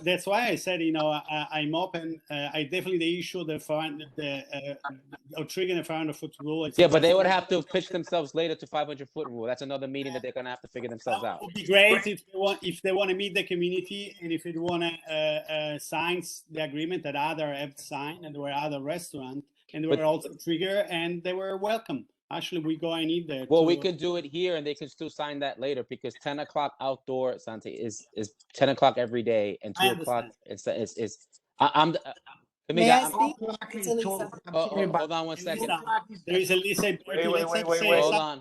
Speaker 21: That's why I said, you know, I'm open. I definitely issue the triggering the 500-foot rule.
Speaker 5: Yeah, but they would have to pitch themselves later to 500-foot rule. That's another meeting that they're gonna have to figure themselves out.
Speaker 21: It would be great if they want to meet the community, and if they want to sign the agreement that other have signed, and there were other restaurants, and they were also trigger, and they were welcome. Actually, we go and eat there.
Speaker 5: Well, we could do it here, and they can still sign that later, because 10 o'clock outdoor, Sante, is 10 o'clock every day, and 2 o'clock. May
Speaker 19: I
Speaker 5: I'm-
Speaker 19: speak?
Speaker 22: O'clock
Speaker 19: It's
Speaker 22: is
Speaker 19: Elisa.
Speaker 22: all- I'm
Speaker 5: Oh,
Speaker 22: sorry, but
Speaker 5: hold on one second.
Speaker 21: There is Elisa.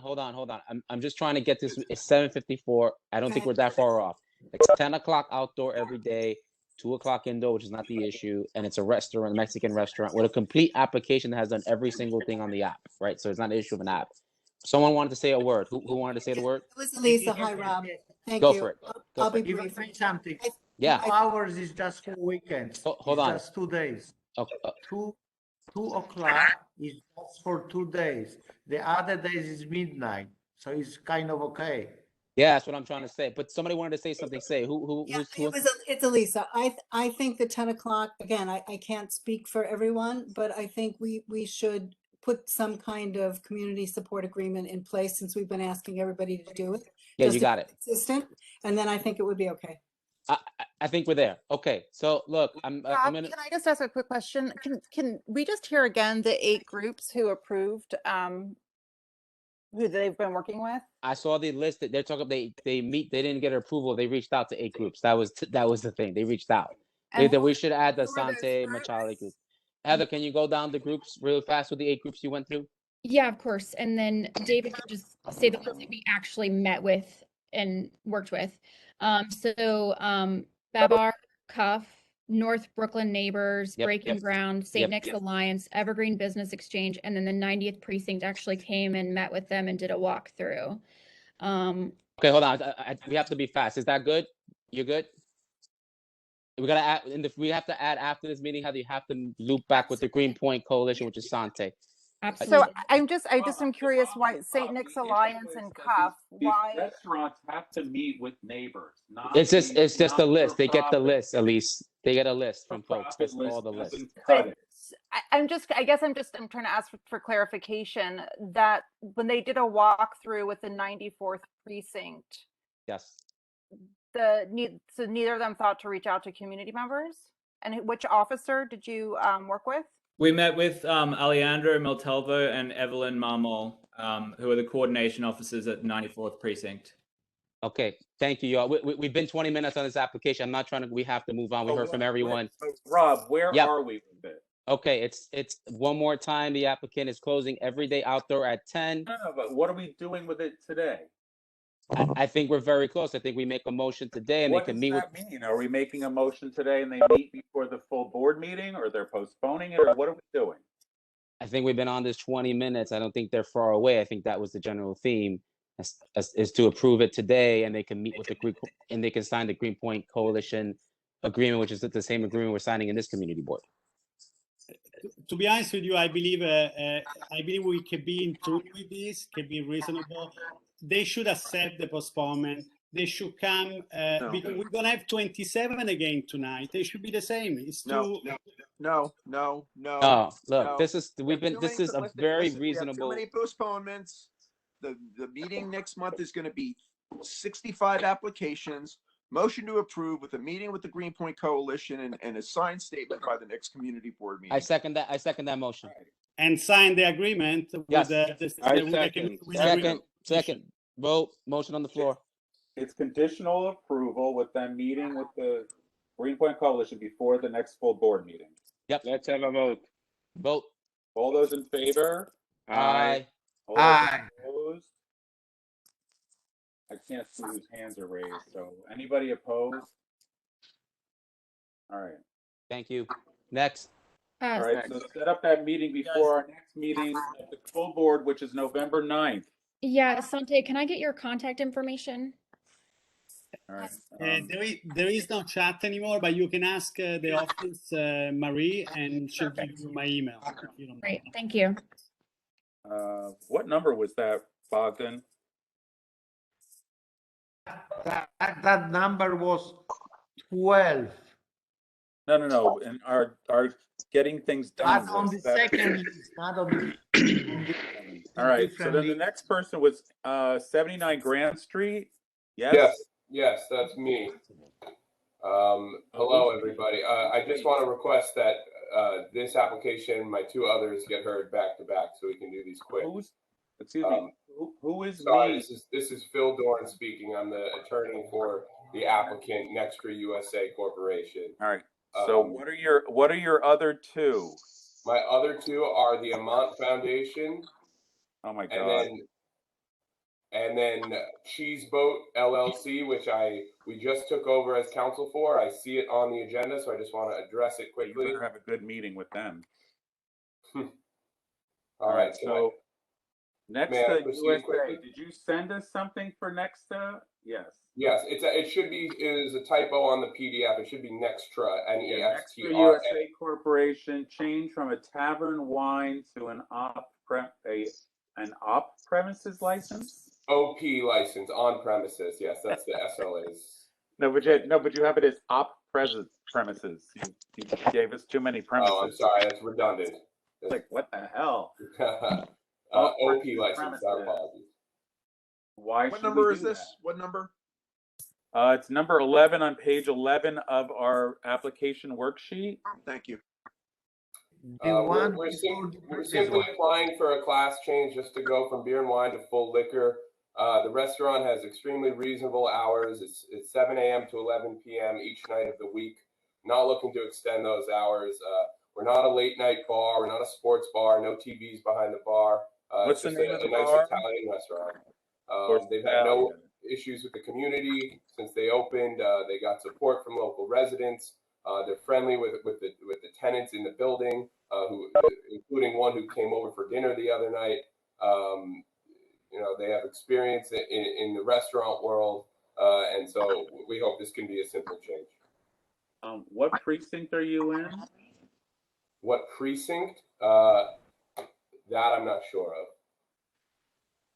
Speaker 5: Hold on. I'm just trying to get this. It's 7:54. I don't think we're that far off. It's 10 o'clock outdoor every day, 2 o'clock indoor, which is not the issue, and it's a restaurant, Mexican restaurant, with a complete application that has done every single thing on the app, right? So it's not an issue of an app. Someone wanted to say a word. Who wanted to say the word?
Speaker 19: It was Elisa. Hi, Rob. Thank
Speaker 5: Go
Speaker 19: you.
Speaker 5: for it.
Speaker 19: I'll
Speaker 5: for
Speaker 19: be
Speaker 5: it.
Speaker 19: brief.
Speaker 22: say something.
Speaker 5: Yeah.
Speaker 22: 2 hours is just for weekends.
Speaker 5: Hold
Speaker 22: It's
Speaker 5: on.
Speaker 22: just 2 days.
Speaker 5: Okay.
Speaker 22: 2 o'clock is just for 2 days. The other days is midnight, so it's kind of okay.
Speaker 5: Yeah, that's what I'm trying to say. But somebody wanted to say something. Say who?
Speaker 19: It's Elisa. I think the 10 o'clock, again, I can't speak for everyone, but I think we should put some kind of community support agreement in place since we've been asking everybody to do it.
Speaker 5: Yeah,
Speaker 19: just
Speaker 5: you
Speaker 19: to
Speaker 5: got
Speaker 19: be
Speaker 5: it.
Speaker 19: Consistent, and then I think it would be okay.
Speaker 5: I think we're there. Okay. So look, I'm gonna.
Speaker 20: Can I just ask a quick question? Can we just hear again the 8 groups who approved, who they've been working with?
Speaker 5: I saw the list that they're talking. They meet. They didn't get approval. They reached out to 8 groups. That was the thing. They reached out.
Speaker 20: And
Speaker 5: We should add the
Speaker 20: who are those
Speaker 5: Sante Machale group. Heather, can you go down the groups real fast with the 8 groups you went through?
Speaker 11: Yeah, of course. And then David could just say the ones that we actually met with and worked with. Babar, Cuff, North Brooklyn Neighbors, Breaking Ground, St. Nick's Alliance, Evergreen Business Exchange, and then the 90th Precinct actually came and met with them and did a walkthrough.
Speaker 5: Okay, hold on. We have to be fast. Is that good? You're good? We gotta add we have to add after this meeting how you have to loop back with the Greenpoint Coalition, which is Sante.
Speaker 20: So I just am curious why St. Nick's Alliance and Cuff, why?
Speaker 2: Restaurants have to meet with neighbors.
Speaker 5: It's just a list. They get the list, Elise. They get a list from folks. That's all the list.
Speaker 20: I'm trying to ask for clarification that when they did a walkthrough with the 94th precinct,
Speaker 5: Yes.
Speaker 20: so neither of them thought to reach out to community members? And which officer did you work with?
Speaker 1: We met with Alejandro Meltelvo and Evelyn Marmol, who are the coordination officers at 94th Precinct.
Speaker 5: Okay, thank you, y'all. We've been 20 minutes on this application. I'm not trying to. We have to move on. We heard from everyone.
Speaker 2: Rob, where are we with it?
Speaker 5: Okay, it's one more time. The applicant is closing every day outdoor at 10.
Speaker 2: No, but what are we doing with it today?
Speaker 5: I think we're very close. I think we make a motion today, and
Speaker 2: What
Speaker 5: they can
Speaker 2: does
Speaker 5: meet
Speaker 2: that
Speaker 5: with.
Speaker 2: mean? Are we making a motion today and they meet before the full board meeting, or they're postponing it, or what are we doing?
Speaker 5: I think we've been on this 20 minutes. I don't think they're far away. I think that was the general theme, is to approve it today, and they can meet with the group, and they can sign the Greenpoint Coalition agreement, which is the same agreement we're signing in this community board.
Speaker 21: To be honest with you, I believe we can be in tune with this, can be reasonable. They should accept the postponement. They should come because we're gonna have 27 again tonight. They should be the same. It's too.
Speaker 17: No.
Speaker 5: Look, this is this is a very reasonable.
Speaker 17: We have too many postponements. The meeting next month is going to be 65 applications. Motion to approve with a meeting with the Greenpoint Coalition and a signed statement by the next community board meeting.
Speaker 5: I second that motion.
Speaker 21: And sign the agreement.
Speaker 5: Yes. Second. Vote. Motion on the floor.
Speaker 2: It's conditional approval with them meeting with the Greenpoint Coalition before the next full board meeting.
Speaker 5: Yep.
Speaker 2: Let's have a vote.
Speaker 5: Vote.
Speaker 2: All those in favor?
Speaker 5: Aye.
Speaker 2: All those opposed? I can't see whose hands are raised, so anybody opposed? All right.
Speaker 5: Thank you. Next.
Speaker 2: All right, so set up that meeting before our next meeting at the full board, which is November 9th.
Speaker 11: Yeah, Sante, can I get your contact information?
Speaker 2: All right.
Speaker 21: There is no chat anymore, but you can ask the office, Marie, and she'll give you my email.
Speaker 11: Great, thank you.
Speaker 2: What number was that, Bogdan?
Speaker 22: That number was 12.
Speaker 2: No. And our getting things done.
Speaker 22: Not on the second list, not on the.
Speaker 2: All right. So then the next person was 79 Grand Street. Yes.
Speaker 6: Yes, that's me. Hello, everybody. I just want to request that this application, my 2 others, get heard back to back, so we can do these quick.
Speaker 2: Excuse me. Who is
Speaker 6: sorry,
Speaker 2: me?
Speaker 6: This is Phil Dorn speaking. I'm the attorney for the applicant, Nextra USA Corporation.
Speaker 2: All right. So what are your other two?
Speaker 6: My other two are the Amant Foundation.
Speaker 2: Oh my God.
Speaker 6: And then Cheese Boat LLC, which we just took over as counsel for. I see it on the agenda, so I just want to address it quickly.
Speaker 2: You better have a good meeting with them.
Speaker 6: All right.
Speaker 2: So Nexta USA,
Speaker 6: quickly?
Speaker 2: did you send us something for Nexta? Yes.
Speaker 6: Yes, it should be. It is a typo on the PDF. It should be Nextra,
Speaker 2: Nextra
Speaker 6: Nextra.
Speaker 2: USA Corporation change from a tavern wine to an off-premises license.
Speaker 6: OP license on premises. Yes, that's the SLAs.
Speaker 2: No, but you have it as premises. You gave us too many premises.
Speaker 6: Oh, I'm sorry. That's redundant.
Speaker 2: It's like, what the hell?
Speaker 6: OP license. Our apologies.
Speaker 17: What number is this? What number?
Speaker 2: It's number 11 on page 11 of our application worksheet.
Speaker 17: Thank you.
Speaker 6: We're simply applying for a class change just to go from beer and wine to full liquor. The restaurant has extremely reasonable hours. It's 7 a.m. to 11 p.m. each night of the week. Not looking to extend those hours. We're not a late night bar. We're not a sports bar. No TVs behind the bar.
Speaker 2: What's the name of the
Speaker 6: nice
Speaker 2: bar?
Speaker 6: Italian restaurant. They've had no issues with the community since they opened. They got support from local residents. They're friendly with the tenants in the building, including one who came over for dinner the other night. They have experience in the restaurant world, and so we hope this can be a simple change.
Speaker 2: What precinct are you in?
Speaker 6: What precinct? That I'm not sure of.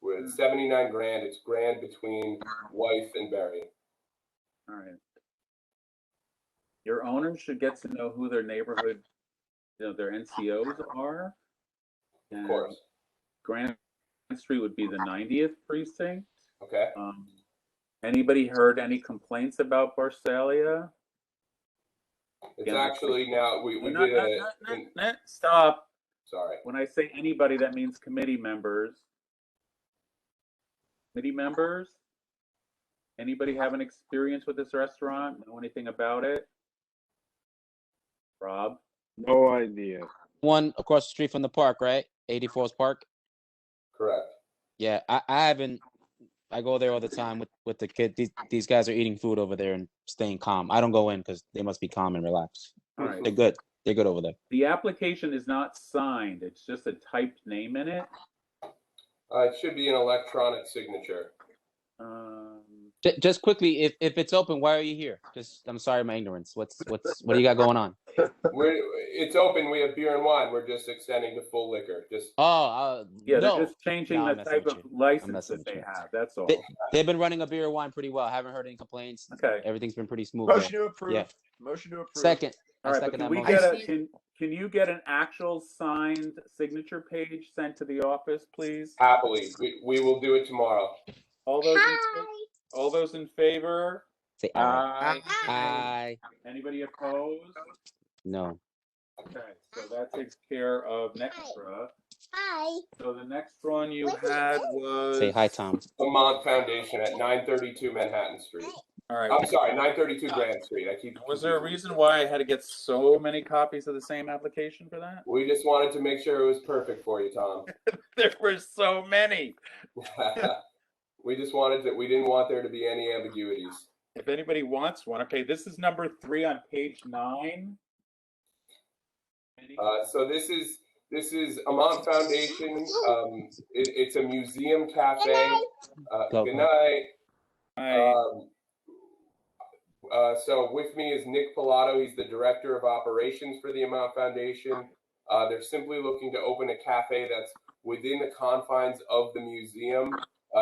Speaker 6: We're at 79 Grand. It's Grand between Wythe and Berry.
Speaker 2: All right. Your owners should get to know who their neighborhood, their NCOs are.
Speaker 6: Of course.
Speaker 2: Grand Street would be the 90th precinct.
Speaker 6: Okay.
Speaker 2: Anybody heard any complaints about Barsalia?
Speaker 6: It's actually now we did
Speaker 2: Stop.
Speaker 6: Sorry.
Speaker 2: When I say anybody, that means committee members. Committee members? Anybody have an experience with this restaurant? Know anything about it? Rob?
Speaker 7: No idea.
Speaker 5: One across the street from the park, right? 84's Park.
Speaker 6: Correct.
Speaker 5: Yeah, I haven't. I go there all the time with the kid. These guys are eating food over there and staying calm. I don't go in because they must be calm and relaxed.
Speaker 2: All right.
Speaker 5: They're good. They're good over there.
Speaker 2: The application is not signed. It's just a typed name in it.
Speaker 6: It should be an electronic signature.
Speaker 5: Just quickly, if it's open, why are you here? I'm sorry, my ignorance. What do you got going on?
Speaker 6: It's open. We have beer and wine. We're just extending to full liquor.
Speaker 5: Yeah,
Speaker 2: they're
Speaker 5: no.
Speaker 2: just changing the type of license that they have. That's all.
Speaker 5: They've been running a beer and wine pretty well. I haven't heard any complaints.
Speaker 2: Okay,
Speaker 5: everything's been pretty smooth.
Speaker 17: Motion to approve.
Speaker 5: Yeah.
Speaker 17: Motion to approve.
Speaker 5: Second.
Speaker 2: All right, but can you get an actual signed signature page sent to the office, please?
Speaker 6: Happily, we will do it tomorrow.
Speaker 2: All those in favor?
Speaker 5: Say aye. Aye.
Speaker 2: Anybody opposed?
Speaker 5: No.
Speaker 2: Okay, so that takes care of Nextra. Hi. So the next one you had was...
Speaker 5: Say hi, Tom.
Speaker 6: Vermont Foundation at 932 Manhattan Street.
Speaker 2: All right.
Speaker 6: I'm sorry, 932 Grand Street.
Speaker 2: Was there a reason why I had to get so many copies of the same application for that?
Speaker 6: We just wanted to make sure it was perfect for you, Tom.
Speaker 2: There were so many.
Speaker 6: We just wanted to. We didn't want there to be any ambiguities.
Speaker 2: If anybody wants one, okay. This is number 3 on page 9.
Speaker 6: So this is Amant Foundation. It's a museum cafe. Good night.
Speaker 2: Hi.
Speaker 6: So with me is Nick Pilato. He's the director of operations for the Amant Foundation. They're simply looking to open a cafe that's within the confines of the museum.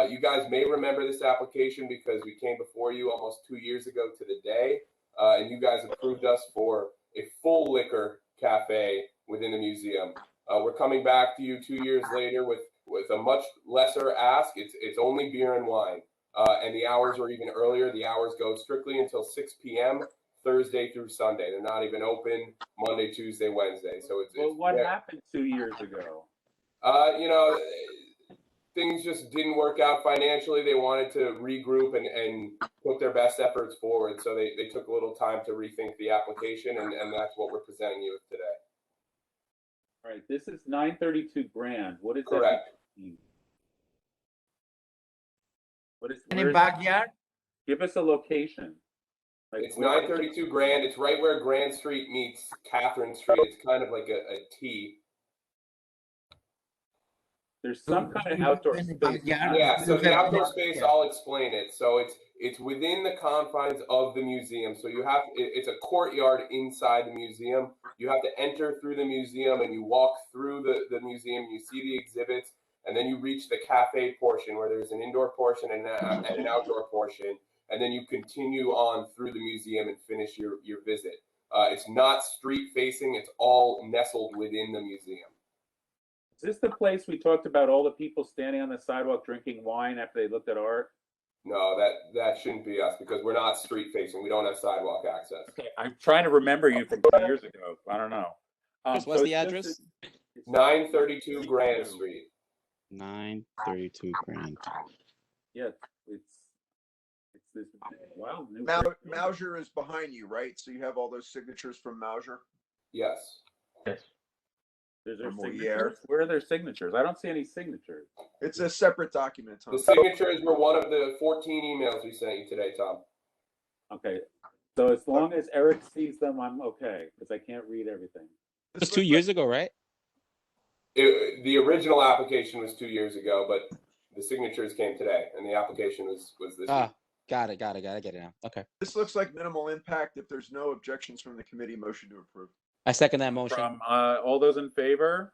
Speaker 6: You guys may remember this application because we came before you almost 2 years ago to the day, and you guys approved us for a full liquor cafe within the museum. We're coming back to you 2 years later with a much lesser ask. It's only beer and wine, and the hours are even earlier. The hours go strictly until 6 p.m. Thursday through Sunday. They're not even open Monday, Tuesday, Wednesday. So
Speaker 2: what happened 2 years ago?
Speaker 6: things just didn't work out financially. They wanted to regroup and put their best efforts forward. So they took a little time to rethink the application, and that's what we're presenting you with today.
Speaker 2: All right, this is 932 Grand. What is
Speaker 6: Correct.
Speaker 2: that mean? What is
Speaker 22: Any
Speaker 2: where's-
Speaker 22: backyard?
Speaker 2: Give us a location. Like,
Speaker 6: It's
Speaker 2: where-
Speaker 6: 932 Grand. It's right where Grand Street meets Catherine Street. It's kind of like a T.
Speaker 2: There's some kind of outdoor space.
Speaker 6: Yeah, so the outdoor space, I'll explain it. So it's within the confines of the museum. So it's a courtyard inside the museum. You have to enter through the museum and you walk through the museum. You see the exhibits, and then you reach the cafe portion where there's an indoor portion and an outdoor portion. And then you continue on through the museum and finish your visit. It's not street facing. It's all nestled within the museum.
Speaker 2: Is this the place we talked about all the people standing on the sidewalk drinking wine after they looked at art?
Speaker 6: No, that shouldn't be us because we're not street facing. We don't have sidewalk access.
Speaker 2: Okay, I'm trying to remember you from 2 years ago. I don't know.
Speaker 5: What's the address?
Speaker 6: 932 Grand Street.
Speaker 5: 932 Grand.
Speaker 2: Yeah, it's this wild new.
Speaker 17: Mauser is behind you, right? So you have all those signatures from Mauser?
Speaker 6: Yes.
Speaker 2: Yes. There's their
Speaker 17: From
Speaker 2: signatures. Where are their signatures? I don't see any signatures.
Speaker 17: It's a separate document, Tom.
Speaker 6: The signatures were one of the 14 emails we sent you today, Tom.
Speaker 2: Okay, so as long as Eric sees them, I'm okay because I can't read everything.
Speaker 5: It was 2 years ago, right?
Speaker 6: The original application was 2 years ago, but the signatures came today, and the application was this week.
Speaker 5: Got it. I get it now. Okay.
Speaker 17: This looks like minimal impact. If there's no objections from the committee, motion to approve.
Speaker 5: I second that motion.
Speaker 2: From all those in favor?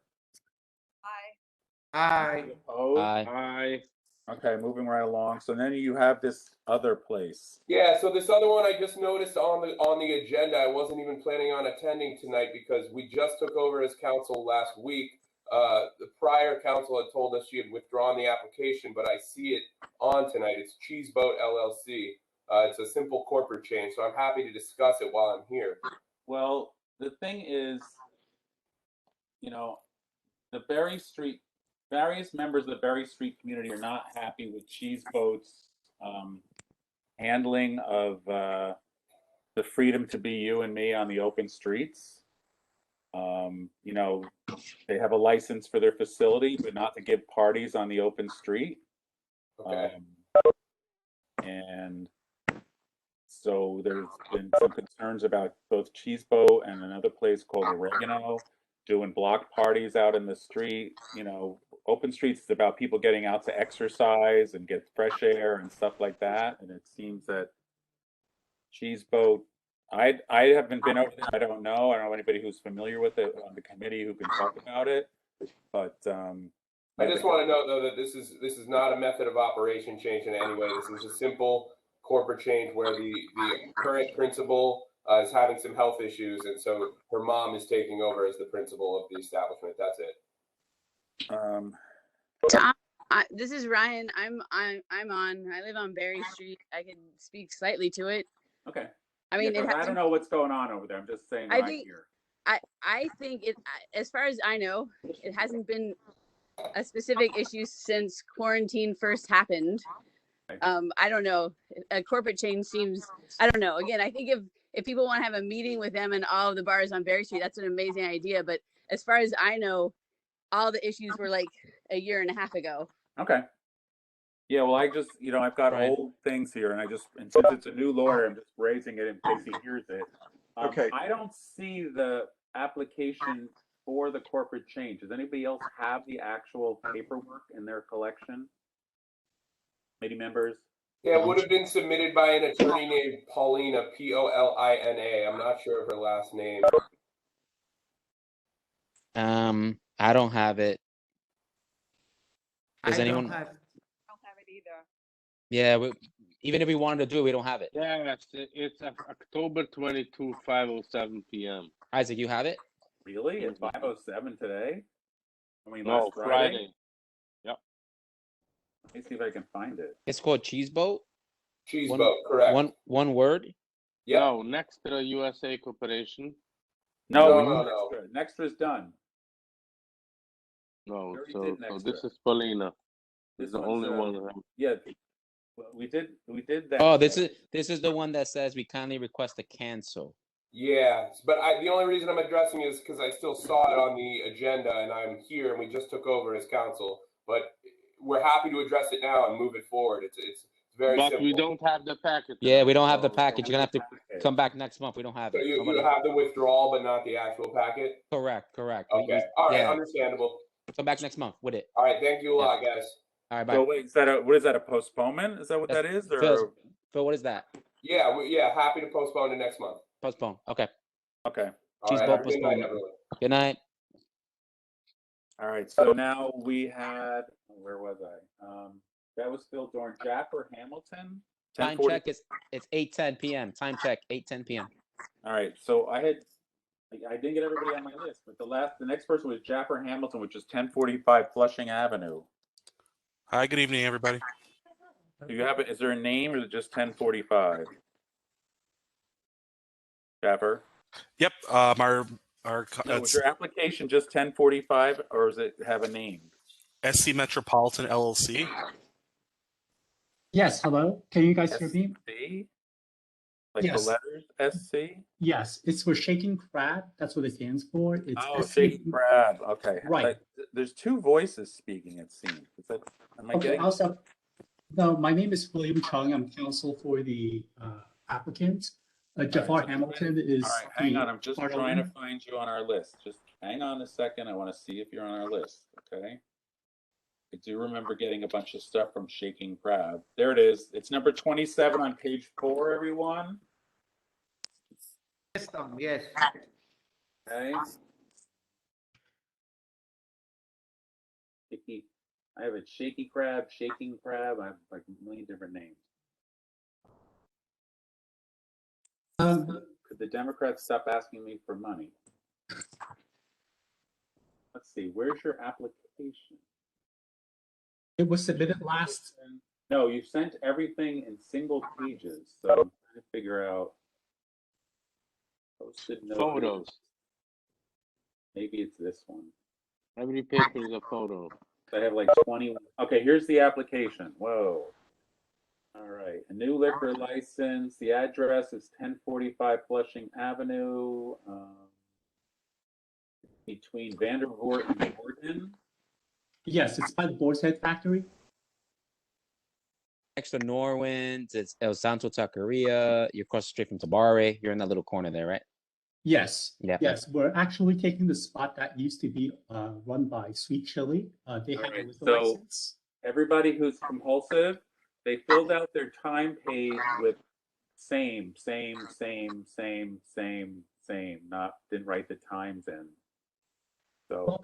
Speaker 22: Aye.
Speaker 2: Opposed?
Speaker 5: Aye.
Speaker 2: Okay, moving right along. So then you have this other place.
Speaker 6: Yeah, so this other one I just noticed on the agenda. I wasn't even planning on attending tonight because we just took over as council last week. The prior council had told us she had withdrawn the application, but I see it on tonight. It's Cheese Boat LLC. It's a simple corporate change, so I'm happy to discuss it while I'm here.
Speaker 2: Well, the thing is, the various members of the Berry Street community are not happy with Cheese Boat's handling of the freedom to be you and me on the open streets. They have a license for their facility, but not to give parties on the open street.
Speaker 6: Okay.
Speaker 2: And so there's been some concerns about both Cheese Boat and another place called Oregano doing block parties out in the street. Open streets is about people getting out to exercise and get fresh air and stuff like that. And it seems that Cheese Boat, I haven't been over there. I don't know anybody who's familiar with it on the committee who can talk about it. But
Speaker 6: I just want to note though that this is not a method of operation change in any way. This is a simple corporate change where the current principal is having some health issues, and so her mom is taking over as the principal of the establishment. That's it.
Speaker 14: Tom, this is Ryan. I'm on. I live on Berry Street. I can speak slightly to it.
Speaker 2: Okay.
Speaker 14: I mean,
Speaker 2: I don't know what's going on over there. I'm just saying.
Speaker 14: I think it. As far as I know, it hasn't been a specific issue since quarantine first happened. I don't know. A corporate change seems. I don't know. Again, I think if people want to have a meeting with them and all of the bars on Berry Street, that's an amazing idea. But as far as I know, all the issues were like a year and a half ago.
Speaker 2: Okay. Yeah, well, I just, I've got old things here, and since it's a new lawyer, I'm just raising it in case he hears it.
Speaker 17: Okay.
Speaker 2: I don't see the application for the corporate change. Does anybody else have the actual paperwork in their collection? Committee members?
Speaker 6: Yeah, it would have been submitted by an attorney named Paulina, Polina. I'm not sure of her last name.
Speaker 5: I don't have it. Does anyone?
Speaker 22: Don't have
Speaker 16: it either.
Speaker 5: Yeah, even if we wanted to do it, we don't have it.
Speaker 8: Yeah, it's October 22, 5:07 p.m.
Speaker 5: Isaac, you have it?
Speaker 2: Really? It's 5:07 today?
Speaker 8: No,
Speaker 2: last
Speaker 8: Friday. Yep.
Speaker 2: Let me see if I can find it.
Speaker 5: It's called Cheese Boat.
Speaker 6: Cheese Boat, correct.
Speaker 5: One word.
Speaker 6: Yeah.
Speaker 8: No, next to the USA Corporation.
Speaker 2: No. Nextra's done.
Speaker 8: No,
Speaker 2: Already
Speaker 8: so
Speaker 2: did Nextra.
Speaker 8: this is Paulina. It's the only one.
Speaker 2: Yeah, we did that.
Speaker 5: Oh, this is the one that says we kindly request to cancel.
Speaker 6: Yeah, but the only reason I'm addressing it is because I still saw it on the agenda, and I'm here, and we just took over as council. But we're happy to address it now and move it forward. It's very
Speaker 8: But
Speaker 6: simple.
Speaker 8: we don't have the packet.
Speaker 5: Yeah, we don't have the package. You're gonna have to come back next month. We don't have
Speaker 6: So
Speaker 5: it.
Speaker 6: you
Speaker 5: Nobody-
Speaker 6: have the withdrawal, but not the actual packet?
Speaker 5: Correct.
Speaker 6: Okay, all right,
Speaker 5: yeah.
Speaker 6: understandable.
Speaker 5: Come back next month with it.
Speaker 6: All right, thank you a lot, guys.
Speaker 5: All right, bye.
Speaker 2: So wait, what is that? A postponement? Is that what that is? Or
Speaker 5: Phil, what is that?
Speaker 6: Yeah, happy to postpone to next month.
Speaker 5: Postpone. Okay.
Speaker 2: Okay.
Speaker 6: All right, have a good night, everyone.
Speaker 5: Good night.
Speaker 2: All right. So now we had, where was I? That was still during Japper Hamilton.
Speaker 5: Time
Speaker 2: 10:40.
Speaker 5: check is it's 8:10 p.m. Time check 8:10 p.m.
Speaker 2: All right. So I didn't get everybody on my list, but the next person was Japper Hamilton, which is 1045 Flushing Avenue.
Speaker 10: Hi, good evening, everybody.
Speaker 2: Do you have it? Is there a name or is it just 1045? Japper?
Speaker 10: Yep.
Speaker 2: Was your application just 1045 or does it have a name?
Speaker 10: SC Metropolitan LLC.
Speaker 12: Yes, hello. Can you guys hear me?
Speaker 2: SC? Like
Speaker 12: Yes.
Speaker 2: the letters SC?
Speaker 12: Yes, it's for Shaking Crab. That's what it stands for. It's
Speaker 2: Shaking Crab. Okay.
Speaker 12: Right.
Speaker 2: There's two voices speaking, it seems. Am I
Speaker 12: Okay,
Speaker 2: getting?
Speaker 12: also, no, my name is William Chung. I'm counsel for the applicant. Jafar Hamilton is.
Speaker 2: All right, hang
Speaker 12: the
Speaker 2: on. I'm just
Speaker 12: part
Speaker 2: trying to
Speaker 12: owner.
Speaker 2: find you on our list. Just hang on a second. I want to see if you're on our list. Okay. I do remember getting a bunch of stuff from Shaking Crab. There it is. It's number 27 on page 4, everyone.
Speaker 22: Yes, Tom, yes.
Speaker 2: Okay. I have a Shaky Crab, Shaking Crab. I have like a million different names. Could the Democrats stop asking me for money? Let's see. Where's your application?
Speaker 12: It was submitted last.
Speaker 2: No, you sent everything in single pages. So I'm trying to figure out. Posted notice.
Speaker 8: Photos.
Speaker 2: Maybe it's this one.
Speaker 8: Every paper is a photo.
Speaker 2: I have like 20. Okay, here's the application. Whoa. All right. A new liquor license. The address is 1045 Flushing Avenue, between Vandervoort and Gordon.
Speaker 12: Yes, it's by the Boar's Head Factory.
Speaker 5: Next to Norwin's, it's El Santo Taqueria. You're across the street from Tabare. You're in that little corner there, right?
Speaker 12: Yes.
Speaker 5: Yeah.
Speaker 12: Yes, we're actually taking the spot that used to be run by Sweet Chili. They have a liquor license.
Speaker 2: Everybody who's compulsive, they filled out their time page with same, didn't write the times in. So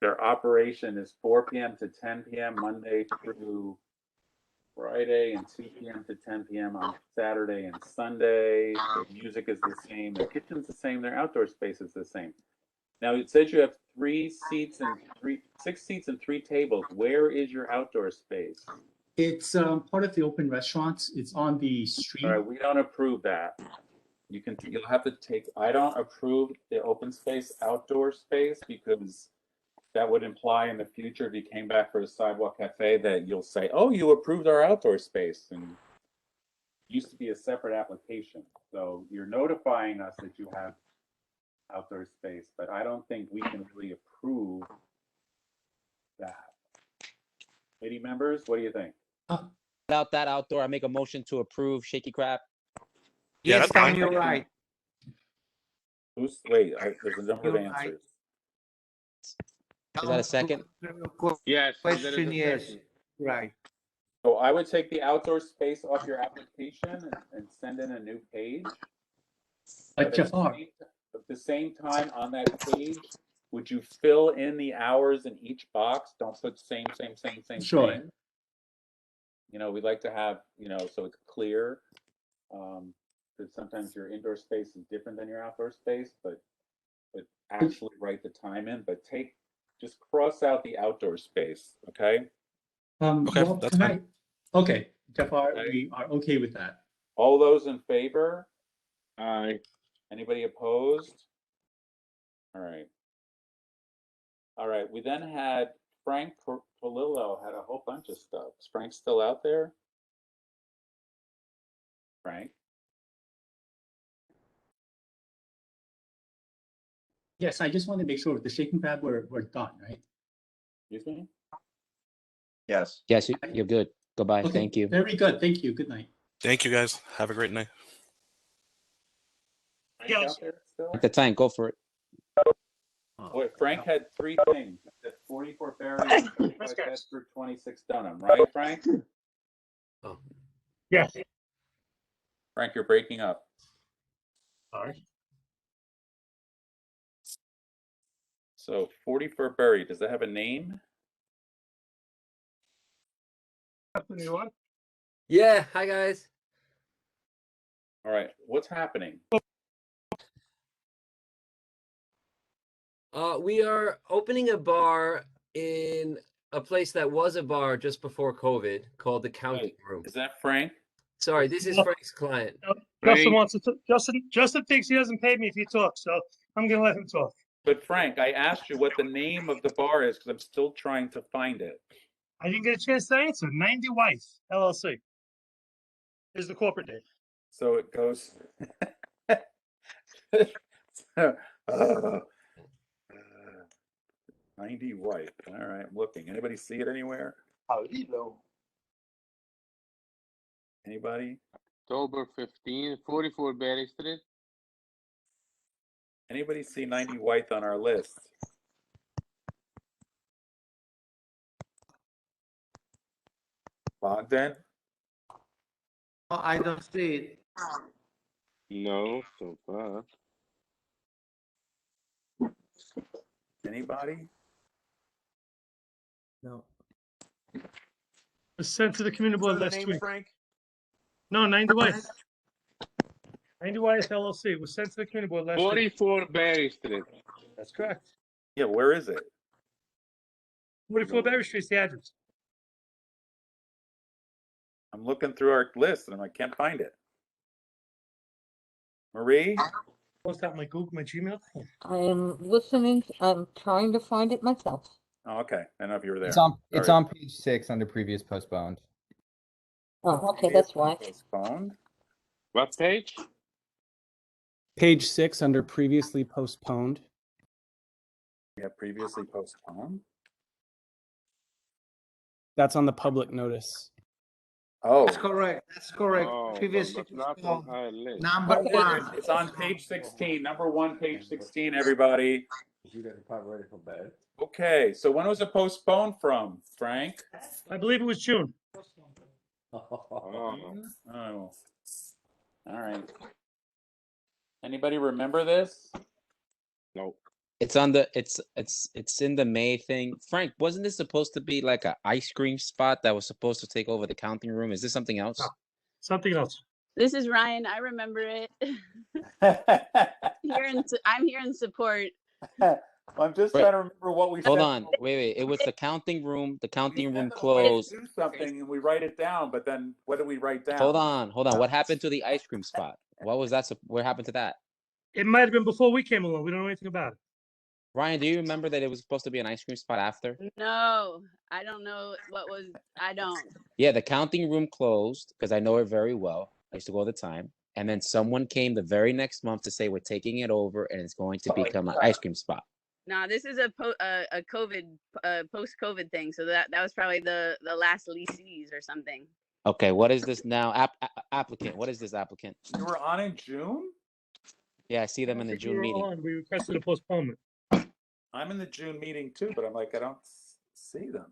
Speaker 2: their operation is 4 p.m. to 10 p.m. Monday through Friday and 2 p.m. to 10 p.m. on Saturday and Sunday. Their music is the same. Their kitchen's the same. Their outdoor space is the same. Now it says you have 6 seats and 3 tables. Where is your outdoor space?
Speaker 12: It's part of the open restaurants. It's on the street.
Speaker 2: All right, we don't approve that. You'll have to take. I don't approve the open space outdoor space because that would imply in the future if you came back for a sidewalk cafe that you'll say, "Oh, you approved our outdoor space," and it used to be a separate application. So you're notifying us that you have outdoor space, but I don't think we can really approve that. Committee members, what do you think?
Speaker 5: Without that outdoor, I make a motion to approve Shaky Crab.
Speaker 22: Yes,
Speaker 10: that's
Speaker 22: Tom,
Speaker 10: fine.
Speaker 22: you're right.
Speaker 2: There's a number of
Speaker 22: You're right.
Speaker 2: answers.
Speaker 5: Is that a second?
Speaker 8: Yes.
Speaker 22: Question, yes. Right.
Speaker 2: So I would take the outdoor space off your application and send in a new page. But
Speaker 12: Jafar.
Speaker 2: at the same time on that page, would you fill in the hours in each box? Don't put same.
Speaker 12: Sure.
Speaker 2: Same. We'd like to have, so it's clear. Because sometimes your indoor space is different than your outdoor space, but actually write the time in. But just cross out the outdoor space, okay?
Speaker 12: Okay, well,
Speaker 22: that's fine.
Speaker 12: Okay, Jafar,
Speaker 2: Okay.
Speaker 12: we are okay with that.
Speaker 2: All those in favor?
Speaker 8: Aye.
Speaker 2: Anybody opposed? All right. We then had Frank Polillo had a whole bunch bunch of stuff. Is Frank still out there? Frank?
Speaker 12: Yes, I just want to make sure the shaking pad we're done, right?
Speaker 2: Excuse me?
Speaker 17: Yes.
Speaker 5: Yes, you're good. Goodbye.
Speaker 12: Okay,
Speaker 5: Thank you.
Speaker 12: very good. Thank you. Good night.
Speaker 10: Thank you, guys. Have a great night.
Speaker 2: Frank out there still?
Speaker 5: At the time, go for it.
Speaker 2: Wait, Frank had three things. That's 44 Barry, 25 Bedford, 26 Dunham, right, Frank?
Speaker 12: Yes.
Speaker 2: Frank, you're breaking up.
Speaker 12: Sorry.
Speaker 2: So 44 Berry, does that have a name?
Speaker 9: Yeah, hi guys.
Speaker 2: All right, what's happening?
Speaker 9: We are opening a bar in a place that was a bar just before COVID called the Counting Room.
Speaker 2: Is that Frank?
Speaker 9: Sorry, this is Frank's client.
Speaker 13: Justin wants to. Justin thinks he doesn't pay me if he talks, so I'm gonna let him talk.
Speaker 2: But Frank, I asked you what the name of the bar is because I'm still trying to find it.
Speaker 13: I didn't get a chance to answer. 90 Wife LLC is the corporate name.
Speaker 2: So it goes. 90 White. All right, I'm looking. Anybody see it anywhere? Anybody?
Speaker 8: October 15, 44 Berry Street.
Speaker 2: Anybody see 90 White on our list? Bogdan?
Speaker 22: Oh, I don't see it.
Speaker 8: No, so far.
Speaker 2: Anybody?
Speaker 22: No.
Speaker 13: It was sent to the community board
Speaker 2: Is that
Speaker 13: last
Speaker 2: the name,
Speaker 13: week.
Speaker 2: Frank?
Speaker 13: No, 90 Wife. 90 Wife LLC was sent to the community board last week.
Speaker 8: 44 Berry Street.
Speaker 13: That's correct.
Speaker 2: Yeah, where is it?
Speaker 13: 44 Berry Street's the address.
Speaker 2: I'm looking through our list and I can't find it. Marie?
Speaker 13: Post out my Google, my Gmail.
Speaker 4: I am listening. I'm trying to find it myself.
Speaker 2: Oh, okay. I don't know if you were there.
Speaker 23: It's on page 6 under previous postponed.
Speaker 4: Oh, okay, that's why.
Speaker 2: Postponed?
Speaker 8: What page?
Speaker 23: Page 6 under previously postponed.
Speaker 2: We have previously postponed.
Speaker 23: That's on the public notice.
Speaker 2: Oh,
Speaker 22: That's correct. That's correct.
Speaker 8: Oh,
Speaker 22: Previously
Speaker 8: but not on our list.
Speaker 22: number one.
Speaker 2: it's on page 16. Number 1, page 16, everybody.
Speaker 22: You got the part ready for bed.
Speaker 2: Okay, so when was it postponed from, Frank?
Speaker 13: I believe it was June.
Speaker 8: Oh.
Speaker 2: Oh. All right. Anybody remember this?
Speaker 8: No.
Speaker 5: It's on the it's in the May thing. Frank, wasn't this supposed to be like an ice cream spot that was supposed to take over the counting room? Is this something else?
Speaker 13: No, something else.
Speaker 14: This is Ryan. I remember it. I'm here in support.
Speaker 2: I'm just
Speaker 5: Right.
Speaker 2: trying to remember what we
Speaker 5: Hold
Speaker 2: said.
Speaker 5: on, wait. It was the counting room. The counting room
Speaker 2: Let's
Speaker 5: closed.
Speaker 2: do something and we write it down, but then what do we write down?
Speaker 5: Hold on. What happened to the ice cream spot? What was that? What happened to that?
Speaker 13: It might have been before we came along. We don't know anything about it.
Speaker 5: Ryan, do you remember that it was supposed to be an ice cream spot after?
Speaker 14: No, I don't know what was. I don't.
Speaker 5: Yeah, the counting room closed because I know it very well. I used to go all the time. And then someone came the very next month to say we're taking it over and it's going to become an ice cream spot.
Speaker 14: No, this is a COVID post-COVID thing. So that was probably the last leasees or something.
Speaker 5: Okay, what is this now? Applicant. What is this applicant?
Speaker 2: You were on in June?
Speaker 5: Yeah, I see them in the June meeting.
Speaker 13: We requested a postponement.
Speaker 2: I'm in the June meeting too, but I'm like, I don't see them.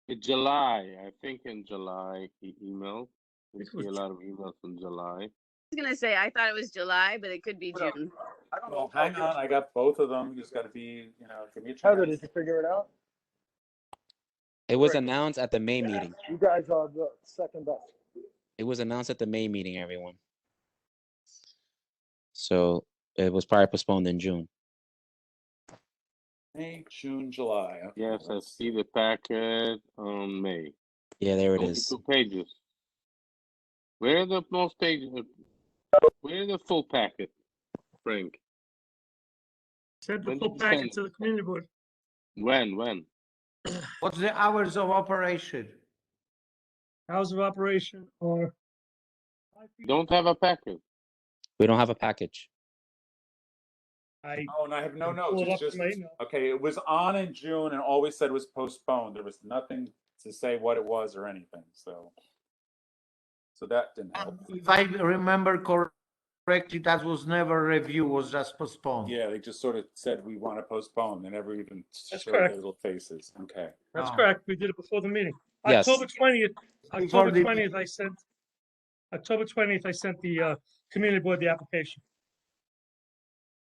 Speaker 8: In July, I think in July he emailed. We see a lot of emails in July.
Speaker 14: I was gonna say I thought it was July, but it could be June.
Speaker 2: Well, hang on, I got both of them. You just got to be, give me a chance.
Speaker 24: Heather, did you figure it out?
Speaker 5: It was announced at the May meeting.
Speaker 24: You guys are the second best.
Speaker 5: It was announced at the May meeting, everyone. So it was probably postponed in June.
Speaker 2: May, June, July. Okay.
Speaker 8: Yes, I see the packet on May.
Speaker 5: Yeah, there it is.
Speaker 8: 2 pages. Where are the most pages? Where the full packet, Frank?
Speaker 13: Sent the
Speaker 8: When
Speaker 13: full
Speaker 8: did you send
Speaker 13: packet to the community board.
Speaker 8: When?
Speaker 22: What's the hours of operation?
Speaker 13: Hours of operation are
Speaker 8: Don't have a packet.
Speaker 5: We don't have a package.
Speaker 2: Oh, and I have no
Speaker 13: can
Speaker 2: notes.
Speaker 13: pull it
Speaker 2: It's
Speaker 13: up
Speaker 2: just
Speaker 13: in my email.
Speaker 2: okay. It was on in June and always said it was postponed. There was nothing to say what it was or anything. So that didn't help.
Speaker 22: If I remember correctly, that was never reviewed, was just postponed.
Speaker 2: Yeah, they just sort of said we want to postpone. They never even
Speaker 13: That's
Speaker 2: showed
Speaker 13: correct.
Speaker 2: their little faces. Okay.
Speaker 13: That's
Speaker 22: Oh.
Speaker 13: correct. We did it before the meeting.
Speaker 5: Yes.
Speaker 13: October 20th.
Speaker 22: Before
Speaker 13: October
Speaker 22: the-
Speaker 13: 20th. October 20th. I sent the community board the application.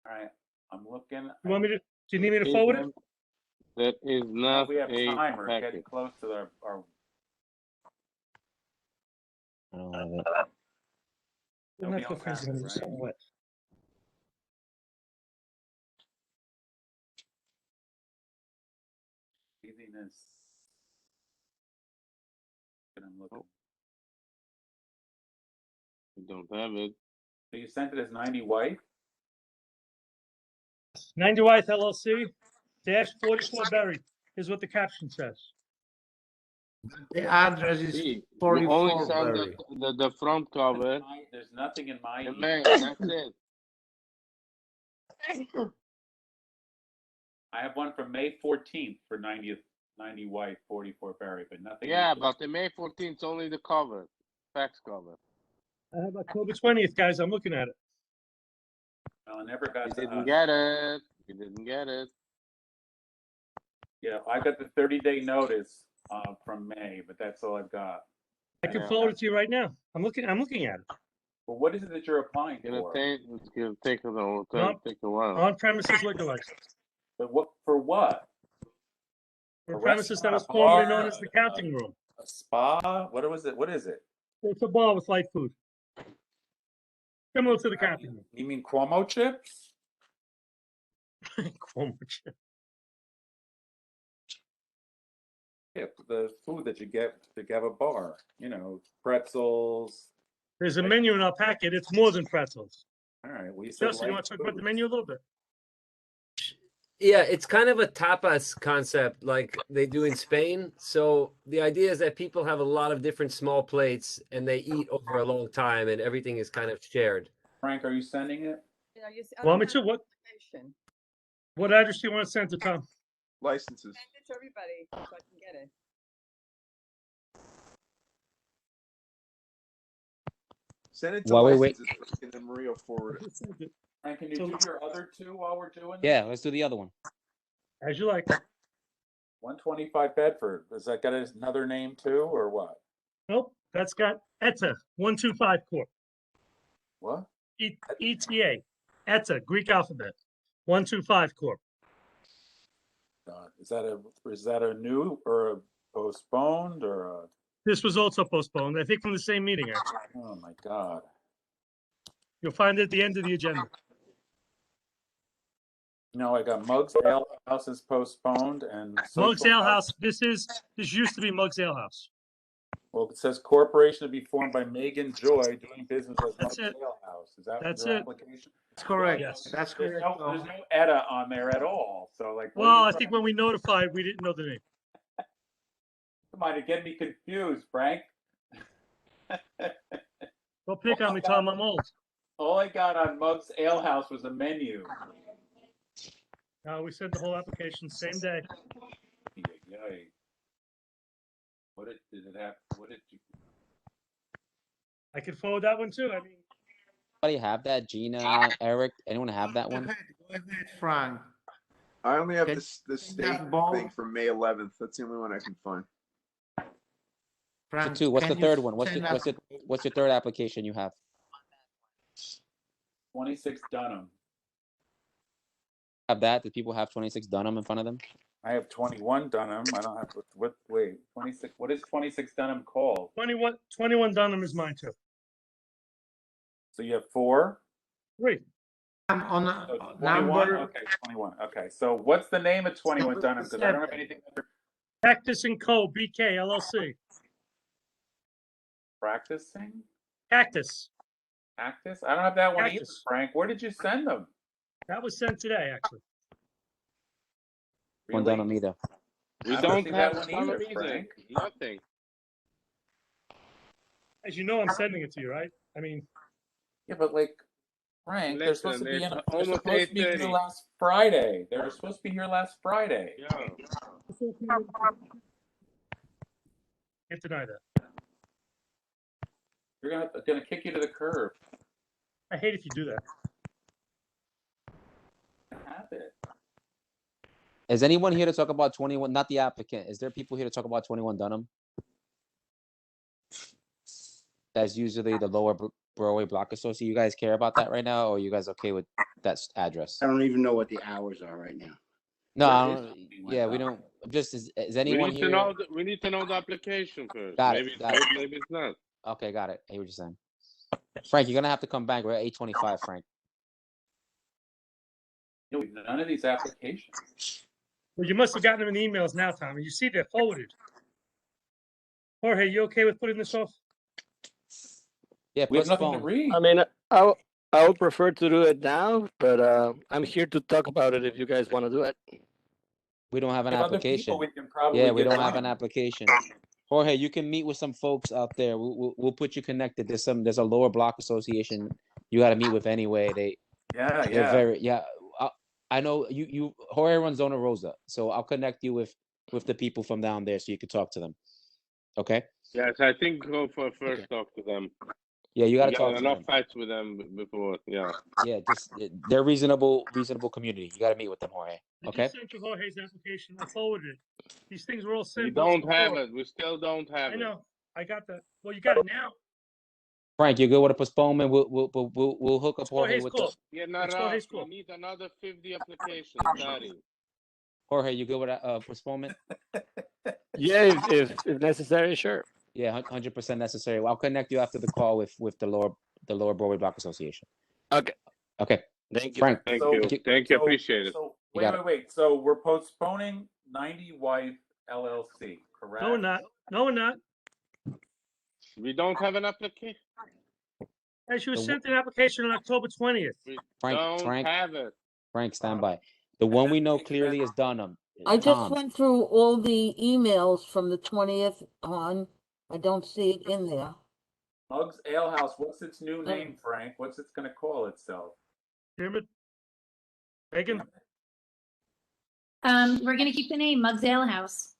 Speaker 2: All right. I'm looking.
Speaker 13: You want me to? Do you need me to forward it?
Speaker 8: That is not
Speaker 2: We have
Speaker 8: a
Speaker 2: time. We're getting
Speaker 8: packet.
Speaker 2: close to our
Speaker 5: I don't have it.
Speaker 2: Nobody
Speaker 13: Not the
Speaker 2: else has
Speaker 13: things
Speaker 2: it,
Speaker 13: that are
Speaker 2: right?
Speaker 13: wet.
Speaker 2: Easiness. And I'm looking.
Speaker 8: You don't have it.
Speaker 2: So you sent it as 90 White?
Speaker 13: 90 Wythe LLC, -44 Berry is what the caption says.
Speaker 22: The address is
Speaker 8: See, you
Speaker 22: 44
Speaker 8: only send
Speaker 22: Berry.
Speaker 8: the front cover.
Speaker 2: There's nothing in my
Speaker 8: The
Speaker 2: email.
Speaker 8: mail, that's it.
Speaker 2: I have one from May 14th for 90 White, 44 Berry, but nothing.
Speaker 8: Yeah, but the May 14th is only the cover, fax cover.
Speaker 13: I have October 20th, guys. I'm looking at it.
Speaker 2: Well, I never got
Speaker 8: You
Speaker 2: to
Speaker 8: didn't
Speaker 2: us.
Speaker 8: get it. You didn't get it.
Speaker 2: Yeah, I got the 30-day notice from May, but that's all I've got.
Speaker 13: I can
Speaker 8: Yeah.
Speaker 13: forward it to you right now. I'm looking at it.
Speaker 2: Well, what is it that you're applying
Speaker 8: It's
Speaker 2: for?
Speaker 8: gonna take a while.
Speaker 13: On premises liquor license.
Speaker 2: But what for? What?
Speaker 13: For
Speaker 2: A
Speaker 13: a premises that was
Speaker 2: restaurant, a
Speaker 13: formerly
Speaker 2: bar,
Speaker 13: known as the counting room.
Speaker 2: A spa? What was it? What is it?
Speaker 13: It's a bar with light food. Similar to the counting room.
Speaker 2: You mean Cuomo chips?
Speaker 13: Cuomo chip.
Speaker 2: Yeah, the food that you get to have a bar. You know, pretzels.
Speaker 13: There's a menu in our packet. It's more than pretzels.
Speaker 2: All right. Well, you said
Speaker 13: Justin, you
Speaker 2: light
Speaker 13: want to talk about the
Speaker 2: food.
Speaker 13: menu a little bit?
Speaker 9: Yeah, it's kind of a tapas concept like they do in Spain. So the idea is that people have a lot of different small plates and they eat over a long time and everything is kind of shared.
Speaker 2: Frank, are you sending it?
Speaker 13: Want me to? What address do you want to send to, Tom?
Speaker 17: Licenses.
Speaker 3: Send it to everybody so I can get it.
Speaker 17: Send it to
Speaker 5: While we wait.
Speaker 17: licenses, and then Maria will forward it.
Speaker 2: Frank, can you do your other two while we're doing?
Speaker 5: Yeah, let's do the other one.
Speaker 13: As you like.
Speaker 2: 125 Bedford. Has that got another name too, or what?
Speaker 13: Nope, that's got ETA 125 Corp.
Speaker 2: What?
Speaker 13: ETA. ETA, Greek alphabet. 125 Corp.
Speaker 2: Is that a new or a postponed or a?
Speaker 13: This was also postponed, I think from the same meeting, actually.
Speaker 2: Oh my God.
Speaker 13: You'll find it at the end of the agenda.
Speaker 2: No, I got Muggs Ale House is postponed and
Speaker 13: Muggs
Speaker 2: Social
Speaker 13: Ale House, this used to be Muggs Ale House.
Speaker 2: Well, it says corporation to be formed by Megan Joy doing business as
Speaker 13: That's
Speaker 2: Muggs
Speaker 13: it.
Speaker 2: Ale House. Is that
Speaker 13: That's
Speaker 2: your
Speaker 13: it.
Speaker 2: application?
Speaker 22: That's correct.
Speaker 13: Yes.
Speaker 22: That's
Speaker 2: There's
Speaker 22: correct.
Speaker 2: no ETA on there at all. So like. what
Speaker 13: Well,
Speaker 2: are
Speaker 13: I
Speaker 2: you
Speaker 13: think
Speaker 2: trying-
Speaker 13: when we notified, we didn't know the name.
Speaker 2: Come on, you're getting me confused, Frank.
Speaker 13: Don't pick on me, Tom, I'm old.
Speaker 2: All I got on Muggs Ale House was a menu.
Speaker 13: We sent the whole application same day.
Speaker 2: Yay. Did it have? What did you?
Speaker 13: I can forward that one too. I mean,
Speaker 5: Anybody have that? Gina, Eric, anyone have that one?
Speaker 22: Go ahead, Frank.
Speaker 17: I only have
Speaker 22: Can-
Speaker 17: this
Speaker 22: can
Speaker 17: state
Speaker 22: that ball-
Speaker 17: thing from May 11th. That's the only one I can find.
Speaker 22: Frank,
Speaker 5: Two. What's the
Speaker 22: can you
Speaker 5: third one?
Speaker 22: send us-
Speaker 5: What's your third application you have?
Speaker 2: 26 Dunham.
Speaker 5: Have that? Do people have 26 Dunham in front of them?
Speaker 2: I have 21 Dunham. I don't have what? Wait, 26. What is 26 Dunham called?
Speaker 13: 21 Dunham is mine too.
Speaker 2: So you have 4.
Speaker 13: 3.
Speaker 22: On
Speaker 2: So 21.
Speaker 22: number
Speaker 2: Okay, 21. Okay. So what's the name of 21 Dunham? Because I don't have anything under
Speaker 13: Cactus and Co. BK LLC.
Speaker 2: practicing.
Speaker 13: Cactus.
Speaker 2: Cactus. I don't have that one either,
Speaker 13: Cactus.
Speaker 2: Frank. Where did you send them?
Speaker 13: That was sent today, actually.
Speaker 5: One
Speaker 2: Really?
Speaker 5: Dunham either.
Speaker 8: We
Speaker 2: I
Speaker 8: don't
Speaker 2: see
Speaker 8: have
Speaker 2: that one
Speaker 8: some
Speaker 2: either,
Speaker 8: reason.
Speaker 2: Frank.
Speaker 8: Nothing.
Speaker 13: As you know, I'm sending it to you, right? I mean,
Speaker 2: Yeah, but like, Frank, they're supposed to
Speaker 8: Listen,
Speaker 2: be
Speaker 8: it's
Speaker 2: they're
Speaker 8: almost
Speaker 2: supposed to be here
Speaker 8: 8:30.
Speaker 2: last Friday. They were supposed to be here last Friday.
Speaker 8: Yeah.
Speaker 13: can't deny that.
Speaker 2: You're gonna kick you to the curb.
Speaker 13: I hate if you do that.
Speaker 2: Have it.
Speaker 5: Is anyone here to talk about 21? Not the applicant. Is there people here to talk about 21 Dunham? That's usually the lower Broadway Block Association. You guys care about that right now, or are you guys okay with that address?
Speaker 15: I don't even know what the hours are right now.
Speaker 5: No,
Speaker 2: Where
Speaker 5: I
Speaker 2: is
Speaker 5: don't. Yeah, we don't. Just is
Speaker 8: We
Speaker 5: anyone
Speaker 8: need
Speaker 5: here?
Speaker 8: to know. We need to know the application first.
Speaker 5: Got it.
Speaker 8: Maybe
Speaker 5: Got it.
Speaker 8: maybe it's not.
Speaker 5: Okay, got it. I hear what you're saying. Frank, you're gonna have to come back. We're at 8:25, Frank.
Speaker 2: No, none of these applications.
Speaker 13: Well, you must have gotten them in emails now, Tommy. You see they're forwarded. Jorge, you okay with putting this off?
Speaker 5: Yeah,
Speaker 2: We have nothing to
Speaker 5: postpone.
Speaker 2: read.
Speaker 24: I mean, I would prefer to do it now, but I'm here to talk about it if you guys want to do it.
Speaker 5: We don't have an
Speaker 2: If other
Speaker 5: application.
Speaker 2: people, we can probably
Speaker 5: Yeah, we
Speaker 2: get
Speaker 5: don't have
Speaker 2: on.
Speaker 5: an application. Jorge, you can meet with some folks out there. We'll put you connected. There's a lower block association you got to meet with anyway. They're very I know you Jorge runs Zona Rosa, so I'll connect you with the people from down there so you can talk to them. Okay?
Speaker 8: Yes, I think go for first talk to them.
Speaker 5: Yeah, you got to
Speaker 8: We
Speaker 5: talk
Speaker 8: got
Speaker 5: to
Speaker 8: enough
Speaker 5: them.
Speaker 8: fights with them before. Yeah.
Speaker 5: Yeah, just they're reasonable community. You got to meet with them, Jorge.
Speaker 13: I
Speaker 5: Okay?
Speaker 13: just sent you Jorge's application. I forwarded it. These things were all sent.
Speaker 8: We don't
Speaker 13: before.
Speaker 8: have it. We still don't have
Speaker 13: I
Speaker 8: it.
Speaker 13: know. I got that. Well, you got it now.
Speaker 5: Frank, you're good with a postponement. We'll hook up Jorge
Speaker 13: Jorge's
Speaker 5: with
Speaker 13: cool.
Speaker 8: Yeah, not
Speaker 13: It's
Speaker 8: up.
Speaker 13: Jorge's
Speaker 8: We
Speaker 13: cool.
Speaker 8: need another 50 applications, Daddy.
Speaker 5: Jorge, you good with a postponement?
Speaker 24: Yeah, if necessary, sure.
Speaker 5: Yeah, 100% necessary. Well, I'll connect you after the call with the lower Broadway Block Association.
Speaker 24: Okay.
Speaker 5: Okay.
Speaker 24: Thank you.
Speaker 5: Frank.
Speaker 8: Thank you. Thank you. Appreciate it.
Speaker 2: So
Speaker 5: You got
Speaker 2: wait. So we're postponing 90 Wife LLC, correct?
Speaker 13: No, we're not. No, we're not.
Speaker 8: We don't have an application.
Speaker 13: As you sent an application on October 20th.
Speaker 8: We
Speaker 5: Frank,
Speaker 8: don't
Speaker 5: Frank,
Speaker 8: have it.
Speaker 5: Frank, stand by. The one we know clearly is Dunham.
Speaker 4: I just
Speaker 5: Tom.
Speaker 4: went through all the emails from the 20th on. I don't see it in there.
Speaker 2: Muggs Ale House. What's its new name, Frank? What's it going to call itself?
Speaker 13: Pyramid. Megan.
Speaker 18: We're gonna keep the name Muggs Ale House.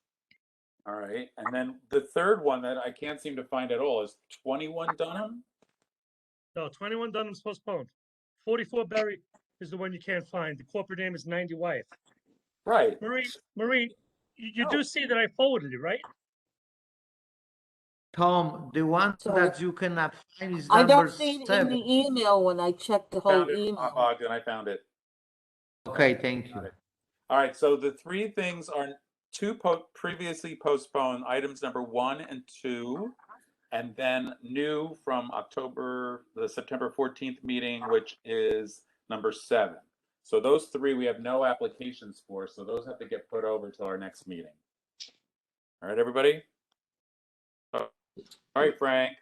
Speaker 2: All right. And then the third one that I can't seem to find at all is 21 Dunham.
Speaker 13: No, 21 Dunham's postponed. 44 Berry is the one you can't find. The corporate name is 90 Wyeth.
Speaker 2: Right.
Speaker 13: Marie, you do see that I forwarded it, right?
Speaker 22: Tom, the one that you cannot find is
Speaker 4: I
Speaker 22: number
Speaker 4: don't see it in
Speaker 22: 7.
Speaker 4: the email when I checked the whole
Speaker 2: Found it,
Speaker 4: email.
Speaker 2: Ogden, I found it.
Speaker 22: Okay, thank you.
Speaker 2: All right. So the three things are two previously postponed items, number 1 and 2, and then new from the September 14th meeting, which is number 7. So those three we have no applications for, so those have to get put over to our next meeting. All right, everybody? All right, Frank.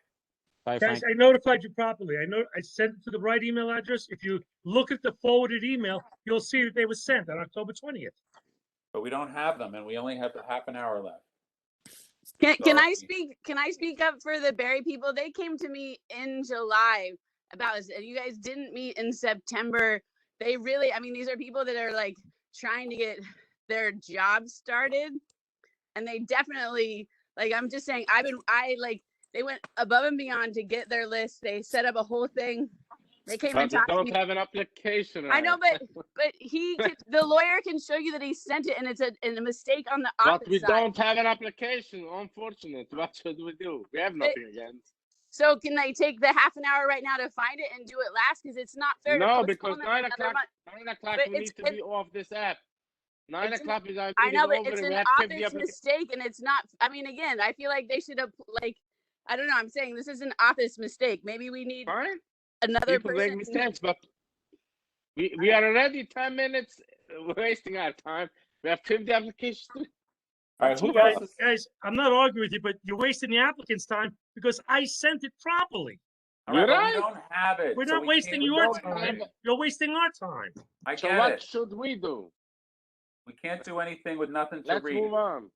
Speaker 5: Bye,
Speaker 13: Guys,
Speaker 5: Frank.
Speaker 13: I notified you properly. I sent it to the right email address. If you look at the forwarded email, you'll see that they were sent on October 20th.
Speaker 2: But we don't have them, and we only have half an hour left.
Speaker 14: Can I speak up for the Barry people? They came to me in July about this, and you guys didn't meet in September. They really, I mean, these are people that are like trying to get their jobs started, and they definitely, like, I'm just saying, they went above and beyond to get their list. They set up a whole thing. They came and
Speaker 8: But we
Speaker 14: talked to
Speaker 8: don't
Speaker 14: me.
Speaker 8: have an application.
Speaker 14: I know,
Speaker 8: right?
Speaker 14: but the lawyer can show you that he sent it, and it's a mistake on the office
Speaker 8: But we
Speaker 14: side.
Speaker 8: don't have an application. Unfortunate. What should we do? We have nothing again.
Speaker 14: So can they take the half an hour right now to find it and do it last? Because it's not fair.
Speaker 8: No,
Speaker 14: to
Speaker 8: because
Speaker 14: postpone it
Speaker 8: 9
Speaker 14: another
Speaker 8: o'clock.
Speaker 14: month.
Speaker 8: 9 o'clock.
Speaker 14: But
Speaker 8: We need to be off this app. 9 o'clock is our
Speaker 14: I
Speaker 8: meeting
Speaker 14: know, but
Speaker 8: over.
Speaker 14: it's
Speaker 8: and we
Speaker 14: an
Speaker 8: have 50
Speaker 14: office
Speaker 8: applications.
Speaker 14: mistake, and it's not. I mean, again, I feel like they should have I don't know. I'm saying this is an office mistake. Maybe we need another
Speaker 8: People make
Speaker 14: person.
Speaker 8: mistakes, but we are already 10 minutes wasting our time. We have 50 applications.
Speaker 2: All right, who
Speaker 13: Guys, I'm not arguing with you, but you're wasting the applicant's time because I sent it properly.
Speaker 2: All right, but we don't have it.
Speaker 13: We're
Speaker 2: so
Speaker 13: not
Speaker 2: we
Speaker 13: wasting
Speaker 2: can't
Speaker 13: your
Speaker 2: do
Speaker 13: time.
Speaker 2: anything.
Speaker 13: You're wasting our time.
Speaker 2: I
Speaker 8: So
Speaker 2: get
Speaker 8: what
Speaker 2: it.
Speaker 8: should we do?
Speaker 2: We can't do anything with nothing to
Speaker 8: Let's
Speaker 2: read.
Speaker 8: move on.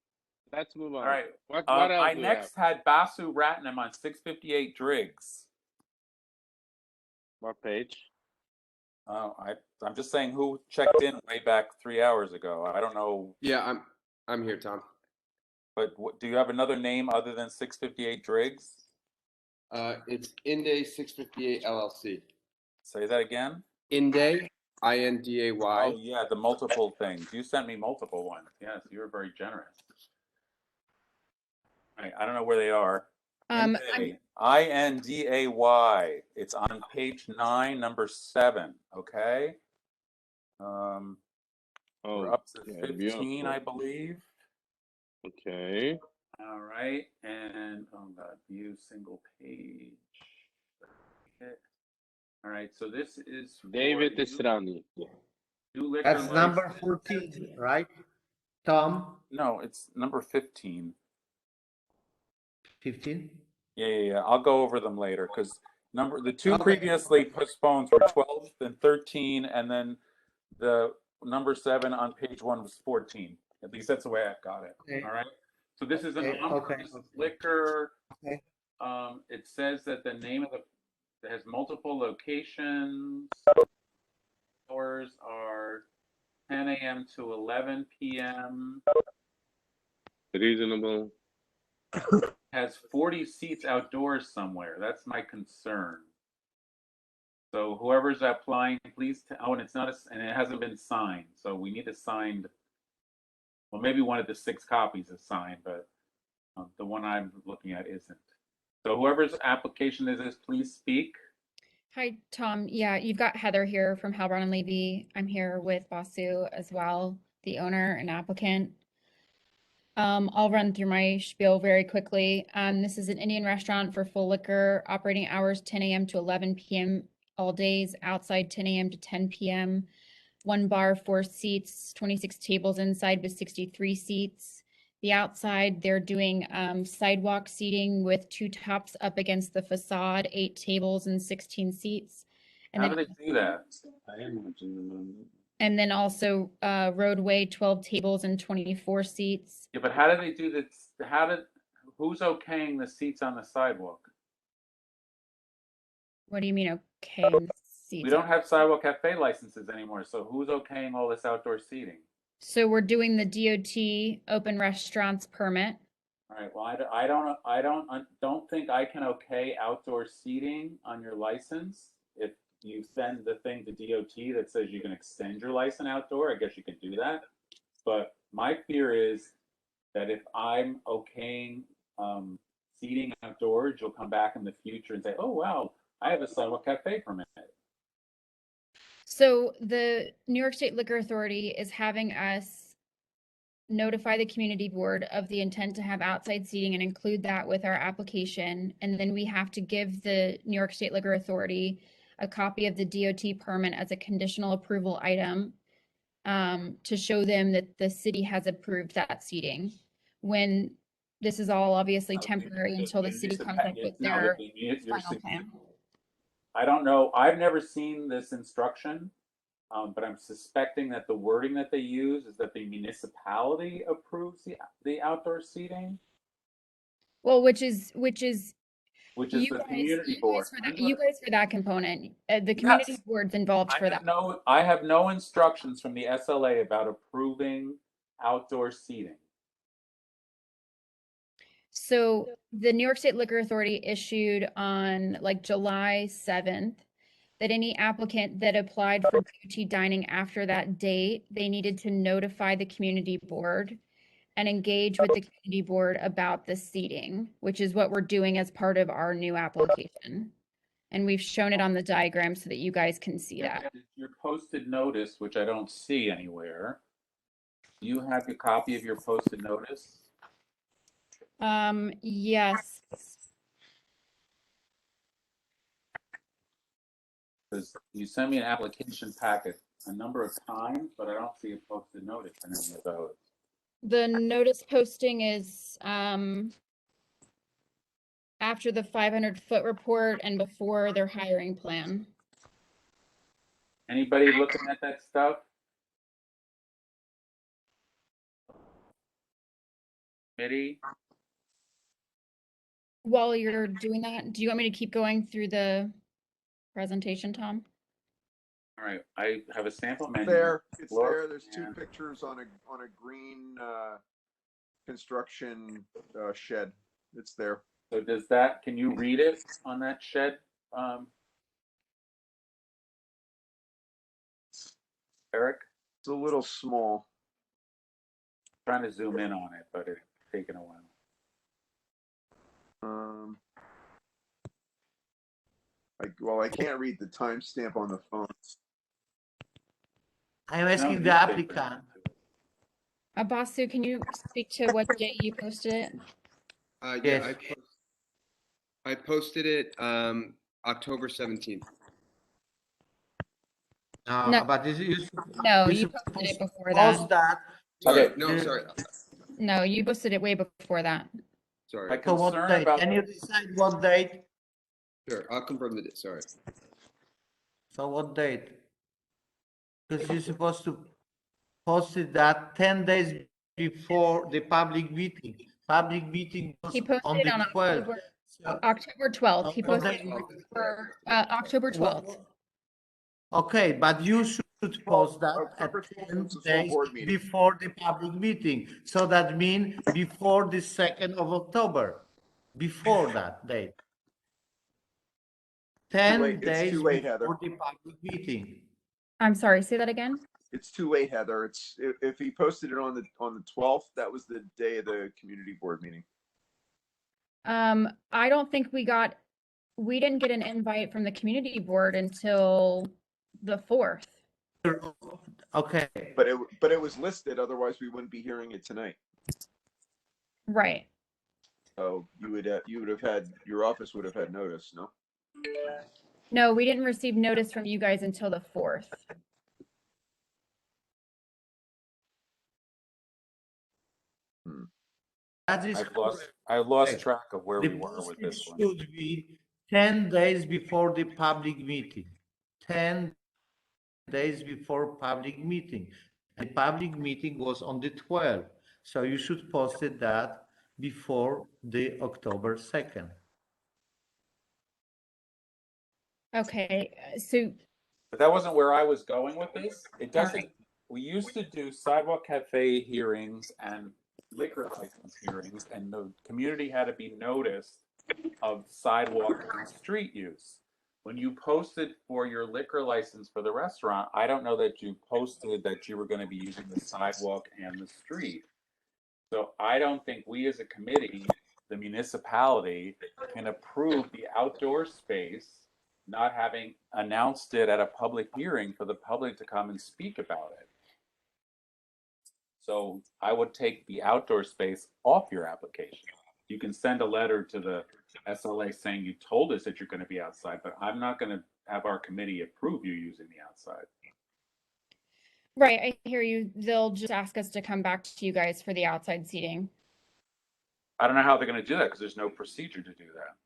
Speaker 8: Let's move on.
Speaker 2: All right.
Speaker 8: What else
Speaker 2: I
Speaker 8: do we have?
Speaker 2: next had Basu Ratnam on 658 Driggs.
Speaker 8: What page?
Speaker 2: Oh, I'm just saying who checked in way back 3 hours ago. I don't know.
Speaker 1: Yeah, I'm here, Tom.
Speaker 2: But do you have another name other than 658 Driggs?
Speaker 1: It's Inday 658 LLC.
Speaker 2: Say that again.
Speaker 1: Inday, INDAY.
Speaker 2: Oh yeah, the multiple things. You sent me multiple ones. Yes, you were very generous. I don't know where they are. Inday, INDAY. It's on page 9, number 7. Okay. We're up to 15, I believe.
Speaker 8: Okay.
Speaker 2: All right, and oh god, view single page. All right, so this is for
Speaker 8: David Estrani.
Speaker 2: new liquor
Speaker 22: That's
Speaker 2: license.
Speaker 22: number 14, right? Tom?
Speaker 2: No, it's number 15.
Speaker 22: 15?
Speaker 2: Yeah. I'll go over them later because the two
Speaker 22: Okay.
Speaker 2: previously postponed were 12 and 13, and then the number 7 on page 1 was 14. At least that's the way I've got it.
Speaker 22: Okay.
Speaker 2: All right. So this is an
Speaker 22: Okay.
Speaker 2: on-premise liquor.
Speaker 22: Okay.
Speaker 2: It says that the name of it has multiple locations. Hours are 10 a.m. to 11 p.m.
Speaker 8: Reasonable.
Speaker 2: Has 40 seats outdoors somewhere. That's my concern. So whoever's applying, please. And it's not, and it hasn't been signed. So we need a signed. Well, maybe one of the 6 copies is signed, but the one I'm looking at isn't. So whoever's application is, please speak.
Speaker 11: Hi, Tom. Yeah, you've got Heather here from Halbron and Levy. I'm here with Basu as well, the owner and applicant. I'll run through my spiel very quickly. This is an Indian restaurant for full liquor, operating hours 10 a.m. to 11 p.m. all days, outside 10 a.m. to 10 p.m. 1 bar, 4 seats, 26 tables inside with 63 seats. The outside, they're doing sidewalk seating with 2 tops up against the facade, 8 tables and 16 seats. And
Speaker 2: How
Speaker 11: then,
Speaker 2: do they do that?
Speaker 11: and then also roadway, 12 tables and 24 seats.
Speaker 2: Yeah, but how do they do this? Who's okaying the seats on the sidewalk?
Speaker 11: What do you mean, okay? Seats?
Speaker 2: We don't have sidewalk cafe licenses anymore, so who's okaying all this outdoor seating?
Speaker 11: So we're doing the DOT open restaurants permit.
Speaker 2: All right. Well, I don't think I can okay outdoor seating on your license. If you send the thing to DOT that says you can extend your license outdoor, I guess you can do that. But my fear is that if I'm okaying seating outdoors, you'll come back in the future and say, "Oh wow, I have a sidewalk cafe permit."
Speaker 11: So the New York State Liquor Authority is having us notify the community board of the intent to have outside seating and include that with our application. And then we have to give the New York State Liquor Authority a copy of the DOT permit as a conditional approval item to show them that the city has approved that seating. When this is all obviously temporary until the city comes up with their final plan.
Speaker 2: I don't know. I've never seen this instruction, but I'm suspecting that the wording that they use is that the municipality approves the outdoor seating.
Speaker 11: Well, which is
Speaker 2: the community board.
Speaker 11: You guys for that component. The community board's involved for that.
Speaker 2: I have no instructions from the SLA about approving outdoor seating.
Speaker 11: So the New York State Liquor Authority issued on like July 7th that any applicant that applied for DOT dining after that date, they needed to notify the community board and engage with the community board about the seating, which is what we're doing as part of our new application. And we've shown it on the diagram so that you guys can see that.
Speaker 2: Your posted notice, which I don't see anywhere. Do you have a copy of your posted notice?
Speaker 11: Yes.
Speaker 2: Because you sent me an application packet a number of times, but I don't see a posted notice in any of those.
Speaker 11: The notice posting is after the 500-foot report and before their hiring plan.
Speaker 2: Anybody looking at that stuff? committee.
Speaker 11: While you're doing that, do you want me to keep going through the presentation, Tom?
Speaker 2: All right, I have a sample menu.
Speaker 17: There, it's
Speaker 2: Look,
Speaker 17: there. There's two
Speaker 2: and-
Speaker 17: pictures on a green construction shed. It's there.
Speaker 2: So does that, can you read it on that shed? Eric?
Speaker 17: It's a little small.
Speaker 2: Trying to zoom in on it, but it's taking a while.
Speaker 17: I can't read the timestamp on the phone.
Speaker 22: I'm asking
Speaker 2: you
Speaker 22: the
Speaker 2: take
Speaker 22: applicant.
Speaker 11: Basu, can you speak to what day you posted it?
Speaker 1: Yeah,
Speaker 22: Yes.
Speaker 1: I posted it October 17th.
Speaker 11: No.
Speaker 22: But you
Speaker 11: No,
Speaker 22: you're
Speaker 11: you posted
Speaker 22: supposed
Speaker 11: it
Speaker 22: to
Speaker 11: before
Speaker 22: post
Speaker 11: that.
Speaker 1: Sorry,
Speaker 22: that.
Speaker 1: no, sorry.
Speaker 11: No, you posted it way before that.
Speaker 1: Sorry.
Speaker 22: So what date? Can you decide what date?
Speaker 1: Sure, I'll confirm the date. Sorry.
Speaker 22: So what date? Because you're supposed to post it that 10 days before the public meeting. Public meeting was
Speaker 11: He posted
Speaker 22: on
Speaker 11: it
Speaker 22: the
Speaker 11: on
Speaker 22: 12th.
Speaker 11: October 12th. He
Speaker 22: what
Speaker 11: posted
Speaker 22: day-
Speaker 11: it for October 12th.
Speaker 22: Okay, but you should post that
Speaker 17: October
Speaker 22: at
Speaker 17: 12th
Speaker 22: 10
Speaker 17: was the full
Speaker 22: days
Speaker 17: board meeting.
Speaker 22: before the public meeting. So that means before the 2nd of October. Before that date. 10
Speaker 17: It's
Speaker 22: days
Speaker 17: too late,
Speaker 22: before
Speaker 17: Heather.
Speaker 22: the public meeting.
Speaker 11: I'm sorry, say that again.
Speaker 17: It's too late, Heather. It's if he posted it on the 12th, that was the day of the community board meeting.
Speaker 11: I don't think we didn't get an invite from the community board until the 4th.
Speaker 22: Okay.
Speaker 17: But it was listed, otherwise we wouldn't be hearing it tonight.
Speaker 11: Right.
Speaker 17: So you would have had, your office would have had notice, no?
Speaker 11: No, we didn't receive notice from you guys until the 4th.
Speaker 22: That is
Speaker 2: I lost
Speaker 22: correct.
Speaker 2: track of where
Speaker 22: The
Speaker 2: we were with
Speaker 22: posting
Speaker 2: this one.
Speaker 22: should be 10 days before the public meeting. 10 days before public meeting. The public meeting was on the 12th. So you should post it that before the October 2nd.
Speaker 11: Okay, so
Speaker 2: But that wasn't where I was going with this. It doesn't, we used to do sidewalk cafe hearings and liquor license hearings, and the community had to be noticed of sidewalk and street use. When you posted for your liquor license for the restaurant, I don't know that you posted that you were going to be using the sidewalk and the street. So I don't think we as a committee, the municipality, can approve the outdoor space not having announced it at a public hearing for the public to come and speak about it. So I would take the outdoor space off your application. You can send a letter to the SLA saying you told us that you're going to be outside, but I'm not going to have our committee approve you using the outside.
Speaker 11: right, I hear you. They'll just ask us to come back to you guys for the outside seating.
Speaker 2: I don't know how they're going to do that because there's no procedure to do that.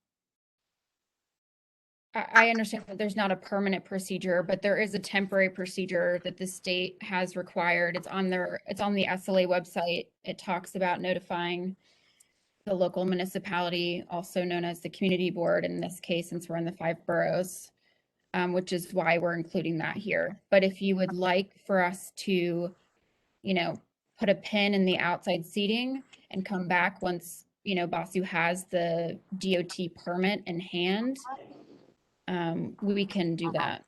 Speaker 11: I understand that there's not a permanent procedure, but there is a temporary procedure that the state has required. It's on the SLA website. It talks about notifying the local municipality, also known as the community board in this case, since we're in the 5 boroughs, which is why we're including that here. But if you would like for us to, put a pin in the outside seating and come back once, Basu has the DOT permit in hand, we can do that.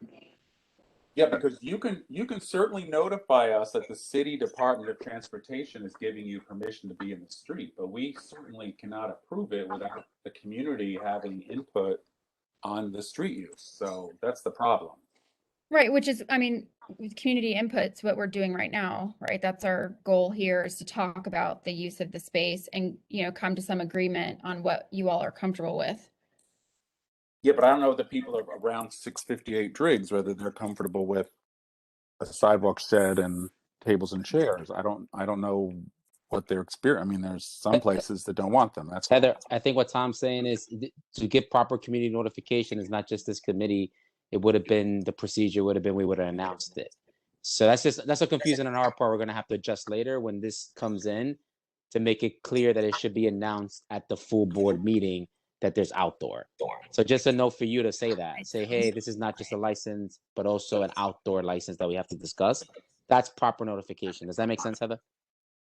Speaker 2: Yeah, because you can certainly notify us that the City Department of Transportation is giving you permission to be in the street, but we certainly cannot approve it without the community having input on the street use. So that's the problem.
Speaker 11: Right, which is, with community input's what we're doing right now, right? That's our goal here, is to talk about the use of the space and, come to some agreement on what you all are comfortable with.
Speaker 2: Yeah, but I don't know the people around 658 Driggs, whether they're comfortable with a sidewalk shed and tables and chairs. I don't know what their experience. There's some places that don't want them. That's
Speaker 5: Heather. I think what Tom's saying is to get proper community notification is not just this committee. It would have been, the procedure would have been, we would have announced it. So that's a confusion on our part. We're going to have to adjust later when this comes in. to make it clear that it should be announced at the full board meeting that there's outdoor. So just a note for you to say that. Say, hey, this is not just a license, but also an outdoor license that we have to discuss. That's proper notification. Does that make sense, Heather?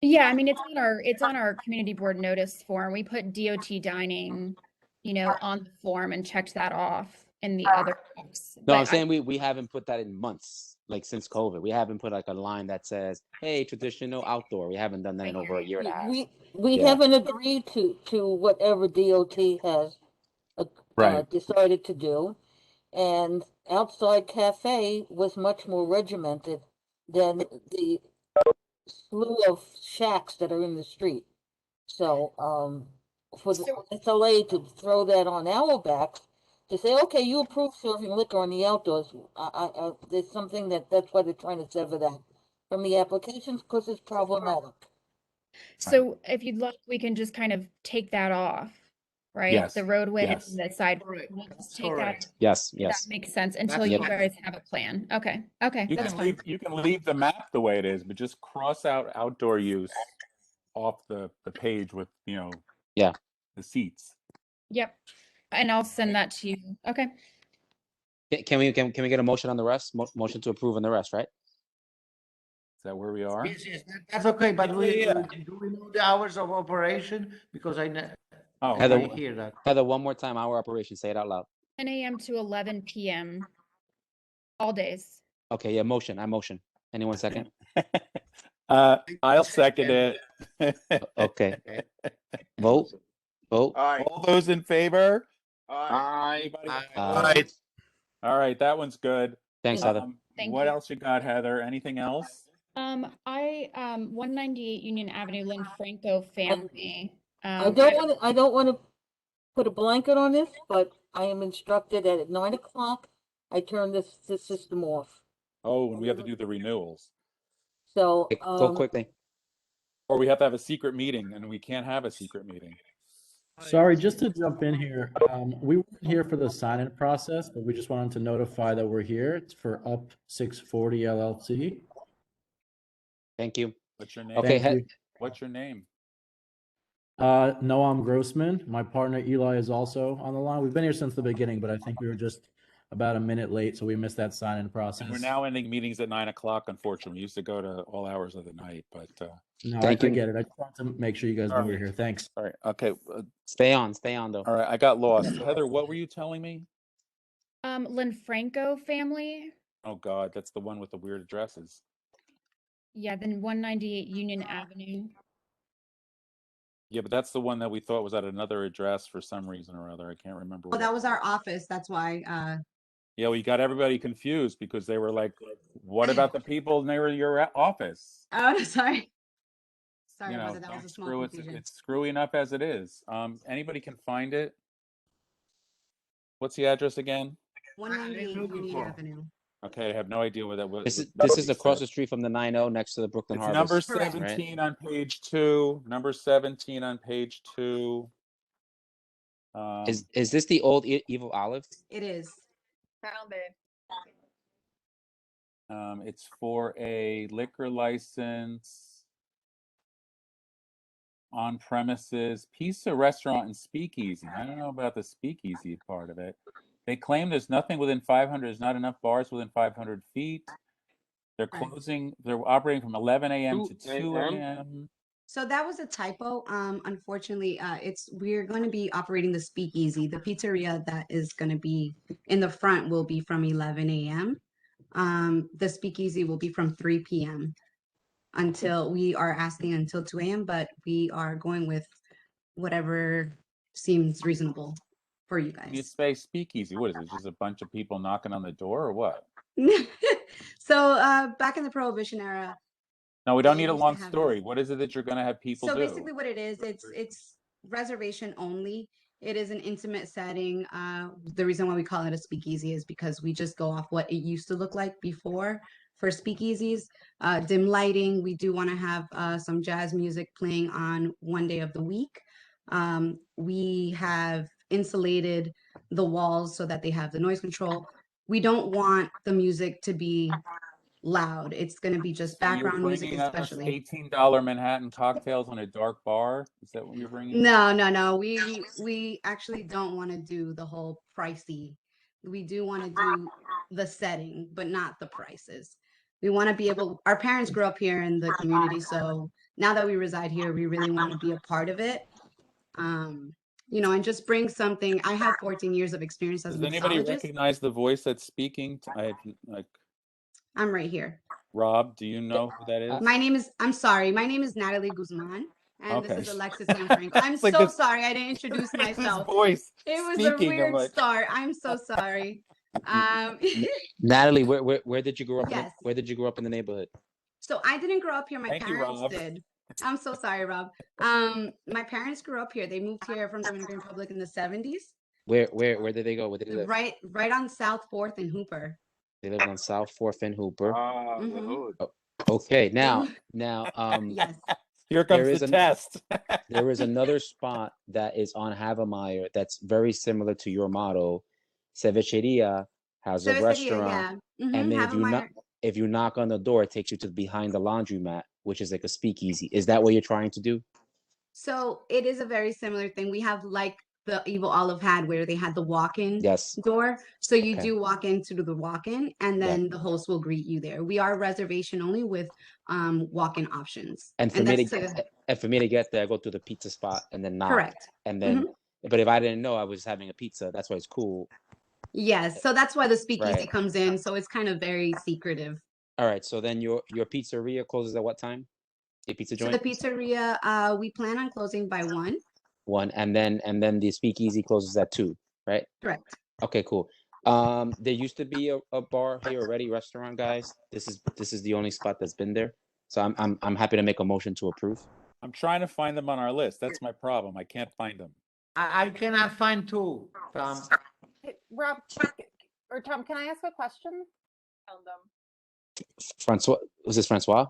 Speaker 11: Yeah, I mean, it's on our community board notice form. We put DOT dining, on the form and checked that off in the other box.
Speaker 5: No,
Speaker 11: But
Speaker 5: I'm saying we haven't put that in months, like since COVID. We haven't put like a line that says, hey, traditional outdoor. We haven't done that in over a year and a half.
Speaker 4: We
Speaker 5: Yeah.
Speaker 4: haven't agreed to whatever DOT has
Speaker 2: Right.
Speaker 4: decided to do, and outside cafe was much more regimented than the slew of shacks that are in the street. So, for the SLA to throw that on our backs, to say, okay, you approve serving liquor on the outdoors, there's something that's why they're trying to sever that from the applications, because it's problematic.
Speaker 11: So if you'd like, we can just kind of take that off, right?
Speaker 2: Yes.
Speaker 11: The roadway
Speaker 2: Yes.
Speaker 11: and the side. We'll just take that.
Speaker 5: Yes,
Speaker 11: That
Speaker 5: yes.
Speaker 11: makes sense until
Speaker 2: That's
Speaker 11: you
Speaker 2: fine.
Speaker 11: guys have a plan. Okay. Okay.
Speaker 2: You
Speaker 11: That's
Speaker 2: can
Speaker 11: fine.
Speaker 2: leave the map the way it is, but just cross out outdoor use off the page with
Speaker 5: yeah,
Speaker 2: the seats.
Speaker 11: Yep. And I'll send that to you. Okay.
Speaker 5: Can we get a motion on the rest? Motion to approve on the rest, right?
Speaker 2: Is that where we are?
Speaker 22: Yes, that's okay. But
Speaker 2: Yeah,
Speaker 22: we,
Speaker 2: yeah.
Speaker 22: do we know the hours of operation? Because I
Speaker 5: Heather,
Speaker 22: I hear that.
Speaker 5: Heather, one more time, our operation. Say it out loud.
Speaker 11: 10 a.m. to 11 p.m. all days.
Speaker 5: Okay, yeah, motion. I motion. Anyone second?
Speaker 2: I'll second it.
Speaker 5: Okay. Vote.
Speaker 2: All those in favor?
Speaker 8: Aye.
Speaker 2: Aye. All right, that one's good.
Speaker 5: Thanks, Heather.
Speaker 11: Thank
Speaker 2: what
Speaker 11: you.
Speaker 2: else you got, Heather? Anything else?
Speaker 11: 198 Union Avenue, Lynn Franco family.
Speaker 4: I don't want to put a blanket on this, but I am instructed that at 9 o'clock, I turn this system off.
Speaker 2: Oh, and we have to do the renewals.
Speaker 4: So,
Speaker 5: go quickly.
Speaker 2: Or we have to have a secret meeting, and we can't have a secret meeting.
Speaker 23: Sorry, just to jump in here. We weren't here for the sign-in process, but we just wanted to notify that we're here. It's for Up 640 LLC.
Speaker 5: Thank you.
Speaker 2: What's your name?
Speaker 5: Okay,
Speaker 23: Thank you.
Speaker 2: What's your name?
Speaker 23: Noam Grossman. My partner Eli is also on the line. We've been here since the beginning, but I think we were just about a minute late, so we missed that sign-in process.
Speaker 2: And we're now ending meetings at 9 o'clock, unfortunately. We used to go to all hours of the night, but
Speaker 23: no, I get it. I just wanted to make sure you guys knew we're here. Thanks.
Speaker 2: All right. Okay.
Speaker 5: Stay on though.
Speaker 2: All right. I got lost. Heather, what were you telling me?
Speaker 11: Lynn Franco family.
Speaker 2: Oh God, that's the one with the weird addresses.
Speaker 11: Yeah, then 198 Union Avenue.
Speaker 2: Yeah, but that's the one that we thought was at another address for some reason or other. I can't remember.
Speaker 7: Well, that was our office. That's why.
Speaker 2: Yeah, we got everybody confused because they were like, "What about the people near your office?"
Speaker 7: Oh, sorry. Sorry
Speaker 2: You know,
Speaker 7: about that. That was a small
Speaker 2: screw it.
Speaker 7: confusion.
Speaker 2: It's screwy enough as it is. Anybody can find it. What's the address again?
Speaker 7: 198 Union Avenue.
Speaker 2: Okay, I have no idea where that was.
Speaker 5: This is across the street from the 90 next to the Brooklyn
Speaker 2: It's
Speaker 5: Harvest.
Speaker 2: number 17 on page 2. Number 17 on page 2.
Speaker 5: Is this the old Evil Olive?
Speaker 7: It is.
Speaker 3: Found it.
Speaker 2: It's for a liquor license on premises, pizza restaurant and speakeasy. I don't know about the speakeasy part of it. They claim there's nothing within 500. There's not enough bars within 500 feet. They're closing. They're operating from 11 a.m. to 2 a.m.
Speaker 7: So that was a typo. Unfortunately, we're going to be operating the speakeasy. The pizzeria that is going to be in the front will be from 11 a.m. The speakeasy will be from 3 p.m. until 2 a.m. But we are going with whatever seems reasonable for you guys.
Speaker 2: You say speakeasy. What is it? Just a bunch of people knocking on the door, or what?
Speaker 7: So back in the Prohibition era.
Speaker 2: No, we don't need a long story. What is it that you're going to have people do?
Speaker 7: So basically what it is, it's reservation only. It is an intimate setting. The reason why we call it a speakeasy is because we just go off what it used to look like before for speakeasies. Dim lighting. We do want to have some jazz music playing on one day of the week. We have insulated the walls so that they have the noise control. We don't want the music to be loud. It's going to be just
Speaker 2: So you're
Speaker 7: background music,
Speaker 2: bringing us
Speaker 7: especially.
Speaker 2: $18 Manhattan cocktails in a dark bar? Is that what you're bringing?
Speaker 7: No. We actually don't want to do the whole pricey. We do want to do the setting, but not the prices. We want to be able, our parents grew up here in the community, so now that we reside here, we really want to be a part of it. You know, and just bring something. I have 14 years of experience as a
Speaker 2: Does anybody
Speaker 7: mixologist.
Speaker 2: recognize the voice that's speaking? Like
Speaker 7: I'm right here.
Speaker 2: Rob, do you know who that is?
Speaker 7: I'm sorry, my name is Natalie Guzman, and
Speaker 2: Okay.
Speaker 7: this is Alexis Sanfranco. I'm
Speaker 2: It's like
Speaker 7: so
Speaker 2: this-
Speaker 7: sorry I didn't introduce
Speaker 2: This
Speaker 7: myself.
Speaker 2: voice
Speaker 7: It was
Speaker 2: speaking.
Speaker 7: a weird
Speaker 2: I'm like,
Speaker 7: start. I'm so sorry.
Speaker 5: Natalie, where did you grow up?
Speaker 7: Yes.
Speaker 5: Where did you grow up in the neighborhood?
Speaker 7: So I didn't grow up here. My
Speaker 2: Thank you,
Speaker 7: parents
Speaker 2: Rob.
Speaker 7: did. I'm so sorry, Rob. My parents grew up here. They moved here from Dominican Republic in the 70s.
Speaker 5: Where did they go? Where did they live?
Speaker 7: Right on South 4th and Hooper.
Speaker 5: They lived on South 4th and Hooper.
Speaker 8: Ah, the
Speaker 7: Mhm.
Speaker 8: hood.
Speaker 5: Okay, now,
Speaker 7: Yes.
Speaker 2: Here comes the test.
Speaker 5: There is another spot that is on Havemeyer that's very similar to your model. Cevicheria has a
Speaker 7: Cerveceria,
Speaker 5: restaurant,
Speaker 7: yeah. Mhm,
Speaker 5: and then
Speaker 7: Havemeyer.
Speaker 5: if you knock on the door, it takes you to behind the laundromat, which is like a speakeasy. Is that what you're trying to do?
Speaker 7: So it is a very similar thing. We have like the Evil Olive had where they had the walk-in
Speaker 5: Yes.
Speaker 7: door. So you
Speaker 5: Okay.
Speaker 7: do walk into the walk-in and then the host will greet you there. We are reservation only with walk-in options.
Speaker 5: And for me
Speaker 7: that's
Speaker 5: to get there, I go to the pizza spot and then knock.
Speaker 7: Correct.
Speaker 5: And then,
Speaker 7: Mhm.
Speaker 5: but if I didn't know I was having a pizza, that's why it's cool.
Speaker 7: Yes. So that's why the speakeasy
Speaker 5: Right.
Speaker 7: comes in. So it's kind of very secretive.
Speaker 5: All right. So then your pizzeria closes at what time? Your pizza
Speaker 7: So
Speaker 5: joint?
Speaker 7: the pizzeria, we plan on closing by 1.
Speaker 5: 1, and then the speakeasy closes at 2, right?
Speaker 7: Correct.
Speaker 5: Okay, cool. There used to be a bar here already, restaurant guys. This is the only spot that's been there. So I'm happy to make a motion to approve.
Speaker 2: I'm trying to find them on our list. That's my problem. I can't find them.
Speaker 22: I cannot find two.
Speaker 16: Hey, Rob or Tom, can I ask a question?
Speaker 3: Found them.
Speaker 5: Francois, was this Francois?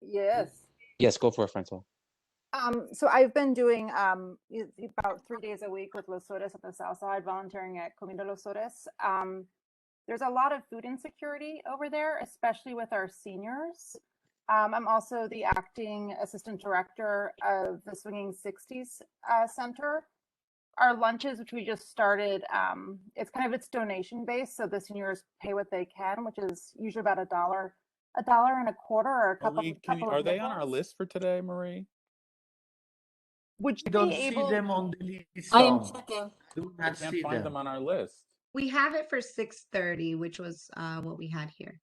Speaker 16: Yes.
Speaker 5: Yes, go for it, Francois.
Speaker 16: So I've been doing about 3 days a week with Los Sores at the South Side, volunteering at Comida Los Sores. There's a lot of food insecurity over there, especially with our seniors. I'm also the acting assistant director of the Swinging 60s Center. Our lunches, which we just started, it's donation based, so the seniors pay what they can, which is usually about $1.25 or a couple.
Speaker 2: Are they on our list for today, Marie?
Speaker 16: Would you
Speaker 22: I don't
Speaker 16: be
Speaker 22: see
Speaker 16: able?
Speaker 22: them on the list.
Speaker 7: I am
Speaker 22: Tom.
Speaker 7: checking.
Speaker 22: Do
Speaker 2: I
Speaker 22: not
Speaker 2: can't
Speaker 22: see
Speaker 2: find
Speaker 22: them.
Speaker 2: them on our list.
Speaker 7: We have it for 6:30, which was what we had here.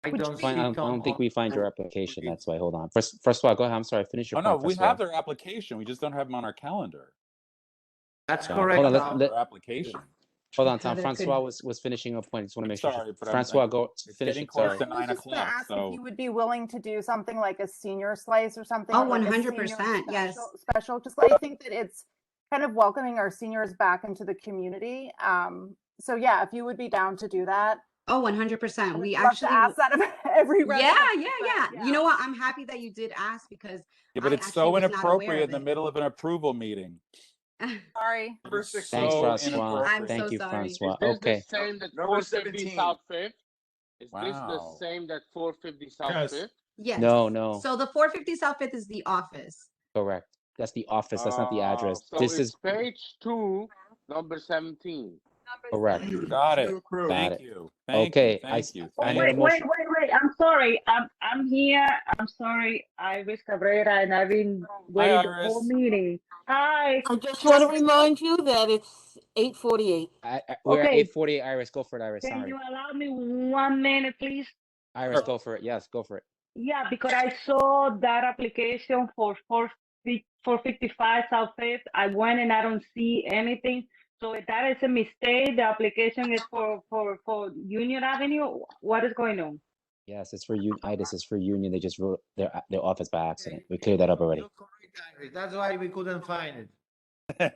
Speaker 22: I don't see
Speaker 5: I don't think we find your application. That's why. Hold on. First of all, go ahead. I'm sorry. Finish your
Speaker 2: Oh no,
Speaker 5: point,
Speaker 2: we
Speaker 5: Francois.
Speaker 2: have their application. We just don't have them on our calendar.
Speaker 22: That's
Speaker 5: So,
Speaker 22: correct.
Speaker 5: hold on.
Speaker 22: Tom.
Speaker 2: Their application.
Speaker 5: Hold on, Tom.
Speaker 7: Heather
Speaker 5: Francois
Speaker 7: could-
Speaker 5: was finishing a point. I just want to make
Speaker 2: Sorry,
Speaker 5: sure.
Speaker 2: but
Speaker 5: Francois,
Speaker 2: I'm-
Speaker 5: go
Speaker 2: it's
Speaker 5: finish
Speaker 2: getting
Speaker 5: it.
Speaker 2: close
Speaker 5: Sorry.
Speaker 2: to
Speaker 16: I was
Speaker 2: 9
Speaker 16: just gonna
Speaker 2: o'clock.
Speaker 16: ask
Speaker 2: So
Speaker 16: if you would be willing to do something like a senior slice or something.
Speaker 7: Oh,
Speaker 16: or like a
Speaker 7: 100%.
Speaker 16: senior
Speaker 7: Yes.
Speaker 16: special. Just I think that it's kind of welcoming our seniors back into the community. So yeah, if you would be down to do that.
Speaker 7: Oh, 100%. We
Speaker 16: I'd love to
Speaker 7: actually
Speaker 16: ask that of every
Speaker 7: Yeah,
Speaker 16: restaurant.
Speaker 7: yeah. You know what? I'm happy that you did ask because
Speaker 2: yeah, but
Speaker 7: I
Speaker 2: it's
Speaker 7: actually
Speaker 2: so
Speaker 7: was not aware
Speaker 2: inappropriate
Speaker 7: of
Speaker 2: in the
Speaker 7: it.
Speaker 2: middle of an approval meeting.
Speaker 16: Sorry.
Speaker 17: Number
Speaker 2: It's
Speaker 17: 16.
Speaker 5: Thanks,
Speaker 2: so
Speaker 5: Francois.
Speaker 2: inappropriate.
Speaker 7: I'm
Speaker 5: Thank
Speaker 7: so
Speaker 5: you,
Speaker 7: sorry.
Speaker 5: Francois.
Speaker 8: Is this
Speaker 5: Okay.
Speaker 8: the same that
Speaker 17: Number
Speaker 8: 450
Speaker 17: 17.
Speaker 8: South Fifth? Is this the
Speaker 2: Wow.
Speaker 8: same that 450 South
Speaker 13: Yes.
Speaker 8: Fifth?
Speaker 7: Yes.
Speaker 5: No.
Speaker 7: So the 450 South 5th is the office.
Speaker 5: Correct. That's the office. That's not the address.
Speaker 8: So
Speaker 5: This
Speaker 8: it's
Speaker 5: is
Speaker 8: page 2, number 17.
Speaker 5: correct.
Speaker 2: Got it.
Speaker 5: Got
Speaker 2: Thank
Speaker 5: it.
Speaker 2: you. Thank
Speaker 5: Okay.
Speaker 2: you. Thank you.
Speaker 5: I
Speaker 2: Thank
Speaker 5: need a
Speaker 2: you.
Speaker 5: motion.
Speaker 19: Wait. I'm sorry. I'm here. I'm sorry. Iris Cabrera, and I've been waiting the whole
Speaker 2: Iris.
Speaker 19: meeting. Hi.
Speaker 4: I just want to remind you that it's 8:48.
Speaker 5: We're at
Speaker 19: Okay.
Speaker 5: 8:48. Iris, go for it, Iris.
Speaker 19: Can
Speaker 5: Sorry.
Speaker 19: you allow me 1 minute, please?
Speaker 5: Iris, go for it. Yes, go for it.
Speaker 19: Yeah, because I saw that application for 455 South Fifth. I went and I don't see anything. So if that is a mistake, the application is for Union Avenue. What is going on?
Speaker 5: Yes, it's for Itis. It's for Union. They just wrote their office by accident. We cleared that up already.
Speaker 22: You're correct, Iris. That's why we couldn't find it.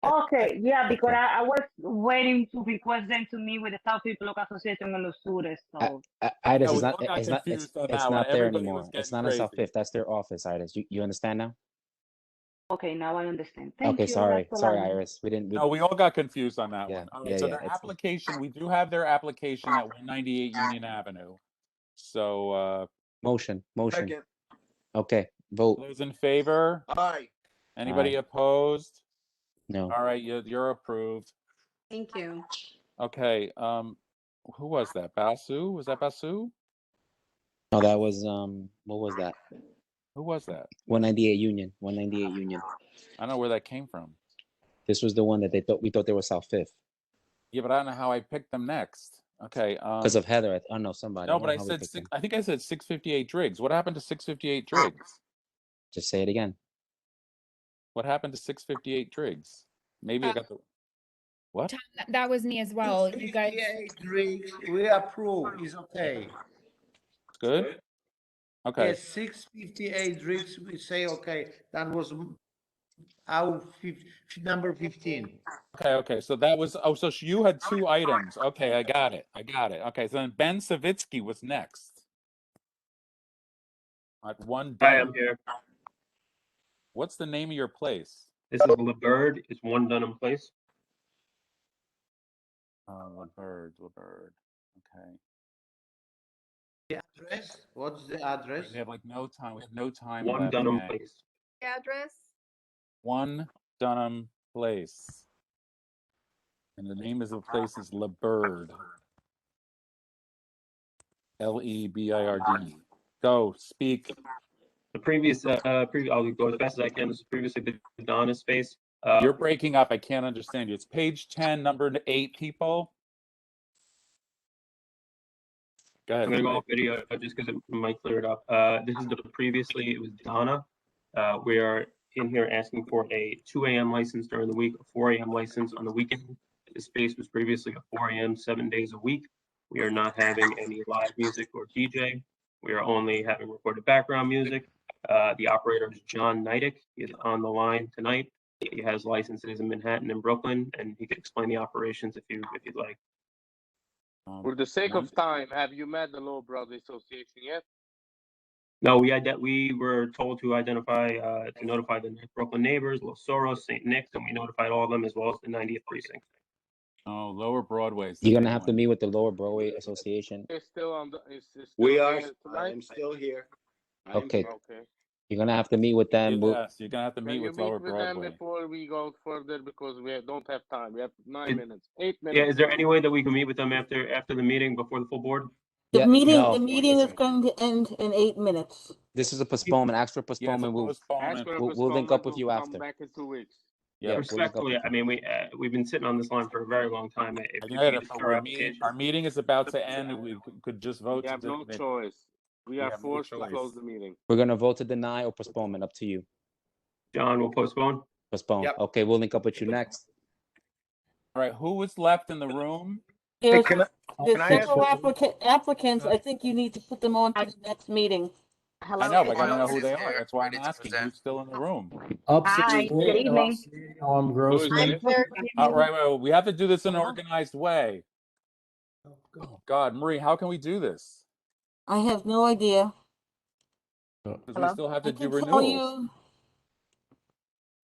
Speaker 19: Okay, yeah, because I was waiting to request them to meet with the South People Local Association in Los Sures. So
Speaker 5: Itis
Speaker 2: No,
Speaker 5: is
Speaker 2: we
Speaker 5: not.
Speaker 2: all got
Speaker 5: It's not.
Speaker 2: confused on
Speaker 5: It's
Speaker 2: that one.
Speaker 5: not there
Speaker 2: Everybody
Speaker 5: anymore.
Speaker 2: was
Speaker 5: It's
Speaker 2: getting
Speaker 5: not on South
Speaker 2: crazy.
Speaker 5: Fifth. That's their office, Itis. You understand now?
Speaker 19: Okay, now I understand. Thank
Speaker 5: Okay,
Speaker 19: you.
Speaker 5: sorry,
Speaker 19: That's all I need.
Speaker 5: Iris. We didn't.
Speaker 2: No, we all got confused on that
Speaker 5: Yeah,
Speaker 2: one. All right,
Speaker 5: yeah,
Speaker 2: so
Speaker 5: yeah.
Speaker 2: their application, we do have their application at 198 Union Avenue. So,
Speaker 5: Motion.
Speaker 17: Second.
Speaker 5: Okay, vote.
Speaker 2: those in favor?
Speaker 17: Aye.
Speaker 2: Anybody
Speaker 5: Aye.
Speaker 2: opposed?
Speaker 5: No.
Speaker 2: All right, you're approved.
Speaker 7: Thank you.
Speaker 2: Okay, who was that? Basu? Was that Basu?
Speaker 5: No, that was what was that?
Speaker 2: Who was that?
Speaker 5: 198 Union. 198 Union.
Speaker 2: I don't know where that came from.
Speaker 5: This was the one that we thought they were South Fifth.
Speaker 2: Yeah, but I don't know how I picked them next. Okay.
Speaker 5: Because of Heather. I don't know somebody.
Speaker 2: No,
Speaker 5: don't
Speaker 2: but
Speaker 5: know
Speaker 2: I
Speaker 5: how we
Speaker 2: said
Speaker 5: picked them.
Speaker 2: I think I said 658 Driggs. What happened to 658 Driggs?
Speaker 5: Just say it again.
Speaker 2: What happened to 658 Driggs? Maybe I got the what?
Speaker 11: Tom, that was me as well. You guys.
Speaker 22: 58 Driggs, we approve. It's okay.
Speaker 2: Good. Okay.
Speaker 22: Yes, 658 Driggs, we say okay. That was our number 15.
Speaker 2: Okay. So that was so you had two items. Okay, I got it. Okay, so then Ben Savitsky was next. At one
Speaker 6: Hi,
Speaker 2: Dunham.
Speaker 6: I'm here.
Speaker 2: What's the name of your place?
Speaker 6: This is LeBird. It's 1 Dunham Place.
Speaker 2: LeBird. Okay.
Speaker 22: The address? What's the address?
Speaker 2: We have like no time. We have no time
Speaker 6: 1
Speaker 2: left.
Speaker 6: Dunham
Speaker 2: gang.
Speaker 6: Place.
Speaker 3: Address?
Speaker 2: 1 Dunham Place. And the name of the place is LeBird. LEBIRD. Go, speak.
Speaker 6: The previous, I'll go as fast as I can. This is previously the Donna space.
Speaker 2: You're breaking up. I can't understand you. It's page 10, number 8, people. Go ahead.
Speaker 6: I'm going to go off video just because it might clear it up. This is previously, it was Donna. We are in here asking for a 2 a.m. license during the week, a 4 a.m. license on the weekend. This space was previously a 4 a.m. 7 days a week. We are not having any live music or DJ. We are only having recorded background music. The operator is John Nidick. He is on the line tonight. He has licenses in Manhattan and Brooklyn, and he could explain the operations if you'd like.
Speaker 8: For the sake of time, have you met the Law Brothers Association yet?
Speaker 6: No, we were told to notify the Brooklyn neighbors, Los Soros, St. Nick's, and we notified all of them as well as the 90th precinct.
Speaker 2: Oh, Lower Broadway.
Speaker 5: You're gonna have to meet with the Lower Broadway Association.
Speaker 8: It's still on the. It's still
Speaker 15: We are.
Speaker 8: there
Speaker 15: I
Speaker 8: tonight?
Speaker 15: am still here.
Speaker 5: Okay.
Speaker 8: Okay.
Speaker 5: You're gonna have to meet with them.
Speaker 2: Yes, you're gonna have to
Speaker 8: Can
Speaker 2: meet
Speaker 8: you
Speaker 2: with
Speaker 8: meet
Speaker 2: Lower
Speaker 8: with them
Speaker 2: Broadway.
Speaker 8: before we go further because we don't have time. We have 9 minutes, 8 minutes.
Speaker 6: Yeah, is there any way that we can meet with them after the meeting before the full board?
Speaker 4: The meeting,
Speaker 5: no.
Speaker 4: the meeting is going to end in 8 minutes.
Speaker 5: This is a postponement. Ask for postponement.
Speaker 8: Ask for a
Speaker 5: We'll link up with
Speaker 8: postponement,
Speaker 5: you
Speaker 8: we'll
Speaker 5: after.
Speaker 8: Come back in 2 weeks.
Speaker 5: Yeah,
Speaker 6: Respectfully, I mean, we've been sitting on this line for a very long time. If
Speaker 2: I get
Speaker 6: we
Speaker 2: it,
Speaker 6: just
Speaker 2: but
Speaker 6: our application.
Speaker 2: our meeting is about to end. We could just vote.
Speaker 8: We have
Speaker 2: to
Speaker 8: no choice. We are
Speaker 2: have no
Speaker 8: forced to
Speaker 2: choice.
Speaker 8: close the meeting.
Speaker 5: We're gonna vote to deny or postponement. Up to you.
Speaker 6: John will postpone.
Speaker 5: Postpone.
Speaker 15: Yep.
Speaker 5: Okay, we'll link up with you next.
Speaker 2: All right, who was left in the room?
Speaker 4: There's
Speaker 15: can I ask
Speaker 4: several applicants. I think you need to put them on to the next meeting.
Speaker 2: I know, but I don't know who they are. That's why I'm asking who's still in the room.
Speaker 23: Up
Speaker 19: Hi, good evening.
Speaker 23: Noam Grossman.
Speaker 2: Right, we have to do this in an organized way. Oh, God, Marie, how can we do this?
Speaker 4: I have no idea.
Speaker 2: Because we still have to do
Speaker 4: tell
Speaker 2: renewals.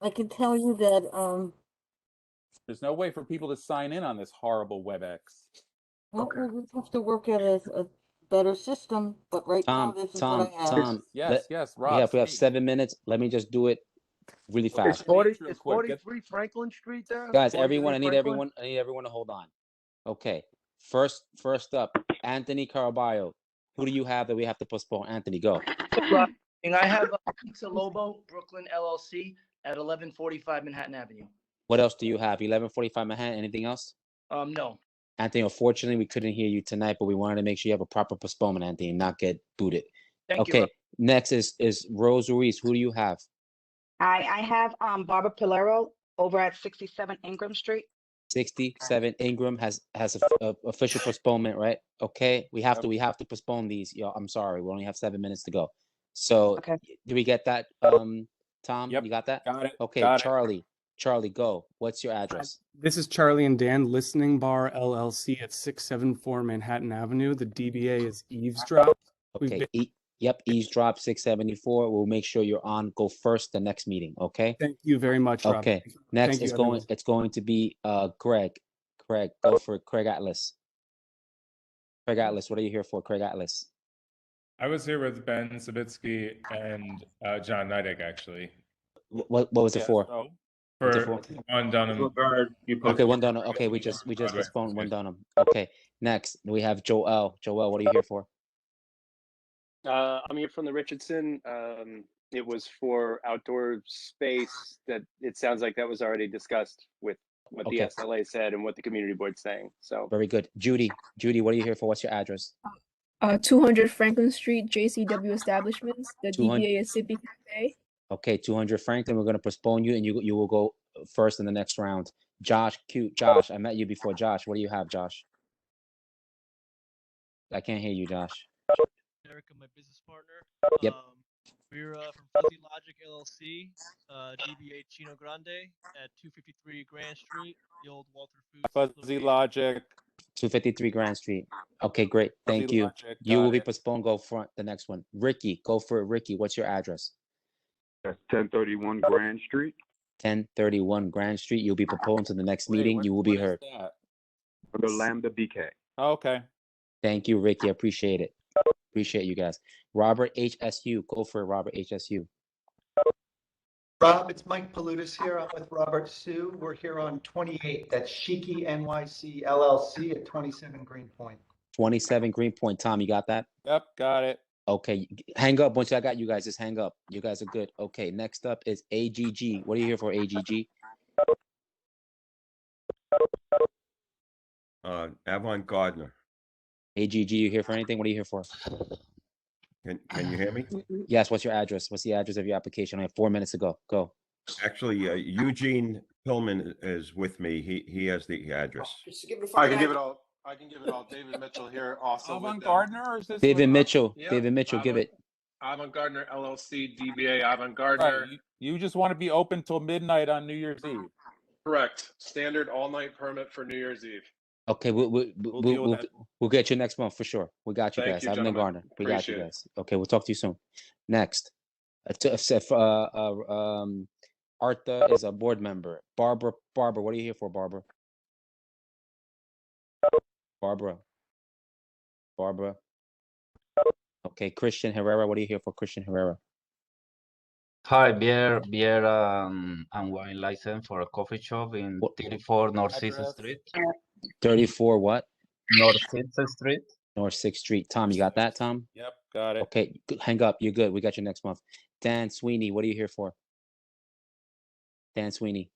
Speaker 4: I can tell you that
Speaker 2: There's no way for people to sign in on this horrible WebEx.
Speaker 4: well, we have to work at a better system. But right now, this is what I have.
Speaker 5: Tom.
Speaker 2: Yes, Rob.
Speaker 5: Yeah, if we have 7 minutes, let me just do it really
Speaker 15: Is
Speaker 5: fast.
Speaker 15: 43 Franklin Street there?
Speaker 5: Guys,
Speaker 15: 43
Speaker 5: everyone, I need
Speaker 15: Franklin?
Speaker 5: everyone to hold on. Okay. First up, Anthony Caraballo. Who do you have that we have to postpone? Anthony, go.
Speaker 10: And I have Pizza Lobo, Brooklyn LLC at 1145 Manhattan Avenue.
Speaker 5: What else do you have? 1145 Manhattan. Anything else?
Speaker 10: No.
Speaker 5: Anthony, unfortunately, we couldn't hear you tonight, but we wanted to make sure you have a proper postponement, Anthony, and not get booted.
Speaker 10: Thank you,
Speaker 5: okay.
Speaker 10: Rob.
Speaker 5: Next is Rose Ruiz. Who do you have?
Speaker 20: I have Barbara Pilero over at 67 Ingram Street.
Speaker 5: 67 Ingram has a official postponement, right? Okay, we have to postpone these. Yo, I'm sorry, we only have 7 minutes to go. So, do we get that, Tom?
Speaker 2: Yep.
Speaker 5: You got that?
Speaker 2: Got it.
Speaker 5: Okay,
Speaker 2: Got
Speaker 5: Charlie, go. What's your address?
Speaker 21: This is Charlie and Dan, Listening Bar LLC at 674 Manhattan Avenue. The DBA is Eavesdrop.
Speaker 5: Okay, Yep, eavesdrop 674. We'll make sure you're on. Go first the next meeting. Okay.
Speaker 23: Thank you very much, Rob.
Speaker 5: Okay. Next
Speaker 23: Thank you,
Speaker 5: is
Speaker 23: everyone.
Speaker 5: it's going to be Greg. Craig, go for it. Craig Atlas. Craig Atlas, what are you here for? Craig Atlas.
Speaker 9: I was here with Ben Sabitsky and John Nidek, actually.
Speaker 5: What was it for? What's it
Speaker 9: For one Dunham.
Speaker 5: Okay, one Dunham. Okay, we just postponed one Dunham. Okay, next we have Joel. Joel, what are you here for?
Speaker 12: I'm here from the Richardson. It was for outdoor space that it sounds like that was already discussed with what the
Speaker 5: Okay.
Speaker 12: SLA said and what the community board's saying. So
Speaker 5: Very good. Judy, what are you here for? What's your address?
Speaker 18: 200 Franklin Street, JCW Establishments. The
Speaker 5: 200
Speaker 18: DBA is Sippy Cafe.
Speaker 5: Okay, 200 Franklin. We're going to postpone you, and you will go first in the next round. Josh, cute. Josh, I met you before. Josh, what do you have, Josh? I can't hear you, Josh.
Speaker 24: Erica, my business partner.
Speaker 5: Yep.
Speaker 24: We're from Fuzzy Logic LLC, DBA Chino Grande at 253 Grand Street, the old Walter Foods.
Speaker 2: Fuzzy Logic.
Speaker 5: 253 Grand Street. Okay, great. Thank
Speaker 2: Fuzzy
Speaker 5: you.
Speaker 2: Logic,
Speaker 5: You
Speaker 2: got
Speaker 5: will be
Speaker 2: it.
Speaker 5: postponed. Go front the next one. Ricky, go for it. Ricky, what's your address?
Speaker 25: That's 1031 Grand Street.
Speaker 5: 1031 Grand Street. You'll be postponed to the next
Speaker 2: Wait,
Speaker 5: meeting.
Speaker 2: what-
Speaker 5: You will be
Speaker 2: what is
Speaker 5: heard.
Speaker 2: that?
Speaker 25: For the Lambda BK.
Speaker 2: Oh, okay.
Speaker 5: Thank you, Ricky. I appreciate it. Appreciate you guys. Robert HSU. Go for it, Robert HSU.
Speaker 26: Rob, it's Mike Palutis here. I'm with Robert Sue. We're here on 28. That's Shiki NYC LLC at 27 Greenpoint.
Speaker 5: 27 Greenpoint. Tom, you got that?
Speaker 2: Yep, got it.
Speaker 5: Okay, hang up. Once I got you guys, just hang up. You guys are good. Okay, next up is AGG. What are you here for, AGG?
Speaker 27: Avant Gardner.
Speaker 5: AGG, you here for anything? What are you here for?
Speaker 27: Can you hear me?
Speaker 5: Yes, what's your address? What's the address of your application? I have 4 minutes to go. Go.
Speaker 27: Actually, Eugene Pillman is with me. He has the address.
Speaker 28: I can give it all. I can give it all. David Mitchell here also.
Speaker 2: Avant
Speaker 28: with
Speaker 2: Gardner, or is this
Speaker 5: David
Speaker 2: with-
Speaker 5: Mitchell.
Speaker 28: Yeah,
Speaker 5: David Mitchell, give it.
Speaker 28: Avant Gardner LLC, DBA Avant Gardner.
Speaker 2: Right, you just want to be open till midnight on New Year's Eve.
Speaker 28: Correct. Standard all-night permit for New Year's Eve.
Speaker 5: Okay,
Speaker 2: deal with
Speaker 5: we'll get you next month for sure. We got you
Speaker 28: Thank
Speaker 5: guys.
Speaker 28: you,
Speaker 5: Avant
Speaker 28: gentlemen.
Speaker 5: Gardner. We got you
Speaker 28: Appreciate it.
Speaker 5: guys. Okay, we'll talk to you soon. Next, Artha is a board member. Barbara, what are you here for, Barbara? Barbara. Okay, Christian Herrera, what are you here for, Christian Herrera?
Speaker 29: Hi, beer and wine license for a coffee shop in 34 North 6th Street.
Speaker 5: 34 what?
Speaker 29: North 6th Street.
Speaker 5: North 6th Street. Tom, you got that, Tom?
Speaker 2: Yep, got it.
Speaker 5: Okay, hang up. You're good. We got you next month. Dan Sweeney, what are you here for? Dan Sweeney.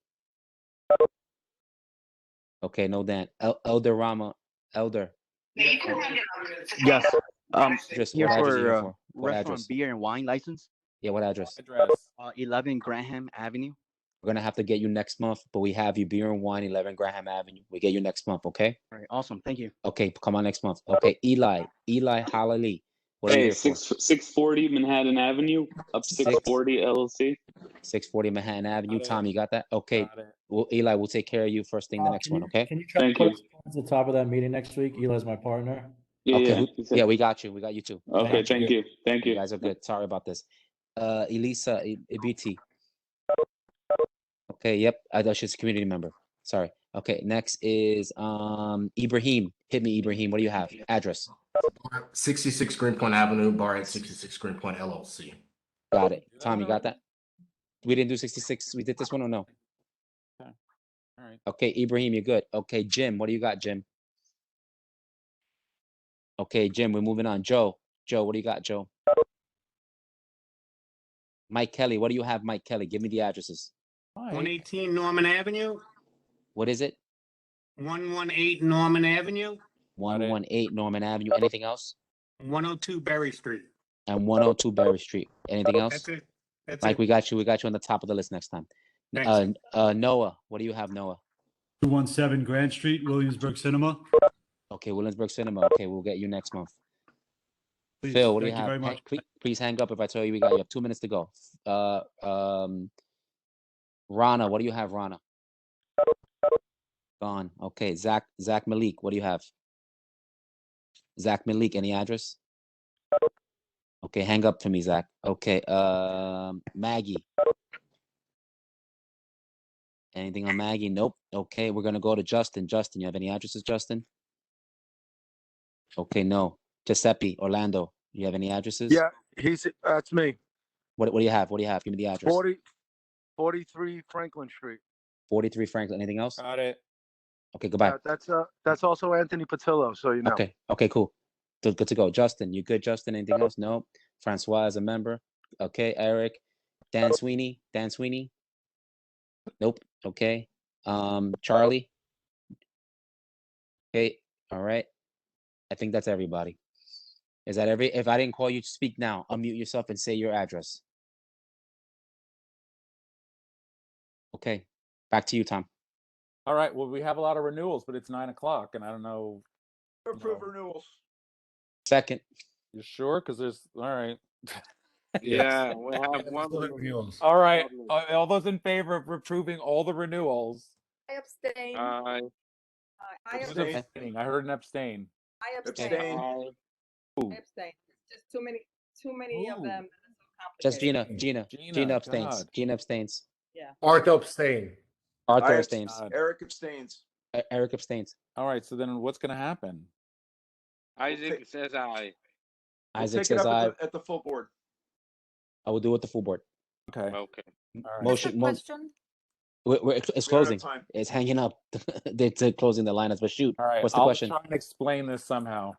Speaker 5: Okay, no Dan. Elder Rama. Elder.
Speaker 30: Yes.
Speaker 5: Just
Speaker 30: Here
Speaker 5: what address are you
Speaker 30: for
Speaker 5: here for? What
Speaker 30: restaurant
Speaker 5: address?
Speaker 30: beer and wine license.
Speaker 5: Yeah, what address?
Speaker 30: 11 Graham Avenue.
Speaker 5: We're gonna have to get you next month, but we have you beer and wine, 11 Graham Avenue. We get you next month, okay?
Speaker 30: All right, awesome. Thank you.
Speaker 5: Okay, come on next month. Okay, Eli Hallelujah. What are you
Speaker 31: Hey,
Speaker 5: here for?
Speaker 31: 640 Manhattan Avenue, up 640 LLC.
Speaker 5: 640 Manhattan Avenue. Tom, you got that? Okay.
Speaker 2: Got it.
Speaker 5: Well, Eli, we'll take care of you first thing the next one, okay?
Speaker 23: Can you try to put us at the top of that meeting next week? Eli's my partner.
Speaker 5: Okay. Yeah, we got you. We got you too.
Speaker 31: Okay, thank you. Thank you.
Speaker 5: You guys are good. Sorry about this. Elisa Ibiti. Okay, yep. That's just a community member. Sorry. Okay, next is Ibrahim. Hit me, Ibrahim. What do you have? Address.
Speaker 32: 66 Greenpoint Avenue, bar at 66 Greenpoint LLC.
Speaker 5: Got it. Tom, you got that? We didn't do 66. We did this one or no?
Speaker 2: Okay. All right.
Speaker 5: Okay, Ibrahim, you're good. Okay, Jim, what do you got, Jim? Okay, Jim, we're moving on. Joe, what do you got, Joe? Mike Kelly, what do you have, Mike Kelly? Give me the addresses.
Speaker 33: 118 Norman Avenue,
Speaker 5: What is it?
Speaker 33: 118 Norman Avenue,
Speaker 5: 118 Norman Avenue. Anything else?
Speaker 33: 102 Berry Street.
Speaker 5: And 102 Berry Street. Anything else?
Speaker 33: That's it. That's
Speaker 5: Mike,
Speaker 33: it.
Speaker 5: we got you. We got you on the top of the list next time.
Speaker 33: Thanks.
Speaker 5: Noah, what do you have, Noah?
Speaker 34: 217 Grand Street, Williamsburg Cinema.
Speaker 5: Okay, Williamsburg Cinema. Okay, we'll get you next month.
Speaker 34: Please,
Speaker 5: Phil, what do you
Speaker 34: thank you
Speaker 5: have?
Speaker 34: very much.
Speaker 5: Please hang up if I tell you you have 2 minutes to go. Rana, what do you have, Rana? Gone. Okay, Zach Malik, what do you have? Zach Malik, any address? Okay, hang up to me, Zach. Okay, Maggie. Anything on Maggie? Nope. Okay, we're gonna go to Justin. Justin, you have any addresses, Justin? Okay, no. Giuseppe, Orlando, you have any addresses?
Speaker 1: Yeah, that's me.
Speaker 5: What do you have? What do you have? Give me the address.
Speaker 1: 43 Franklin Street.
Speaker 5: 43 Franklin. Anything else?
Speaker 2: Got it.
Speaker 5: Okay, goodbye.
Speaker 1: That's also Anthony Patillo, so you know.
Speaker 5: Okay. Okay, cool. Good to go. Justin, you good, Justin? Anything else? No. Francois is a member. Okay, Eric. Dan Sweeney. Dan Sweeney. Nope. Okay. Charlie. Okay. All right. I think that's everybody. Is that if I didn't call you, speak now. Unmute yourself and say your address. Okay. Back to you, Tom.
Speaker 2: All right. Well, we have a lot of renewals, but it's 9 o'clock, and I don't know.
Speaker 1: Approve renewals.
Speaker 5: Second.
Speaker 2: You sure? Because there's all right.
Speaker 31: Yeah, we have one.
Speaker 2: All right. All those in favor of approving all the renewals?
Speaker 3: I abstain.
Speaker 31: Aye.
Speaker 3: I
Speaker 2: Who's
Speaker 3: abstain.
Speaker 2: abstaining? I heard an abstain.
Speaker 3: I abstain.
Speaker 31: Aye.
Speaker 2: Ooh.
Speaker 3: I abstain. It's just too many of them.
Speaker 5: Just Gina. Gina abstains.
Speaker 2: God.
Speaker 5: Gina abstains.
Speaker 3: Yeah.
Speaker 25: Arthur abstain.
Speaker 5: Arthur abstains.
Speaker 1: Eric abstains.
Speaker 5: Eric abstains.
Speaker 2: All right. So then what's going to happen?
Speaker 31: Isaac says aye.
Speaker 5: Isaac
Speaker 1: Take it
Speaker 5: says aye.
Speaker 1: up at the full board.
Speaker 5: I will do it with the full board.
Speaker 2: Okay.
Speaker 31: Okay.
Speaker 2: All right.
Speaker 5: Motion.
Speaker 3: Question?
Speaker 5: It's
Speaker 1: We don't have
Speaker 5: closing.
Speaker 1: time.
Speaker 5: It's hanging up. They're closing the lineups. But shoot,
Speaker 2: All right.
Speaker 5: what's the
Speaker 2: I'll
Speaker 5: question?
Speaker 2: try and explain this somehow.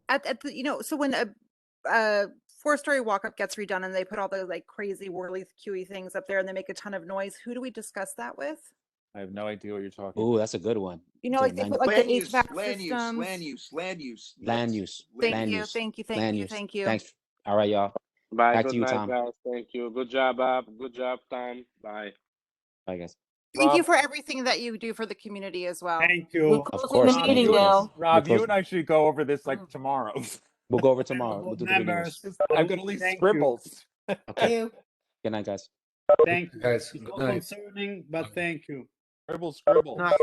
Speaker 3: At the, so when a 4-story walk-up gets redone and they put all those like crazy whirly QE things up there and they make a ton of noise, who do we discuss that with?
Speaker 2: I have no idea what you're talking
Speaker 5: Ooh, that's a good one.
Speaker 3: You know, like they put like the HVAC
Speaker 1: land
Speaker 3: systems.
Speaker 1: use.
Speaker 5: Land use.
Speaker 3: Thank
Speaker 5: Land
Speaker 3: you,
Speaker 5: use.
Speaker 3: thank you,
Speaker 5: Land
Speaker 3: thank you,
Speaker 5: use.
Speaker 3: thank you.
Speaker 5: Thanks. All right, y'all.
Speaker 31: Bye.
Speaker 5: Back
Speaker 31: Good
Speaker 5: to you,
Speaker 31: night,
Speaker 5: Tom.
Speaker 31: guys. Thank you. Good job, Bob. Good job, Tom. Bye.
Speaker 5: Bye, guys.
Speaker 3: Thank you
Speaker 2: Rob-
Speaker 3: for everything that you do for the community as well.
Speaker 34: Thank you.
Speaker 5: Of course.
Speaker 3: the
Speaker 5: thank
Speaker 3: meeting
Speaker 5: you, guys.
Speaker 3: now.
Speaker 2: Rob,
Speaker 5: We'll
Speaker 2: you and I should go over this like tomorrow.
Speaker 5: We'll go over tomorrow. We'll do the
Speaker 34: Members,
Speaker 5: renewals.
Speaker 2: I've got at least
Speaker 34: Thank you.
Speaker 2: scribbles.
Speaker 5: Okay. Good night, guys.
Speaker 34: Thank you.
Speaker 25: Guys,
Speaker 34: It's
Speaker 25: good
Speaker 34: all
Speaker 25: night.
Speaker 34: concerning, but thank you.
Speaker 2: Scribble.
Speaker 26: Night.